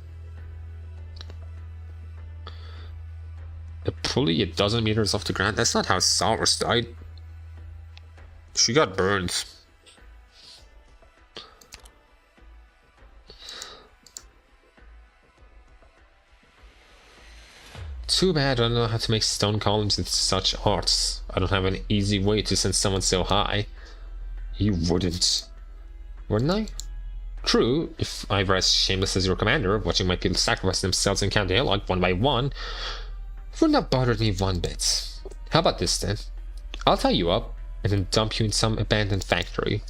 A: A pulley a dozen meters off the ground? That's not how Saurus died. She got burned.
B: Too bad I don't know how to make stone columns with such arts. I don't have an easy way to send someone so high.
A: You wouldn't.
B: Wouldn't I? True, if I were as shameless as your commander, watching my people sacrifice themselves in County Hillock one by one, would not bother me one bit. How about this then? I'll tie you up, and then dump you in some abandoned factory.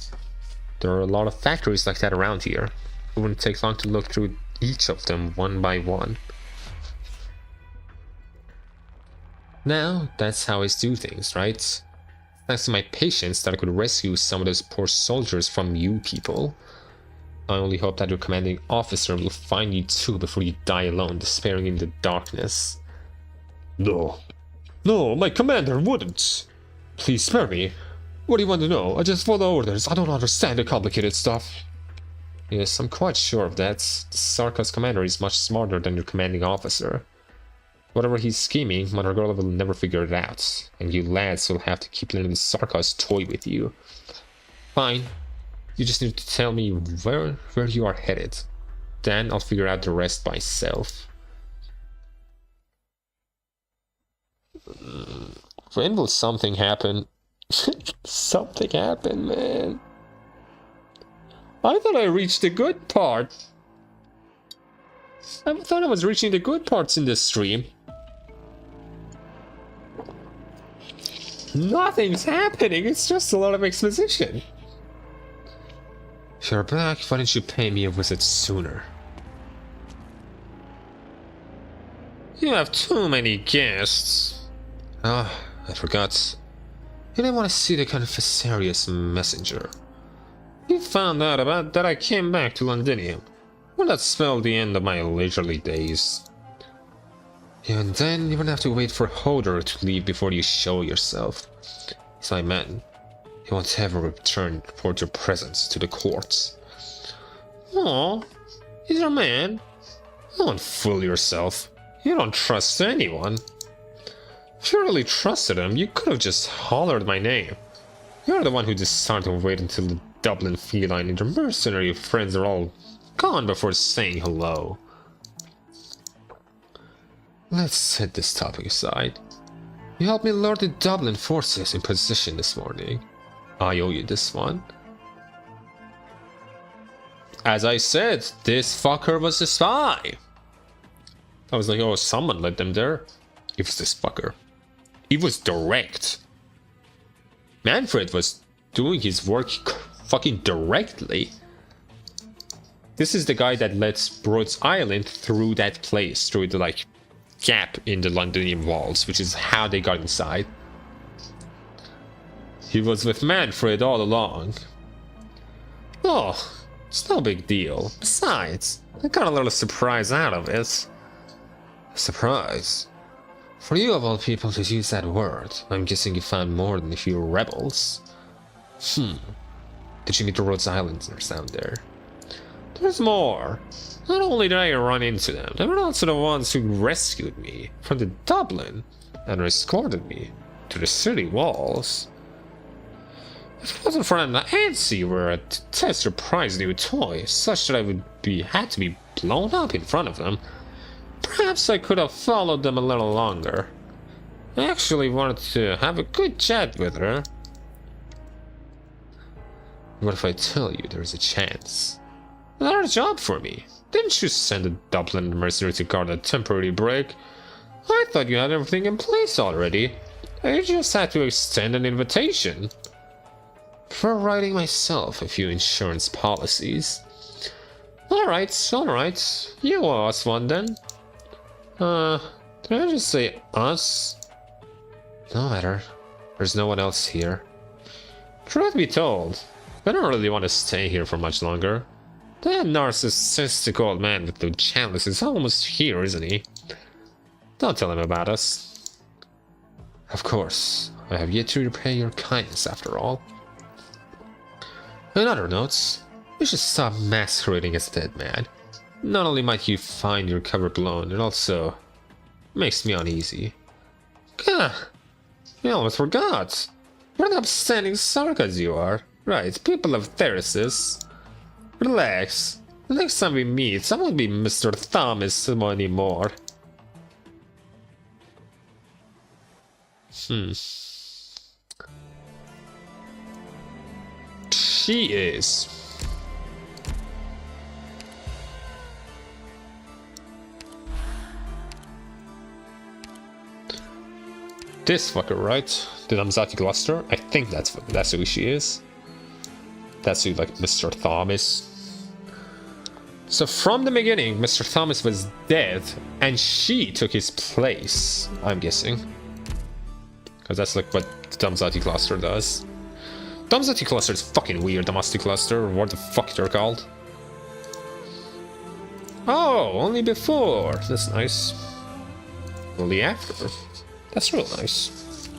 B: There are a lot of factories like that around here. It wouldn't take long to look through each of them one by one. Now, that's how I do things, right? Thanks to my patience that I could rescue some of those poor soldiers from you people. I only hope that your commanding officer will find you too before you die alone, despairing in the darkness.
A: No. No, my commander wouldn't.
B: Please spare me.
A: What do you want to know? I just follow orders. I don't understand the complicated stuff.
B: Yes, I'm quite sure of that. The Sarkas commander is much smarter than your commanding officer. Whatever he's scheming, Mother Girl will never figure it out, and you lads will have to keep letting the Sarkas toy with you. Fine. You just need to tell me where you are headed. Then I'll figure out the rest myself. When will something happen? Something happen, man.
A: I thought I reached the good part. I thought I was reaching the good parts in this stream. Nothing's happening, it's just a lot of exposition.
B: If you're back, why didn't you pay me a visit sooner?
A: You have too many guests.
B: Ah, I forgot. You didn't want to see the kind of serious messenger.
A: You found out about that I came back to Londinium. Well, that spelled the end of my leisurely days.
B: And then you wouldn't have to wait for Hodor to leave before you show yourself. So I meant, you won't ever return to report your presence to the courts.
A: Aw, he's your man. Don't fool yourself. You don't trust anyone. If you really trusted him, you could have just hollered my name. You're the one who decided to wait until the Dublin feline and your mercenary friends are all gone before saying hello.
B: Let's set this topic aside. You helped me lure the Dublin forces in position this morning. I owe you this one.
A: As I said, this fucker was a spy. I was like, oh, someone led them there. It was this fucker. It was direct. Manfred was doing his work fucking directly. This is the guy that lets Rhodes Island through that place, through the like gap in the Londonian walls, which is how they got inside. He was with Manfred all along. Oh, it's no big deal. Besides, I got a little surprise out of it.
B: Surprise? For you of all people to use that word, I'm guessing you found more than a few rebels. Did you meet the Rhodes Islanders down there?
A: There's more. Not only did I run into them, they were also the ones who rescued me from the Dublin and escorted me to the city walls. If it wasn't for an Nancy were to test their prize new toy, such that I would had to be blown up in front of them, perhaps I could have followed them a little longer. I actually wanted to have a good chat with her.
B: What if I tell you there's a chance?
A: Another job for me. Didn't you send a Dublin mercenary to guard a temporary break? I thought you had everything in place already. I just had to extend an invitation.
B: For writing myself a few insurance policies.
A: Alright. You owe us one then. Did I just say us?
B: No matter. There's no one else here.
A: Truth be told, I don't really want to stay here for much longer. That narcissistic old man with the chalice is almost here, isn't he? Don't tell him about us.
B: Of course. I have yet to repay your kindness after all. On other notes, you should stop masquerading as a dead man. Not only might you find your cover blown, it also makes me uneasy.
A: Gah! I almost forgot. What an upstanding Sarkas you are. Right, people of Theresis. Relax. The next time we meet, I won't be Mr. Thomas anymore. She is. This fucker, right? The Namzati cluster? I think that's who she is. That's who, like, Mr. Thomas. So from the beginning, Mr. Thomas was dead, and she took his place, I'm guessing. Because that's like what the Damzati cluster does. Damzati cluster is fucking weird, Damasti cluster, or what the fuck they're called. Oh, only before. That's nice. Only after. That's real nice.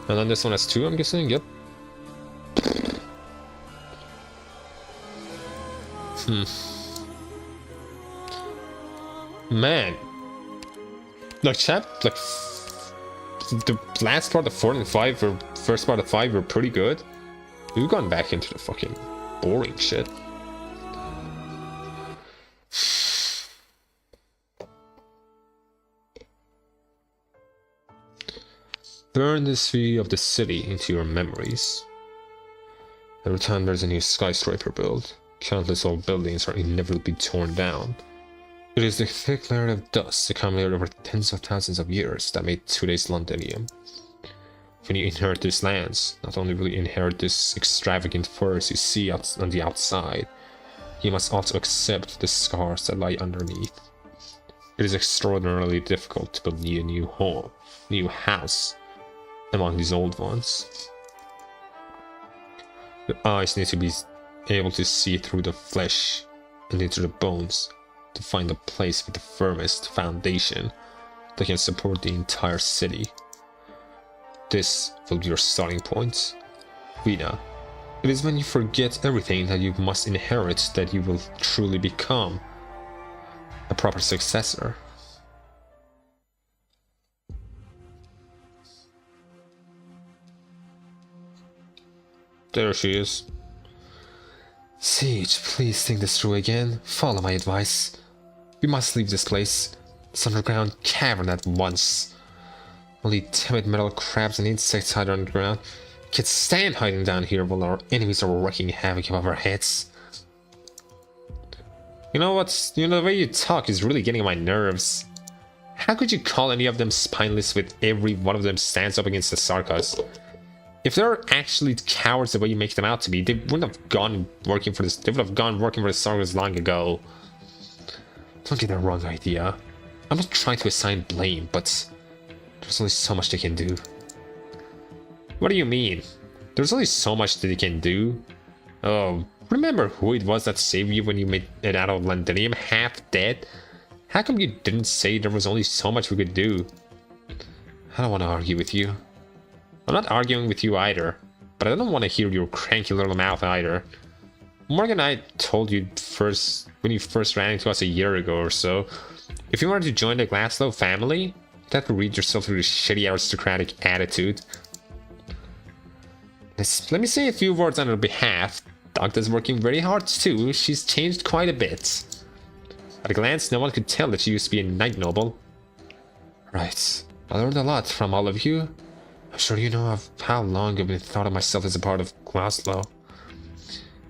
A: And then this one has two, I'm guessing, yep. Man. Like, chat, like, the last part of 4 and 5, or first part of 5 were pretty good. We've gone back into the fucking boring shit. Burn this view of the city into your memories. Every time there's a new skyscraper built, countless old buildings are inevitably torn down. It is the thick layer of dust accumulated over tens of thousands of years that made today's Londinium. When you inherit these lands, not only will you inherit this extravagant forest you see out on the outside, you must also accept the scars that lie underneath. It is extraordinarily difficult to build a new home, new house, among these old ones. Your eyes need to be able to see through the flesh and into the bones to find a place with the firmest foundation that can support the entire city. This will be your starting point. Vida, it is when you forget everything that you must inherit that you will truly become a proper successor. There she is.
B: Siege, please think this through again. Follow my advice. We must leave this place. This underground cavern at once. Only timid metal crabs and insects hide underground. Can't stand hiding down here while our enemies are wreaking havoc above our heads.
A: You know what? You know, the way you talk is really getting on my nerves. How could you call any of them spineless with every one of them stands up against the Sarkas? If they're actually cowards the way you make them out to be, they wouldn't have gone working for this. They would have gone working for the Sarkas long ago.
B: Don't get the wrong idea. I'm not trying to assign blame, but there's only so much they can do.
A: What do you mean? There's only so much that they can do. Oh, remember who it was that saved you when you made it out of Londinium half dead? How come you didn't say there was only so much we could do?
B: I don't want to argue with you.
A: I'm not arguing with you either, but I don't want to hear your cranky little mouth either. Morgan and I told you first when you first ran into us a year ago or so. If you wanted to join the Glasgow family, you'd have to read yourself through the shitty aristocratic attitude. Let me say a few words on her behalf. Doctor's working very hard too. She's changed quite a bit. At a glance, no one could tell that she used to be a knight noble.
B: Right. I learned a lot from all of you. I'm sure you know of how long I've been thought of myself as a part of Glasgow.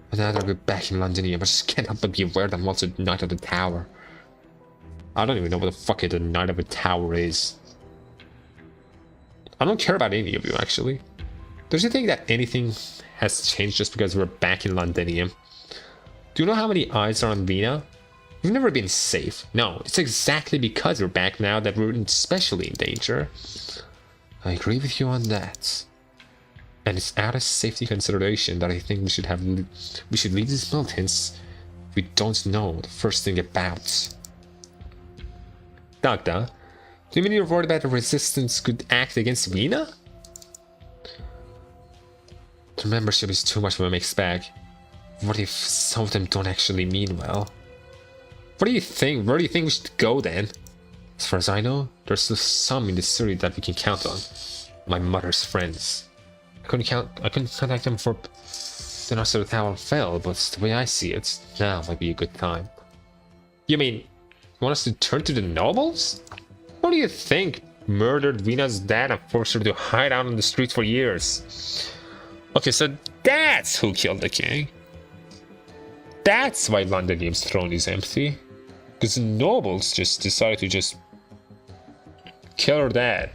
B: But now that we're back in Londinium, I just can't help but be aware that I'm also Knight of the Tower.
A: I don't even know what the fuck a Knight of the Tower is. I don't care about any of you, actually. Don't you think that anything has changed just because we're back in Londinium? Do you know how many eyes are on Vina? We've never been safe. No, it's exactly because we're back now that we're especially in danger.
B: I agree with you on that.
A: And it's out of safety consideration that I think we should leave these mountains if we don't know the first thing about. Doctor, do you mean you're worried about the resistance could act against Vina?
B: The membership is too much of a mixed bag. What if some of them don't actually mean well?
A: What do you think? Where do you think we should go then?
B: As far as I know, there's still some in the city that we can count on. My mother's friends. I couldn't contact them for the rest of the tower fell, but the way I see it, now might be a good time.
A: You mean, you want us to turn to the nobles? What do you think? Murdered Vina's dad and forced her to hide out on the streets for years. Okay, so that's who killed the king. That's why Londinium's throne is empty. Because the nobles just decided to just kill her dad.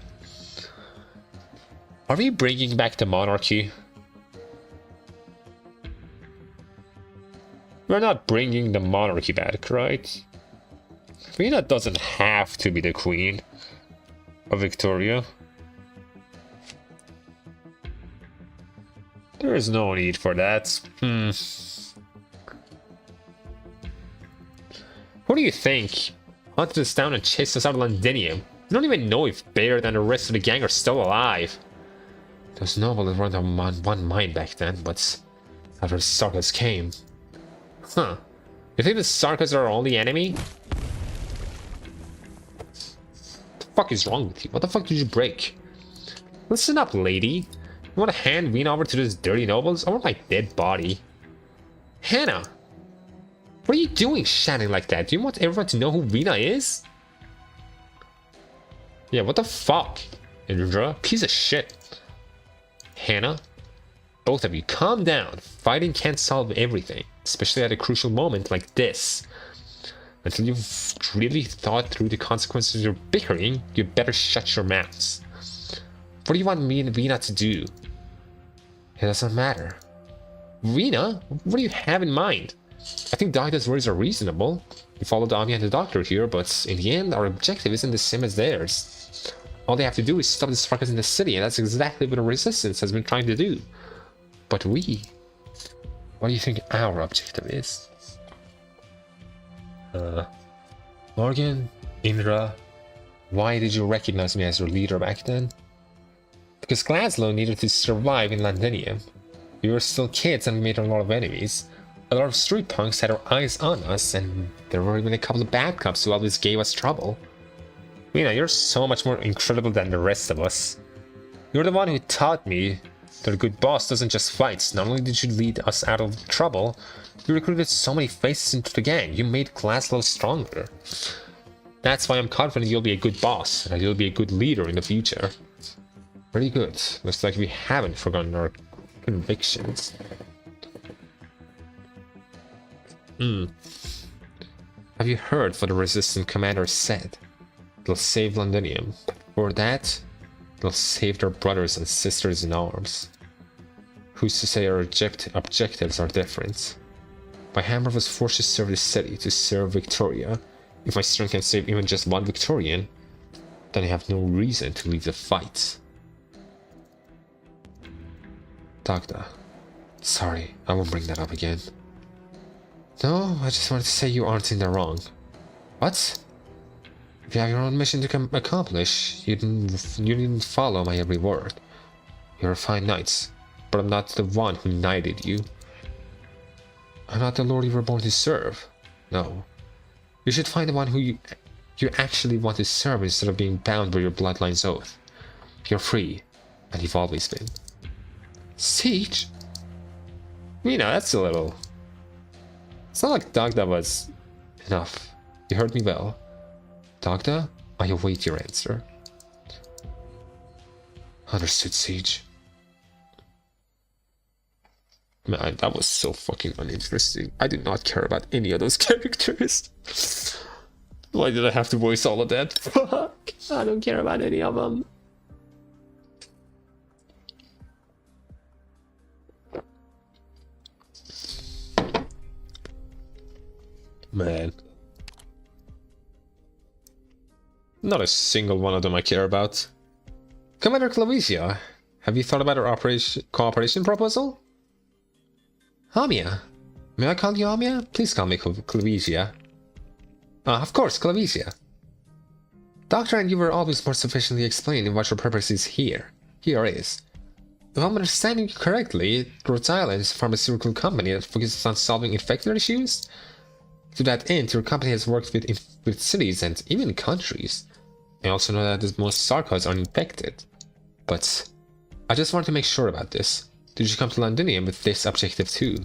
A: Are we bringing back the monarchy? We're not bringing the monarchy back, right? Vina doesn't have to be the queen of Victoria. There is no need for that. What do you think? Hunted us down and chased us out of Londinium. We don't even know if Baird and the rest of the gang are still alive.
B: Those nobles weren't on one mind back then, but after the Sarkas came...
A: Huh. You think the Sarkas are our only enemy? What the fuck is wrong with you? What the fuck did you break? Listen up, lady. You want to hand Vina over to those dirty nobles? I want my dead body. Hannah! What are you doing shouting like that? Do you want everyone to know who Vina is? Yeah, what the fuck? Indra, piece of shit. Hannah, both of you, calm down. Fighting can't solve everything, especially at a crucial moment like this. Until you've really thought through the consequences of your bickering, you better shut your mouths. What do you want me and Vina to do?
B: It doesn't matter.
A: Vina? What do you have in mind? I think Doctor's worries are reasonable. We followed Amiya and the Doctor here, but in the end, our objective isn't the same as theirs. All they have to do is stop the Sarkas in the city, and that's exactly what the Resistance has been trying to do. But we... What do you think our objective is?
B: Morgan, Indra, why did you recognize me as your leader back then?
A: Because Glasgow needed to survive in Londinium. We were still kids and we made a lot of enemies. A lot of street punks had their eyes on us, and there were even a couple of bad cops who always gave us trouble. Vina, you're so much more incredible than the rest of us. You're the one who taught me
B: Their good boss doesn't just fight. Not only did you lead us out of trouble, you recruited so many faces into the gang. You made Glasgow stronger. That's why I'm confident you'll be a good boss, and you'll be a good leader in the future. Very good. Looks like we haven't forgotten our convictions. Have you heard what the resistant commander said? They'll save Londinium. For that, they'll save their brothers and sisters in arms. Who's to say our objectives are different? My hammer was forced to serve the city, to serve Victoria. If my strength can save even just one Victorian, then I have no reason to leave the fight. Dagda. Sorry, I won't bring that up again. No, I just wanted to say you aren't in the wrong. What? If you have your own mission to accomplish, you didn't follow my every word. You're a fine knight, but I'm not the one who knighted you. I'm not the lord you were born to serve. No. You should find the one who you actually want to serve instead of being bound by your bloodline's oath. You're free, and you've always been. Siege? That's a little... It's not like Dagda was... Enough. You heard me well. Dagda, I await your answer. Understood, Siege. Man, that was so fucking uninteresting. I do not care about any of those characters. Why did I have to voice all of that? Fuck. I don't care about any of them. Man. Not a single one of them I care about. Commander Clavicia, have you thought about our cooperation proposal? Amiya. May I call you Amiya? Please call me Clavicia. Of course, Clavicia. Doctor and you were always more sufficiently explained in what your purpose is here. Here is. If I'm understanding you correctly, Rhode Island is a pharmaceutical company that focuses on solving infected issues. To that end, your company has worked with cities and even countries. I also know that most Sarkas are infected. But I just want to make sure about this. Did you come to Londinium with this objective too?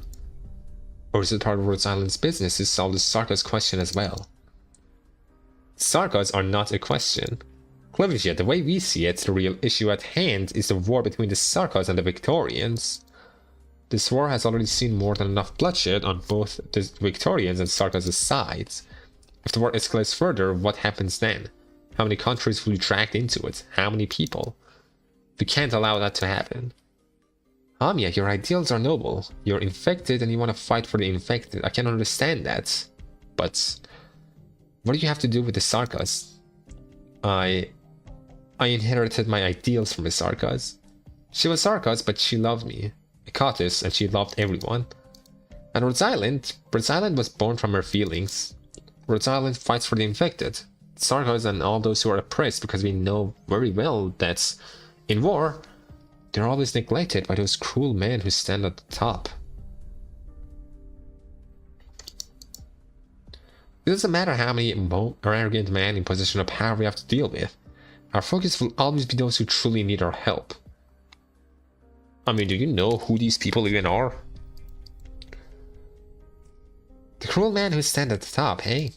B: Or is it part of Rhode Island's business to solve the Sarkas question as well? Sarkas are not a question. Clavicia, the way we see it, the real issue at hand is the war between the Sarkas and the Victorians. This war has already seen more than enough bloodshed on both the Victorians and Sarkas' sides. If the war escalates further, what happens then? How many countries will be dragged into it? How many people? We can't allow that to happen. Amiya, your ideals are noble. You're infected and you want to fight for the infected. I can understand that. But what do you have to do with the Sarkas? I inherited my ideals from the Sarkas. She was Sarkas, but she loved me. I caught this, and she loved everyone. And Rhode Island was born from her feelings. Rhode Island fights for the infected, Sarkas and all those who are oppressed, because we know very well that in war, they're always neglected by those cruel men who stand at the top. It doesn't matter how many arrogant men in position of power we have to deal with. Our focus will always be those who truly need our help. I mean, do you know who these people even are? The cruel man who stands at the top, hey?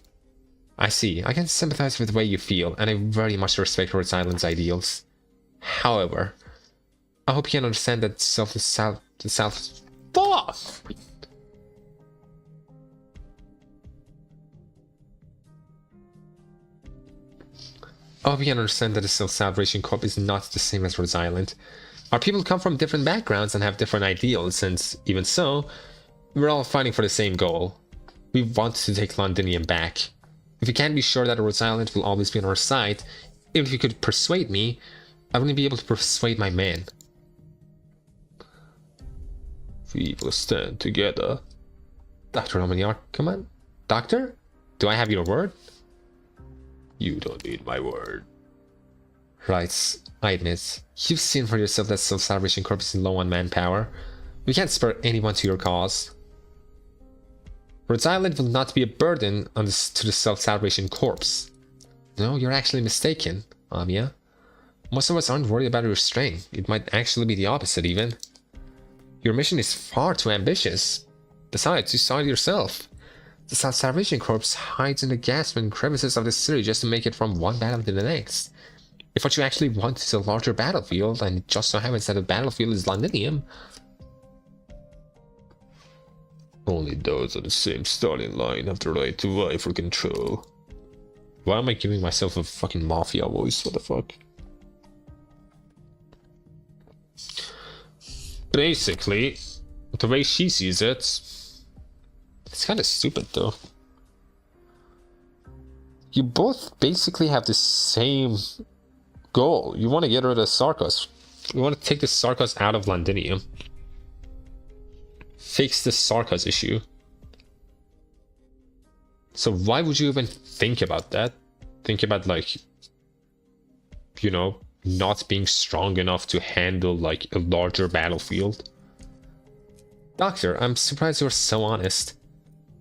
B: I see. I can sympathize with the way you feel, and I very much respect Rhode Island's ideals. However, I hope you can understand that I hope you can understand that the Self-Salvation Corps is not the same as Rhode Island. Our people come from different backgrounds and have different ideals, and even so, we're all fighting for the same goal. We want to take Londinium back. If you can't be sure that Rhode Island will always be on our side, even if you could persuade me, I wouldn't be able to persuade my men. We will stand together. Dr. Romaniar, come on. Doctor? Do I have your word? You don't need my word. Right, I admit. You've seen for yourself that Self-Salvation Corps is low on manpower. We can't spare anyone to your cause. Rhode Island will not be a burden to the Self-Salvation Corps. No, you're actually mistaken, Amiya. Most of us aren't worried about your strength. It might actually be the opposite even. Your mission is far too ambitious. Besides, you saw it yourself. The Salvation Corps hides in the gaps and crevices of the city just to make it from one battle to the next. If what you actually want is a larger battlefield, and it just so happens that the battlefield is Londinium,
A: only those on the same starting line have the right to vie for control.
B: Why am I giving myself a fucking mafia voice? What the fuck?
A: Basically, the way she sees it,
B: it's kind of stupid though. You both basically have the same goal. You want to get rid of Sarkos. You want to take the Sarkos out of Londinium. Fix the Sarkos issue. So why would you even think about that? Think about, like, you know, not being strong enough to handle like a larger battlefield. Doctor, I'm surprised you're so honest.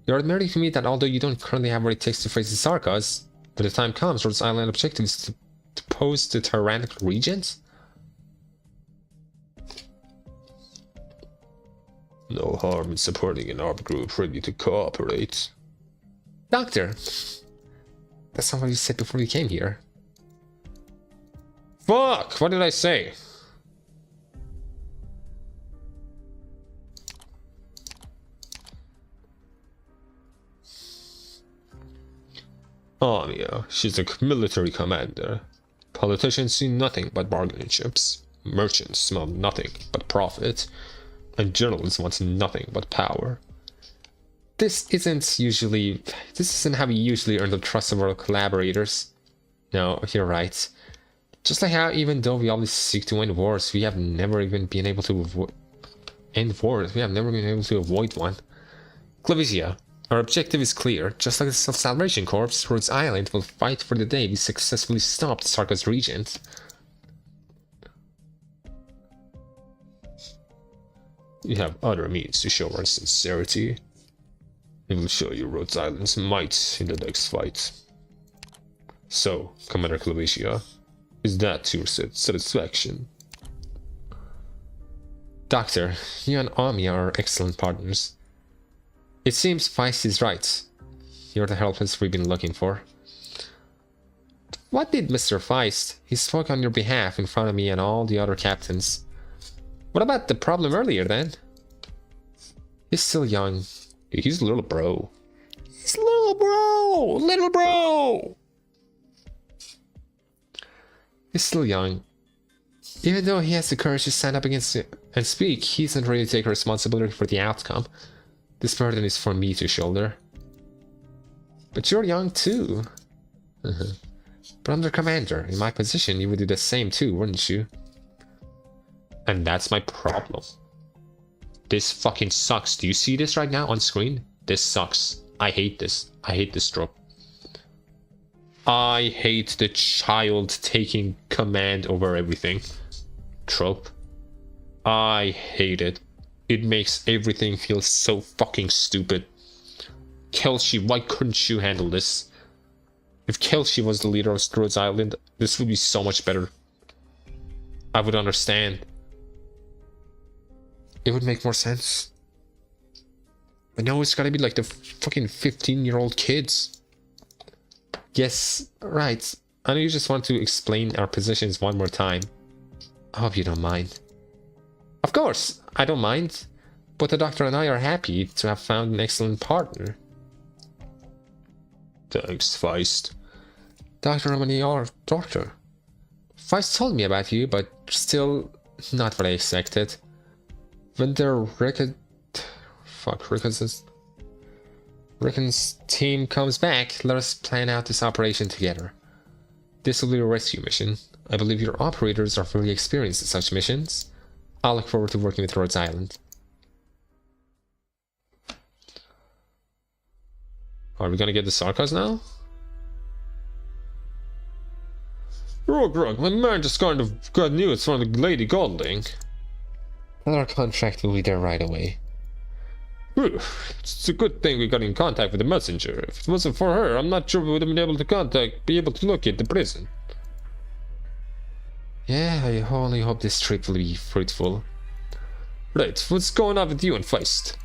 B: You're admitting to me that although you don't currently have what it takes to face the Sarkos, when the time comes, Rhodes Island objective is to pose the tyrannical regent?
A: No harm in supporting an armed group ready to cooperate.
B: Doctor, that's not what you said before you came here.
A: Fuck! What did I say? Amiya, she's a military commander. Politicians see nothing but bargaining chips. Merchants smell nothing but profit. And journalists want nothing but power.
B: This isn't how we usually earn the trust of our collaborators. No, you're right. Just like how even though we always seek to end wars, we have never even been able to end wars. We have never been able to avoid one. Clavicia, our objective is clear. Just like the Salvation Corps, Rhodes Island will fight for the day we successfully stopped Sarkos Regent.
A: We have other means to show our sincerity. We will show you Rhodes Island's might in the next fight. So, Commander Clavicia, is that to your satisfaction?
B: Doctor, you and Amiya are excellent partners. It seems Feist is right. You're the helpers we've been looking for. What did Mr. Feist? He spoke on your behalf in front of me and all the other captains. What about the problem earlier then? He's still young.
A: He's a little bro.
B: He's little bro! Little bro! He's still young. Even though he has the courage to stand up against it and speak, he isn't ready to take responsibility for the outcome. This burden is for me to shoulder. But you're young too. But under commander, in my position, you would do the same too, wouldn't you?
A: And that's my problem. This fucking sucks. Do you see this right now on screen? This sucks. I hate this. I hate this trope. I hate the child taking command over everything trope. I hate it. It makes everything feel so fucking stupid. Kelsey, why couldn't you handle this? If Kelsey was the leader of Rhodes Island, this would be so much better. I would understand.
B: It would make more sense. But no, it's gotta be like the fucking 15-year-old kids. Yes, right. I know you just want to explain our positions one more time. I hope you don't mind. Of course, I don't mind. But the doctor and I are happy to have found an excellent partner.
A: Thanks, Feist.
B: Dr. Romaniar, doctor. Feist told me about you, but still not what I expected. When the Rickon's team comes back, let us plan out this operation together. This will be a rescue mission. I believe your operators are very experienced in such missions. I'll look forward to working with Rhodes Island.
A: Are we gonna get the Sarkos now?
B: Grog, my man just kind of got news from the Lady Golding. Our contract will be there right away.
A: It's a good thing we got in contact with the messenger. If it wasn't for her, I'm not sure we would have been able to locate the prison.
B: Yeah, I only hope this trip will be fruitful.
A: Right, what's going on with you and Feist?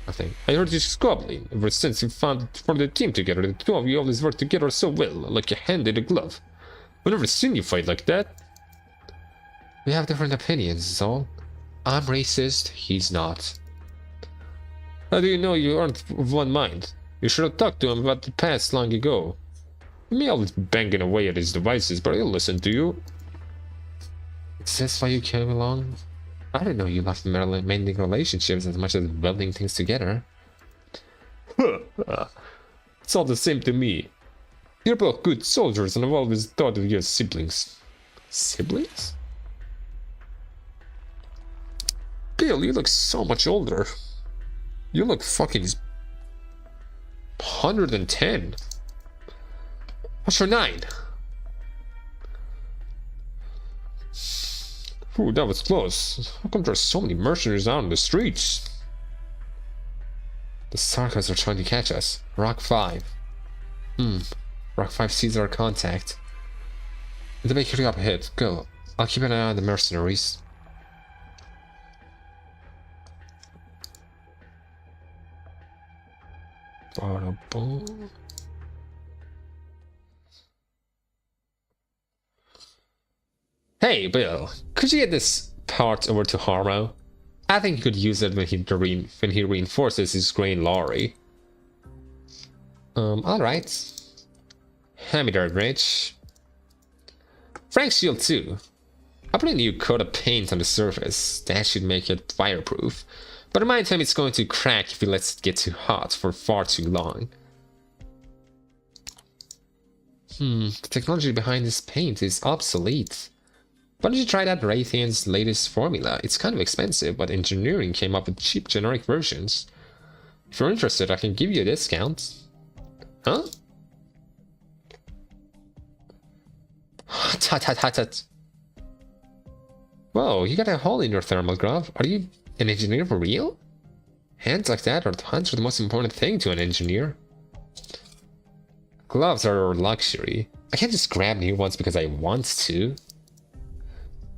B: Nothing.
A: I heard you squabbling. Ever since you found for the team together, the two of you always work together so well, like a hand in a glove. I've never seen you fight like that.
B: We have different opinions, is all. I'm racist, he's not.
A: How do you know you aren't of one mind? You should have talked to him about the past long ago. He may always banging away at his devices, but he'll listen to you.
B: Is this why you came along? I didn't know you loved mending relationships as much as welding things together.
A: It's all the same to me. You're both good soldiers, and I've always thought of you as siblings.
B: Siblings?
A: Bill, you look so much older. You look fucking 110. What's your 9? Ooh, that was close. How come there's so many mercenaries out on the streets?
B: The Sarkas are trying to catch us. Rock 5. Rock 5 sees our contact. The bakery up ahead. Go. I'll keep an eye on the mercenaries.
A: Hey, Bill, could you get this part over to Harmo? I think he could use it when he reinforces his grain lorry.
B: Alright.
A: Hand me that, Rich. Frank Shield too. I put a new coat of paint on the surface. That should make it fireproof. But in my time, it's going to crack if it lets it get too hot for far too long.
B: The technology behind this paint is obsolete.
A: Why don't you try that Raytheon's latest formula? It's kind of expensive, but engineering came up with cheap generic versions. If you're interested, I can give you a discount. Huh?
B: Tut tut tut tut.
A: Whoa, you got a hole in your thermal glove. Are you an engineer for real? Hands like that are the most important thing to an engineer. Gloves are a luxury. I can't just grab new ones because I want to.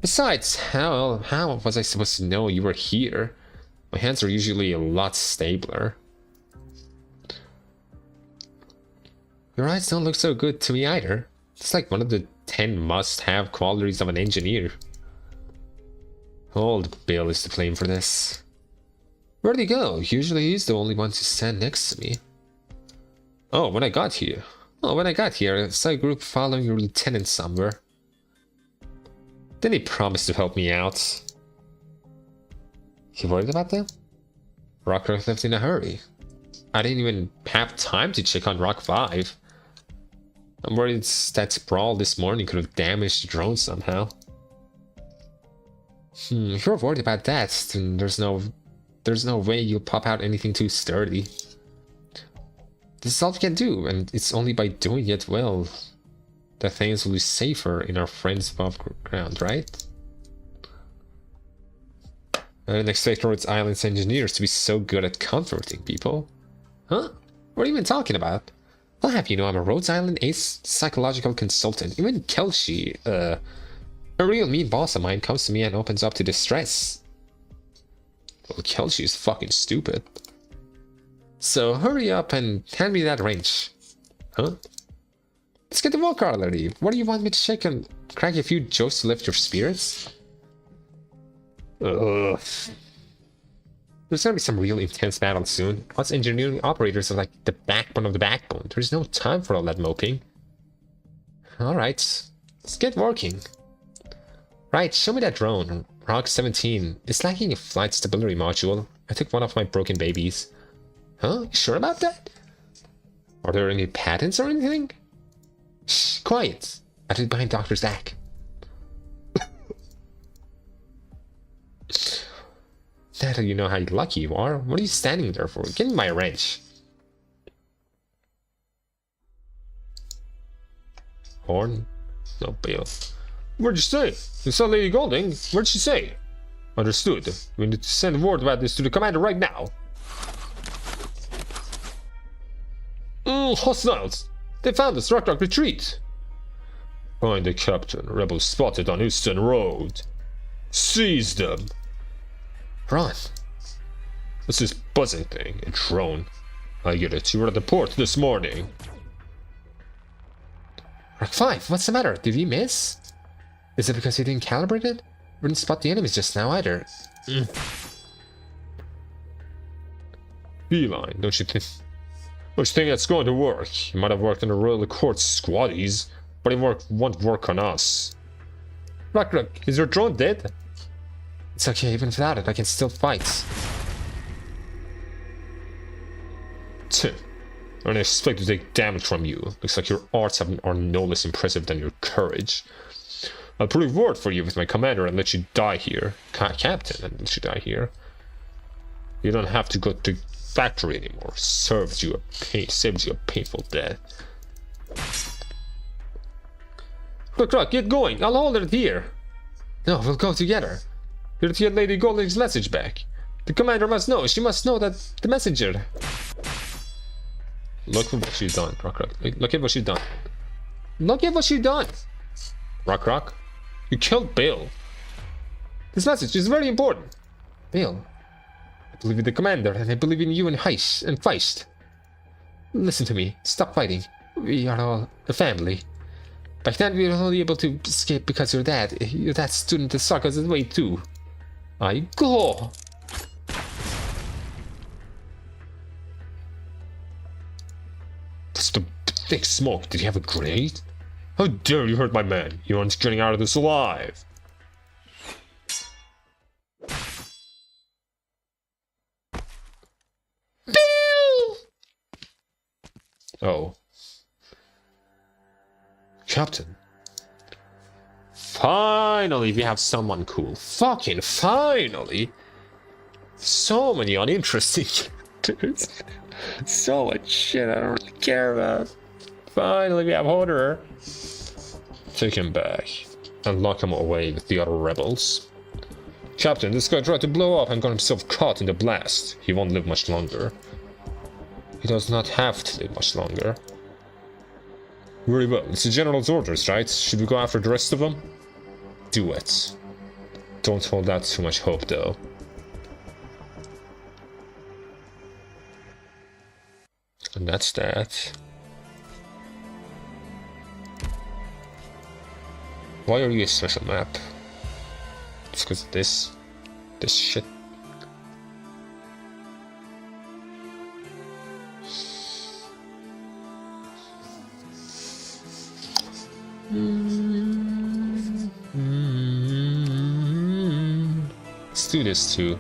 A: Besides, how was I supposed to know you were here? My hands are usually a lot stabler. Your eyes don't look so good to me either. It's like one of the 10 must-have qualities of an engineer. Old Bill is to blame for this. Where'd he go? Usually he's the only one to stand next to me. Oh, when I got here, I saw a group following your lieutenant somewhere. Then he promised to help me out. You worried about them? Rock left in a hurry. I didn't even have time to check on Rock 5. I'm worried that sprawl this morning could have damaged the drone somehow. If you're worried about that, then there's no way you'll pop out anything too sturdy. This is all we can do, and it's only by doing it well that things will be safer in our friends above ground, right? I didn't expect Rhodes Island's engineers to be so good at comforting people. Huh? What are you even talking about? I'll have you know I'm a Rhodes Island ace psychological consultant. Even Kelshi, a real mean boss of mine, comes to me and opens up to distress. Well, Kelshi is fucking stupid. So hurry up and hand me that wrench. Huh? Let's get the walk already. What do you want me to shake and crack a few jokes to lift your spirits? Ugh. There's gonna be some real intense battle soon. Us engineering operators are like the backbone of the backbone. There's no time for all that moping. Alright, let's get working. Right, show me that drone. Rock 17. It's lacking a flight stability module. I took one of my broken babies. Huh? You sure about that? Are there any patents or anything? Shh, quiet. I did behind Doctor's back. Now that you know how lucky you are, what are you standing there for? Give me my wrench. Horn? No bail. What'd you say? You saw Lady Golding? What'd she say? Understood. We need to send word about this to the commander right now. Hostiles! They found us. Rock retreat. Find the captain. Rebels spotted on Eastern Road. Seize them.
B: Run.
A: What's this buzzing thing? A drone. I get it. You were at the port this morning.
B: Mark 5, what's the matter? Did we miss? Is it because you didn't calibrate it? We didn't spot the enemies just now either.
A: Beeline, don't you think that's going to work? It might have worked in the Royal Court squaddies, but it won't work on us. Rock, is your drone dead?
B: It's okay, even without it, I can still fight.
A: Tim, I don't expect to take damage from you. Looks like your arts are no less impressive than your courage. I'll prove word for you with my commander and let you die here. Captain, and let you die here. You don't have to go to factory anymore. Saves you a painful death. Look, get going. I'll hold it here.
B: No, we'll go together.
A: You're to get Lady Golding's message back. The commander must know. She must know that the messenger. Look at what she's done, Rock. Look at what she's done. Look at what she's done. Rock. You killed Bill. This message is very important.
B: Bill?
A: I believe in the commander, and I believe in you and Feist.
B: Listen to me. Stop fighting. We are all a family. Back then we were only able to escape because your dad stood in the circus way too.
A: I go. What's the thick smoke? Did he have a grenade? How dare you hurt my man? You aren't getting out of this alive.
B: Bill!
A: Oh. Captain. Finally, we have someone cool. Fucking finally! So many uninteresting characters. So much shit I don't really care about. Finally, we have Horder. Take him back and lock him away with the other rebels. Captain, this guy tried to blow up and got himself caught in the blast. He won't live much longer. He does not have to live much longer. Very well, it's the general's orders, right? Should we go after the rest of them? Do it. Don't hold out too much hope, though. And that's that. Why are you a special map? Just because of this shit. Let's do this too.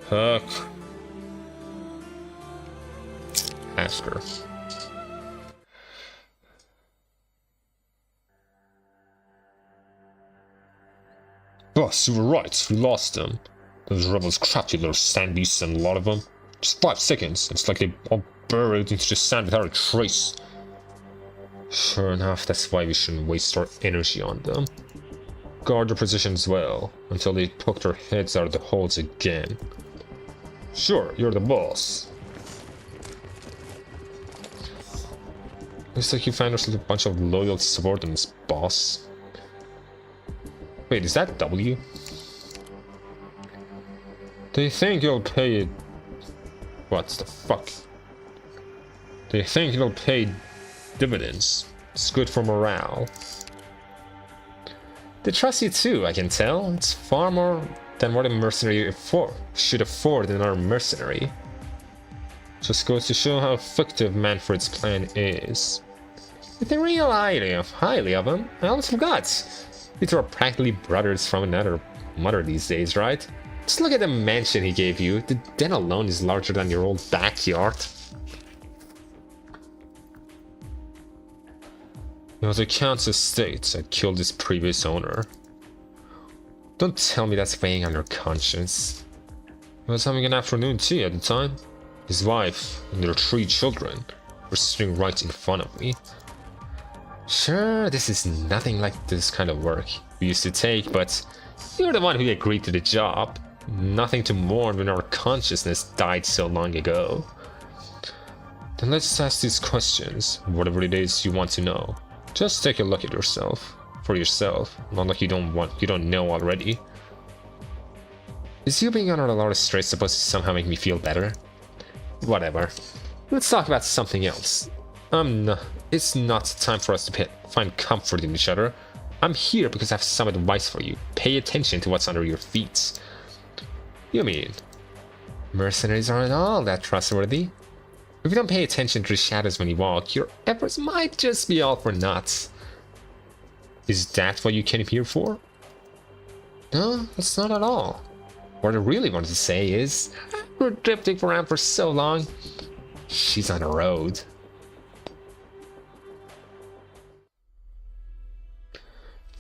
A: Huck. Ask her. Boss, you were right. We lost them. Those rebels trapped you little sand beasts, and a lot of them. Just 5 seconds. It's like they all burrowed into the sand without a trace. Sure enough, that's why we shouldn't waste our energy on them. Guard their positions well, until they poke their heads out of the holes again. Sure, you're the boss. Looks like you found yourself a bunch of loyal subordinates, boss. Wait, is that W? They think you'll pay... What the fuck? They think it'll pay dividends. It's good for morale. They trust you too, I can tell. It's far more than what a mercenary should afford in our mercenary. Just goes to show how effective Manfred's plan is. If they real highly of him, I almost forgot. You two are practically brothers from another mother these days, right? Just look at the mansion he gave you. The den alone is larger than your old backyard. It was a count's estate that killed his previous owner. Don't tell me that's weighing on your conscience. He was having an afternoon tea at the time. His wife and their 3 children were sitting right in front of me. Sure, this is nothing like this kind of work we used to take, but you're the one who agreed to the job. Nothing to mourn when our consciousness died so long ago. Then let's ask these questions, whatever it is you want to know. Just take a look at yourself, for yourself, not like you don't know already.
B: Is you being under a lot of stress supposed to somehow make me feel better? Whatever. Let's talk about something else. It's not time for us to find comfort in each other. I'm here because I have some advice for you. Pay attention to what's under your feet.
A: You mean?
B: Mercenaries aren't all that trustworthy. If you don't pay attention to the shadows when you walk, your efforts might just be all for naught.
A: Is that what you came here for?
B: No, that's not at all. What I really wanted to say is, we're drifting around for so long. She's on the road.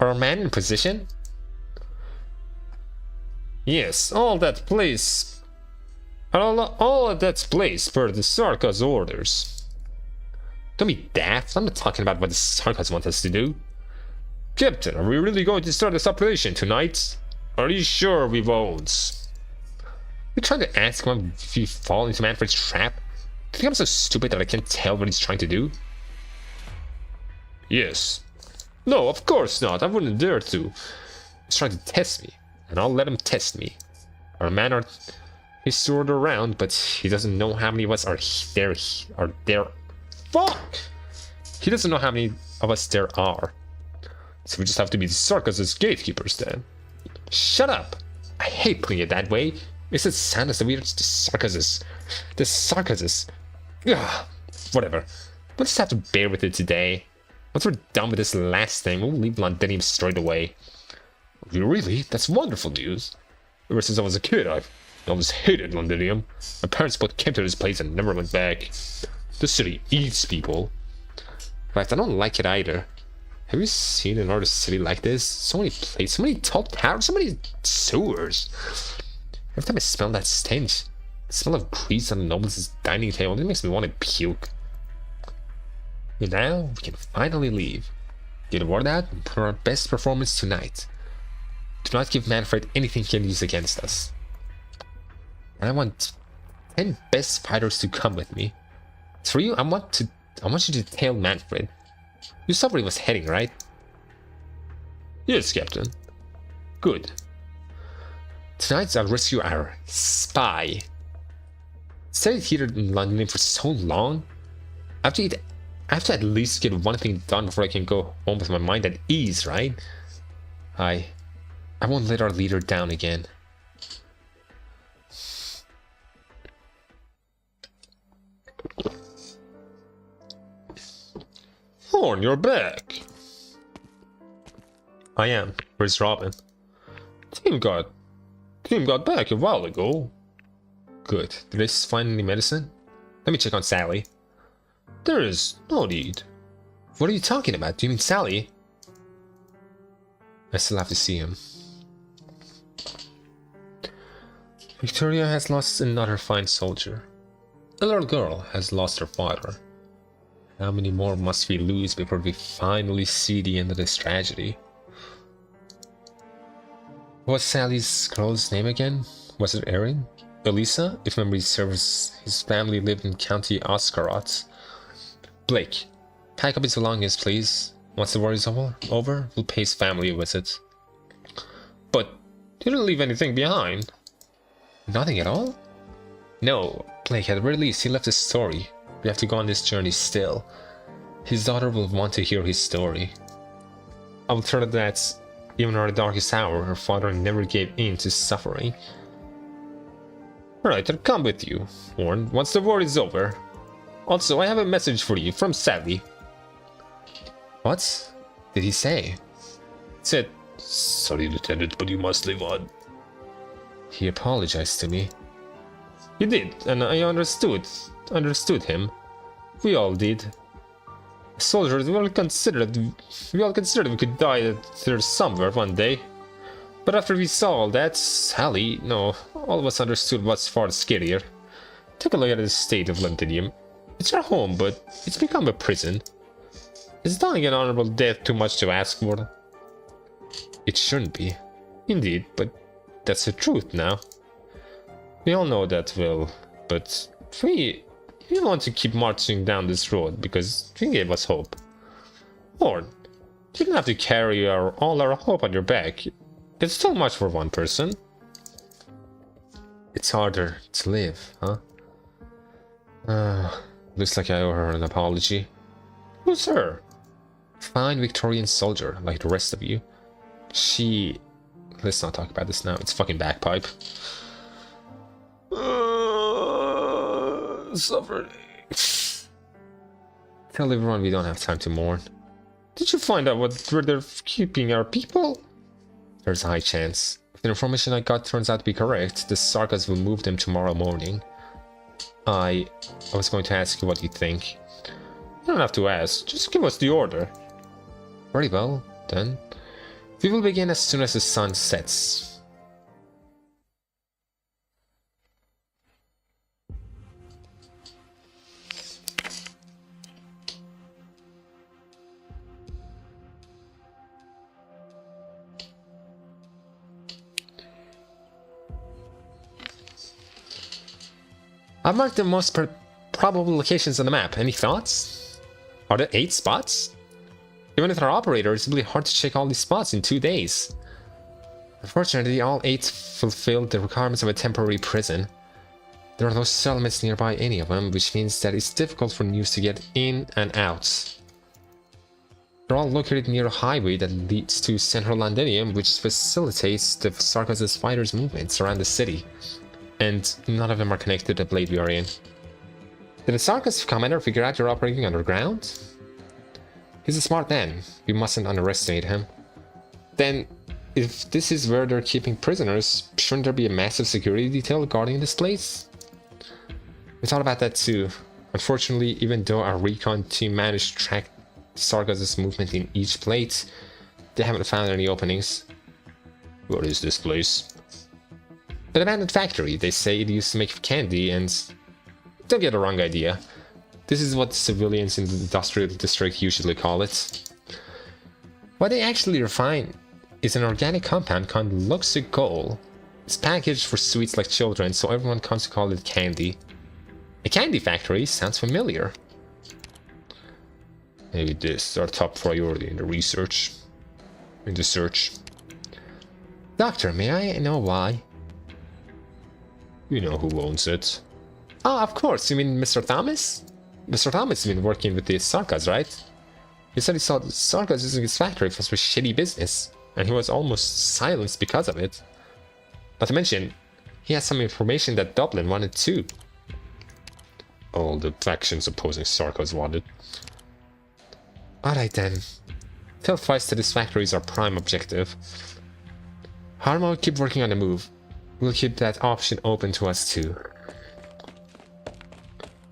B: Are a man in position?
A: Yes, all at that place per the Sarka's orders.
B: Don't be daft. I'm not talking about what the Sarkas want us to do.
A: Captain, are we really going to start this operation tonight? Are you sure we won't?
B: You're trying to ask him if you fall into Manfred's trap? Do you think I'm so stupid that I can't tell what he's trying to do?
A: Yes. No, of course not. I wouldn't dare to.
B: He's trying to test me, and I'll let him test me. Our men are he's stored around, but he doesn't know how many of us are there. Fuck! He doesn't know how many of us there are.
A: So we just have to be the Sarkas' gatekeepers then.
B: Shut up! I hate putting it that way. Makes it sound as though we're just the Sarkases. Ugh, whatever. We'll just have to bear with it today. Once we're done with this last thing, we'll leave Londinium straight away.
A: Really? That's wonderful news. Ever since I was a kid, I've always hated Londinium. My parents both came to this place and never went back. The city eats people.
B: Right, I don't like it either. Have you seen another city like this? So many places, so many tall towers, so many sewers. Every time I smell that stench, the smell of grease on the nobles' dining table, it makes me want to puke. And now we can finally leave. Get a word out and put our best performance tonight. Do not give Manfred anything he can use against us. And I want 10 best fighters to come with me. As for you, I want you to tail Manfred. You saw where he was heading, right?
A: Yes, Captain.
B: Good. Tonight I'll rescue our spy. Stayed here in London for so long. I have to at least get one thing done before I can go home with my mind at ease, right? I won't let our leader down again.
A: Horn, you're back.
B: I am. Where's Robin?
A: Team got back a while ago.
B: Good. Did they find any medicine? Let me check on Sally.
A: There is no need.
B: What are you talking about? Do you mean Sally? I still have to see him. Victoria has lost another fine soldier. A little girl has lost her father. How many more must we lose before we finally see the end of this tragedy? What's Sally's girl's name again? Was it Erin? Elisa? If memory serves, his family lived in County Oscarot. Blake, pack up his belongings, please. Once the war is over, we'll pay his family a visit.
A: But you didn't leave anything behind.
B: Nothing at all? No, Blake, at the very least, he left a story. We have to go on this journey still. His daughter will want to hear his story. I will tell her that, even in our darkest hour, her father never gave in to suffering.
A: Alright, I'll come with you, Horn, once the war is over. Also, I have a message for you from Sally.
B: What did he say?
A: He said, "Sorry, Lieutenant, but you must live on."
B: He apologized to me.
A: He did, and I understood him. We all did. Soldiers, we all considered we could die there somewhere one day. But after we saw all that, Sally, no, all of us understood what's far scarier. Take a look at the state of Londinium. It's our home, but it's become a prison. Is dying an honorable death too much to ask for?
B: It shouldn't be.
A: Indeed, but that's the truth now. We all know that well, but if We want to keep marching down this road because you gave us hope. Lord, you don't have to carry all our hope on your back. It's too much for one person.
B: It's harder to live, huh? Looks like I owe her an apology.
A: Who's her?
B: Fine Victorian soldier, like the rest of you. Let's not talk about this now. It's fucking bagpipe.
A: Suffering.
B: Tell everyone we don't have time to mourn.
A: Did you find out where they're keeping our people?
B: There's a high chance. If the information I got turns out to be correct, the Sarkas will move them tomorrow morning. I was going to ask you what you think.
A: You don't have to ask. Just give us the order.
B: Very well, then. We will begin as soon as the sun sets.
A: I've marked the most probable locations on the map. Any thoughts? Are there 8 spots? Even with our operator, it's really hard to check all these spots in 2 days.
B: Unfortunately, all 8 fulfilled the requirements of a temporary prison. There are no settlements nearby any of them, which means that it's difficult for news to get in and out. They're all located near a highway that leads to Central Londinium, which facilitates the Sarkas' fighters' movements around the city. And none of them are connected to the blade we are in. Did the Sarkas commander figure out you're operating underground? He's a smart man. We mustn't underestimate him. Then, if this is where they're keeping prisoners, shouldn't there be a massive security detail guarding this place? We thought about that too. Unfortunately, even though our recon team managed to track Sarkas' movement in each plate, they haven't found any openings.
A: What is this place?
B: An abandoned factory. They say it used to make candy, and don't get the wrong idea. This is what civilians in the industrial district usually call it. What they actually refine is an organic compound called luxigol. It's packaged for sweets like children, so everyone comes to call it candy. A candy factory sounds familiar.
A: Maybe this is our top priority in the search.
B: Doctor, may I know why?
A: You know who owns it.
B: Ah, of course. You mean Mr. Thomas? Mr. Thomas has been working with the Sarkas, right? He said he saw the Sarkas using his factory for some shitty business, and he was almost silenced because of it. Not to mention, he has some information that Dublin wanted too.
A: All the factions opposing Sarkas wanted.
B: Alright then. Tell Feist that his factory is our prime objective. Harmo, keep working on the move. We'll keep that option open to us too.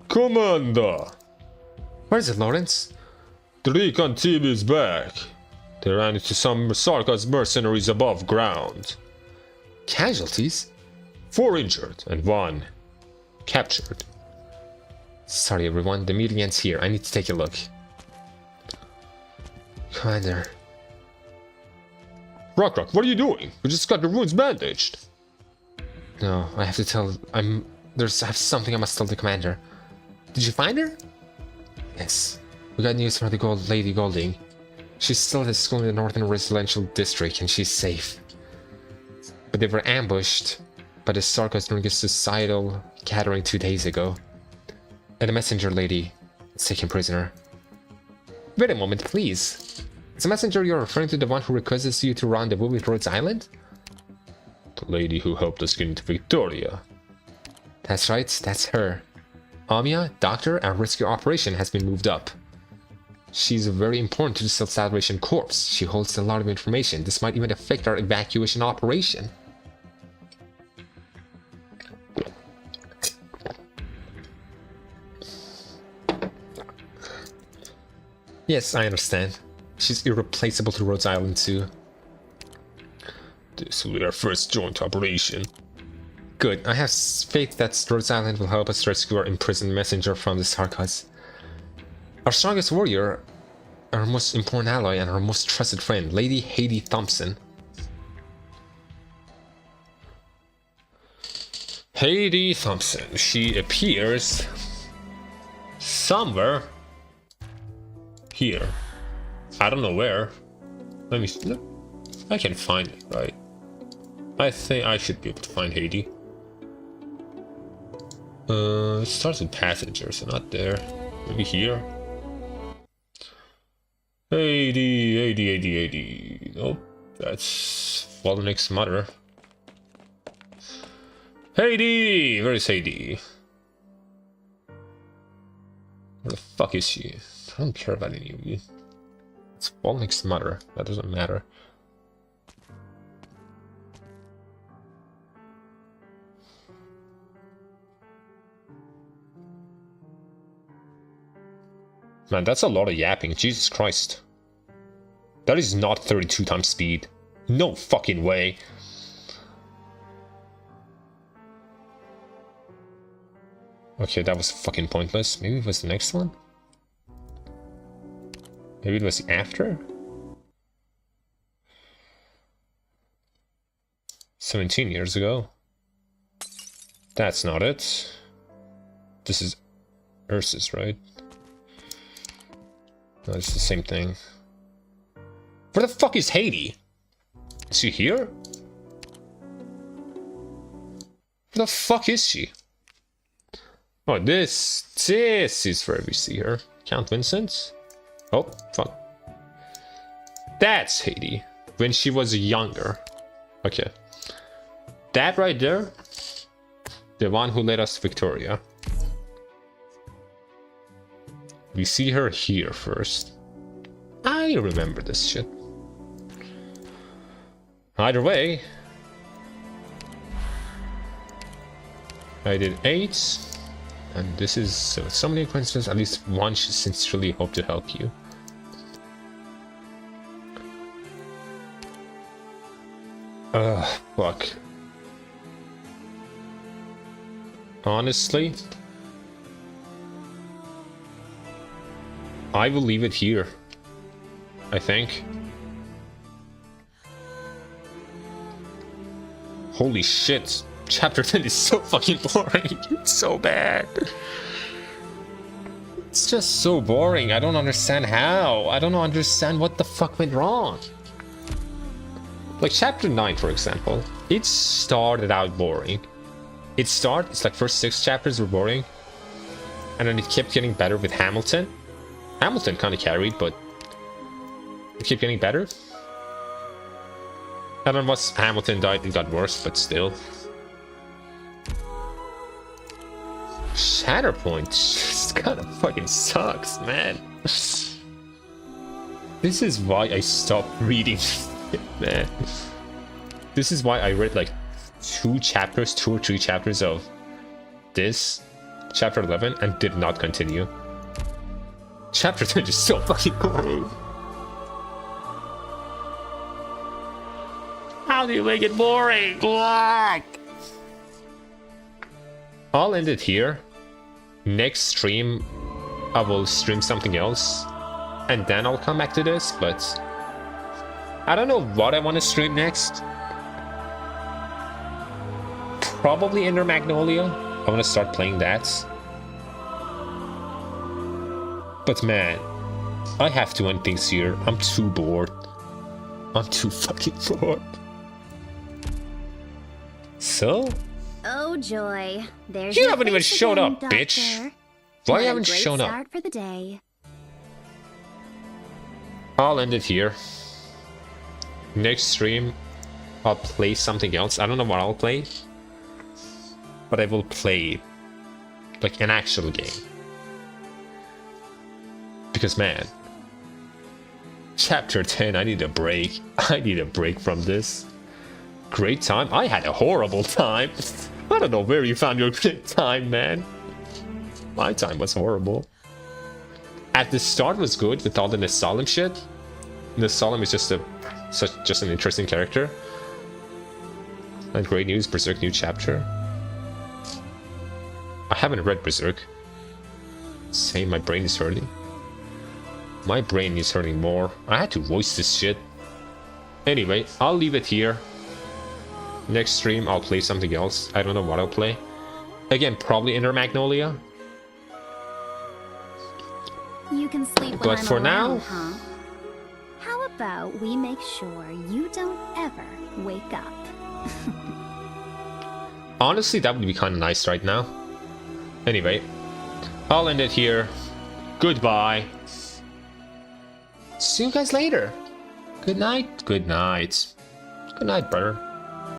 A: Commander!
B: Where is it, Lawrence?
A: The recon team is back. They ran into some Sarkas mercenaries above ground.
B: Casualties?
A: 4 injured and 1 captured.
B: Sorry everyone, the meeting ends here. I need to take a look. Commander.
A: Rock, what are you doing? We just got the wounds bandaged.
B: No, I have to tell... I have something I must tell the commander. Did you find her? Yes. We got news from the Lady Golding. She's still at school in the Northern Residential District and she's safe. But they were ambushed by the Sarkas during a societal gathering 2 days ago. And the messenger lady is taken prisoner. Wait a moment, please. Is the messenger you're referring to the one who requests you to rendezvous with Rhodes Island?
A: The lady who helped us get into Victoria.
B: That's right, that's her. Amiya, doctor, our rescue operation has been moved up. She's very important to the Salvation Corps. She holds a lot of information. This might even affect our evacuation operation. Yes, I understand. She's irreplaceable to Rhodes Island too.
A: This will be our first joint operation.
B: Good. I have faith that Rhodes Island will help us rescue our imprisoned messenger from the Sarkas. Our strongest warrior, our most important ally, and our most trusted friend, Lady Haiti Thompson.
A: Haiti Thompson. She appears somewhere here. I don't know where. Let me see. I can find it, right? I think I should be able to find Haiti. It starts with passenger, so not there. Maybe here. Haiti. Nope, that's Volnik's mother. Haiti! Where is Haiti? Where the fuck is she? I don't care about any of you. It's Volnik's mother. That doesn't matter. Man, that's a lot of yapping. Jesus Christ. That is not 32 times speed. No fucking way. Okay, that was fucking pointless. Maybe it was the next one? Maybe it was after? 17 years ago. That's not it. This is Ursus, right? No, it's the same thing. Where the fuck is Haiti? Is she here? Where the fuck is she? Oh, this is where we see her. Count Vincent? Oh, fuck. That's Haiti. When she was younger. Okay. That right there. The one who led us to Victoria. We see her here first. I remember this shit. Either way. I did 8. And this is so many coincidences. At least one should sincerely hope to help you. Fuck. Honestly, I will leave it here. I think. Holy shit. Chapter 10 is so fucking boring. It's so bad. It's just so boring. I don't understand how. I don't understand what the fuck went wrong. Like chapter 9, for example. It started out boring. It's like first 6 chapters were boring. And then it kept getting better with Hamilton. Hamilton kind of carried, but it kept getting better. And then once Hamilton died, it got worse, but still. Shatterpoint just kind of fucking sucks, man. This is why I stopped reading it, man. This is why I read like 2 or 3 chapters of this, chapter 11, and did not continue. Chapter 10 is so fucking boring. How do you make it boring? I'll end it here. Next stream, I will stream something else. And then I'll come back to this, but I don't know what I want to stream next. Probably Ender Magnolia. I want to start playing that. But man, I have to end things here. I'm too bored. I'm too fucking bored. So?
C: Oh joy. There's
A: you haven't even shown up, bitch. Why haven't you shown up?
C: Start for the day.
A: I'll end it here. Next stream, I'll play something else. I don't know what I'll play. But I will play like an actual game. Because man, chapter 10, I need a break. I need a break from this. Great time? I had a horrible time. I don't know where you found your great time, man. My time was horrible. At the start was good with all the Nesalim shit. Nesalim is just an interesting character. And great news, Berserk new chapter. I haven't read Berserk. Same, my brain is hurting. My brain is hurting more. I had to voice this shit. Anyway, I'll leave it here. Next stream, I'll play something else. I don't know what I'll play. Again, probably Ender Magnolia.
C: You can sleep when
A: But
C: I'm
A: for
C: around,
A: now-
C: huh? How about we make sure you don't ever wake up?
A: Honestly, that would be kind of nice right now. Anyway, I'll end it here. Goodbye. See you guys later. Good night. Good night. Good night, brother.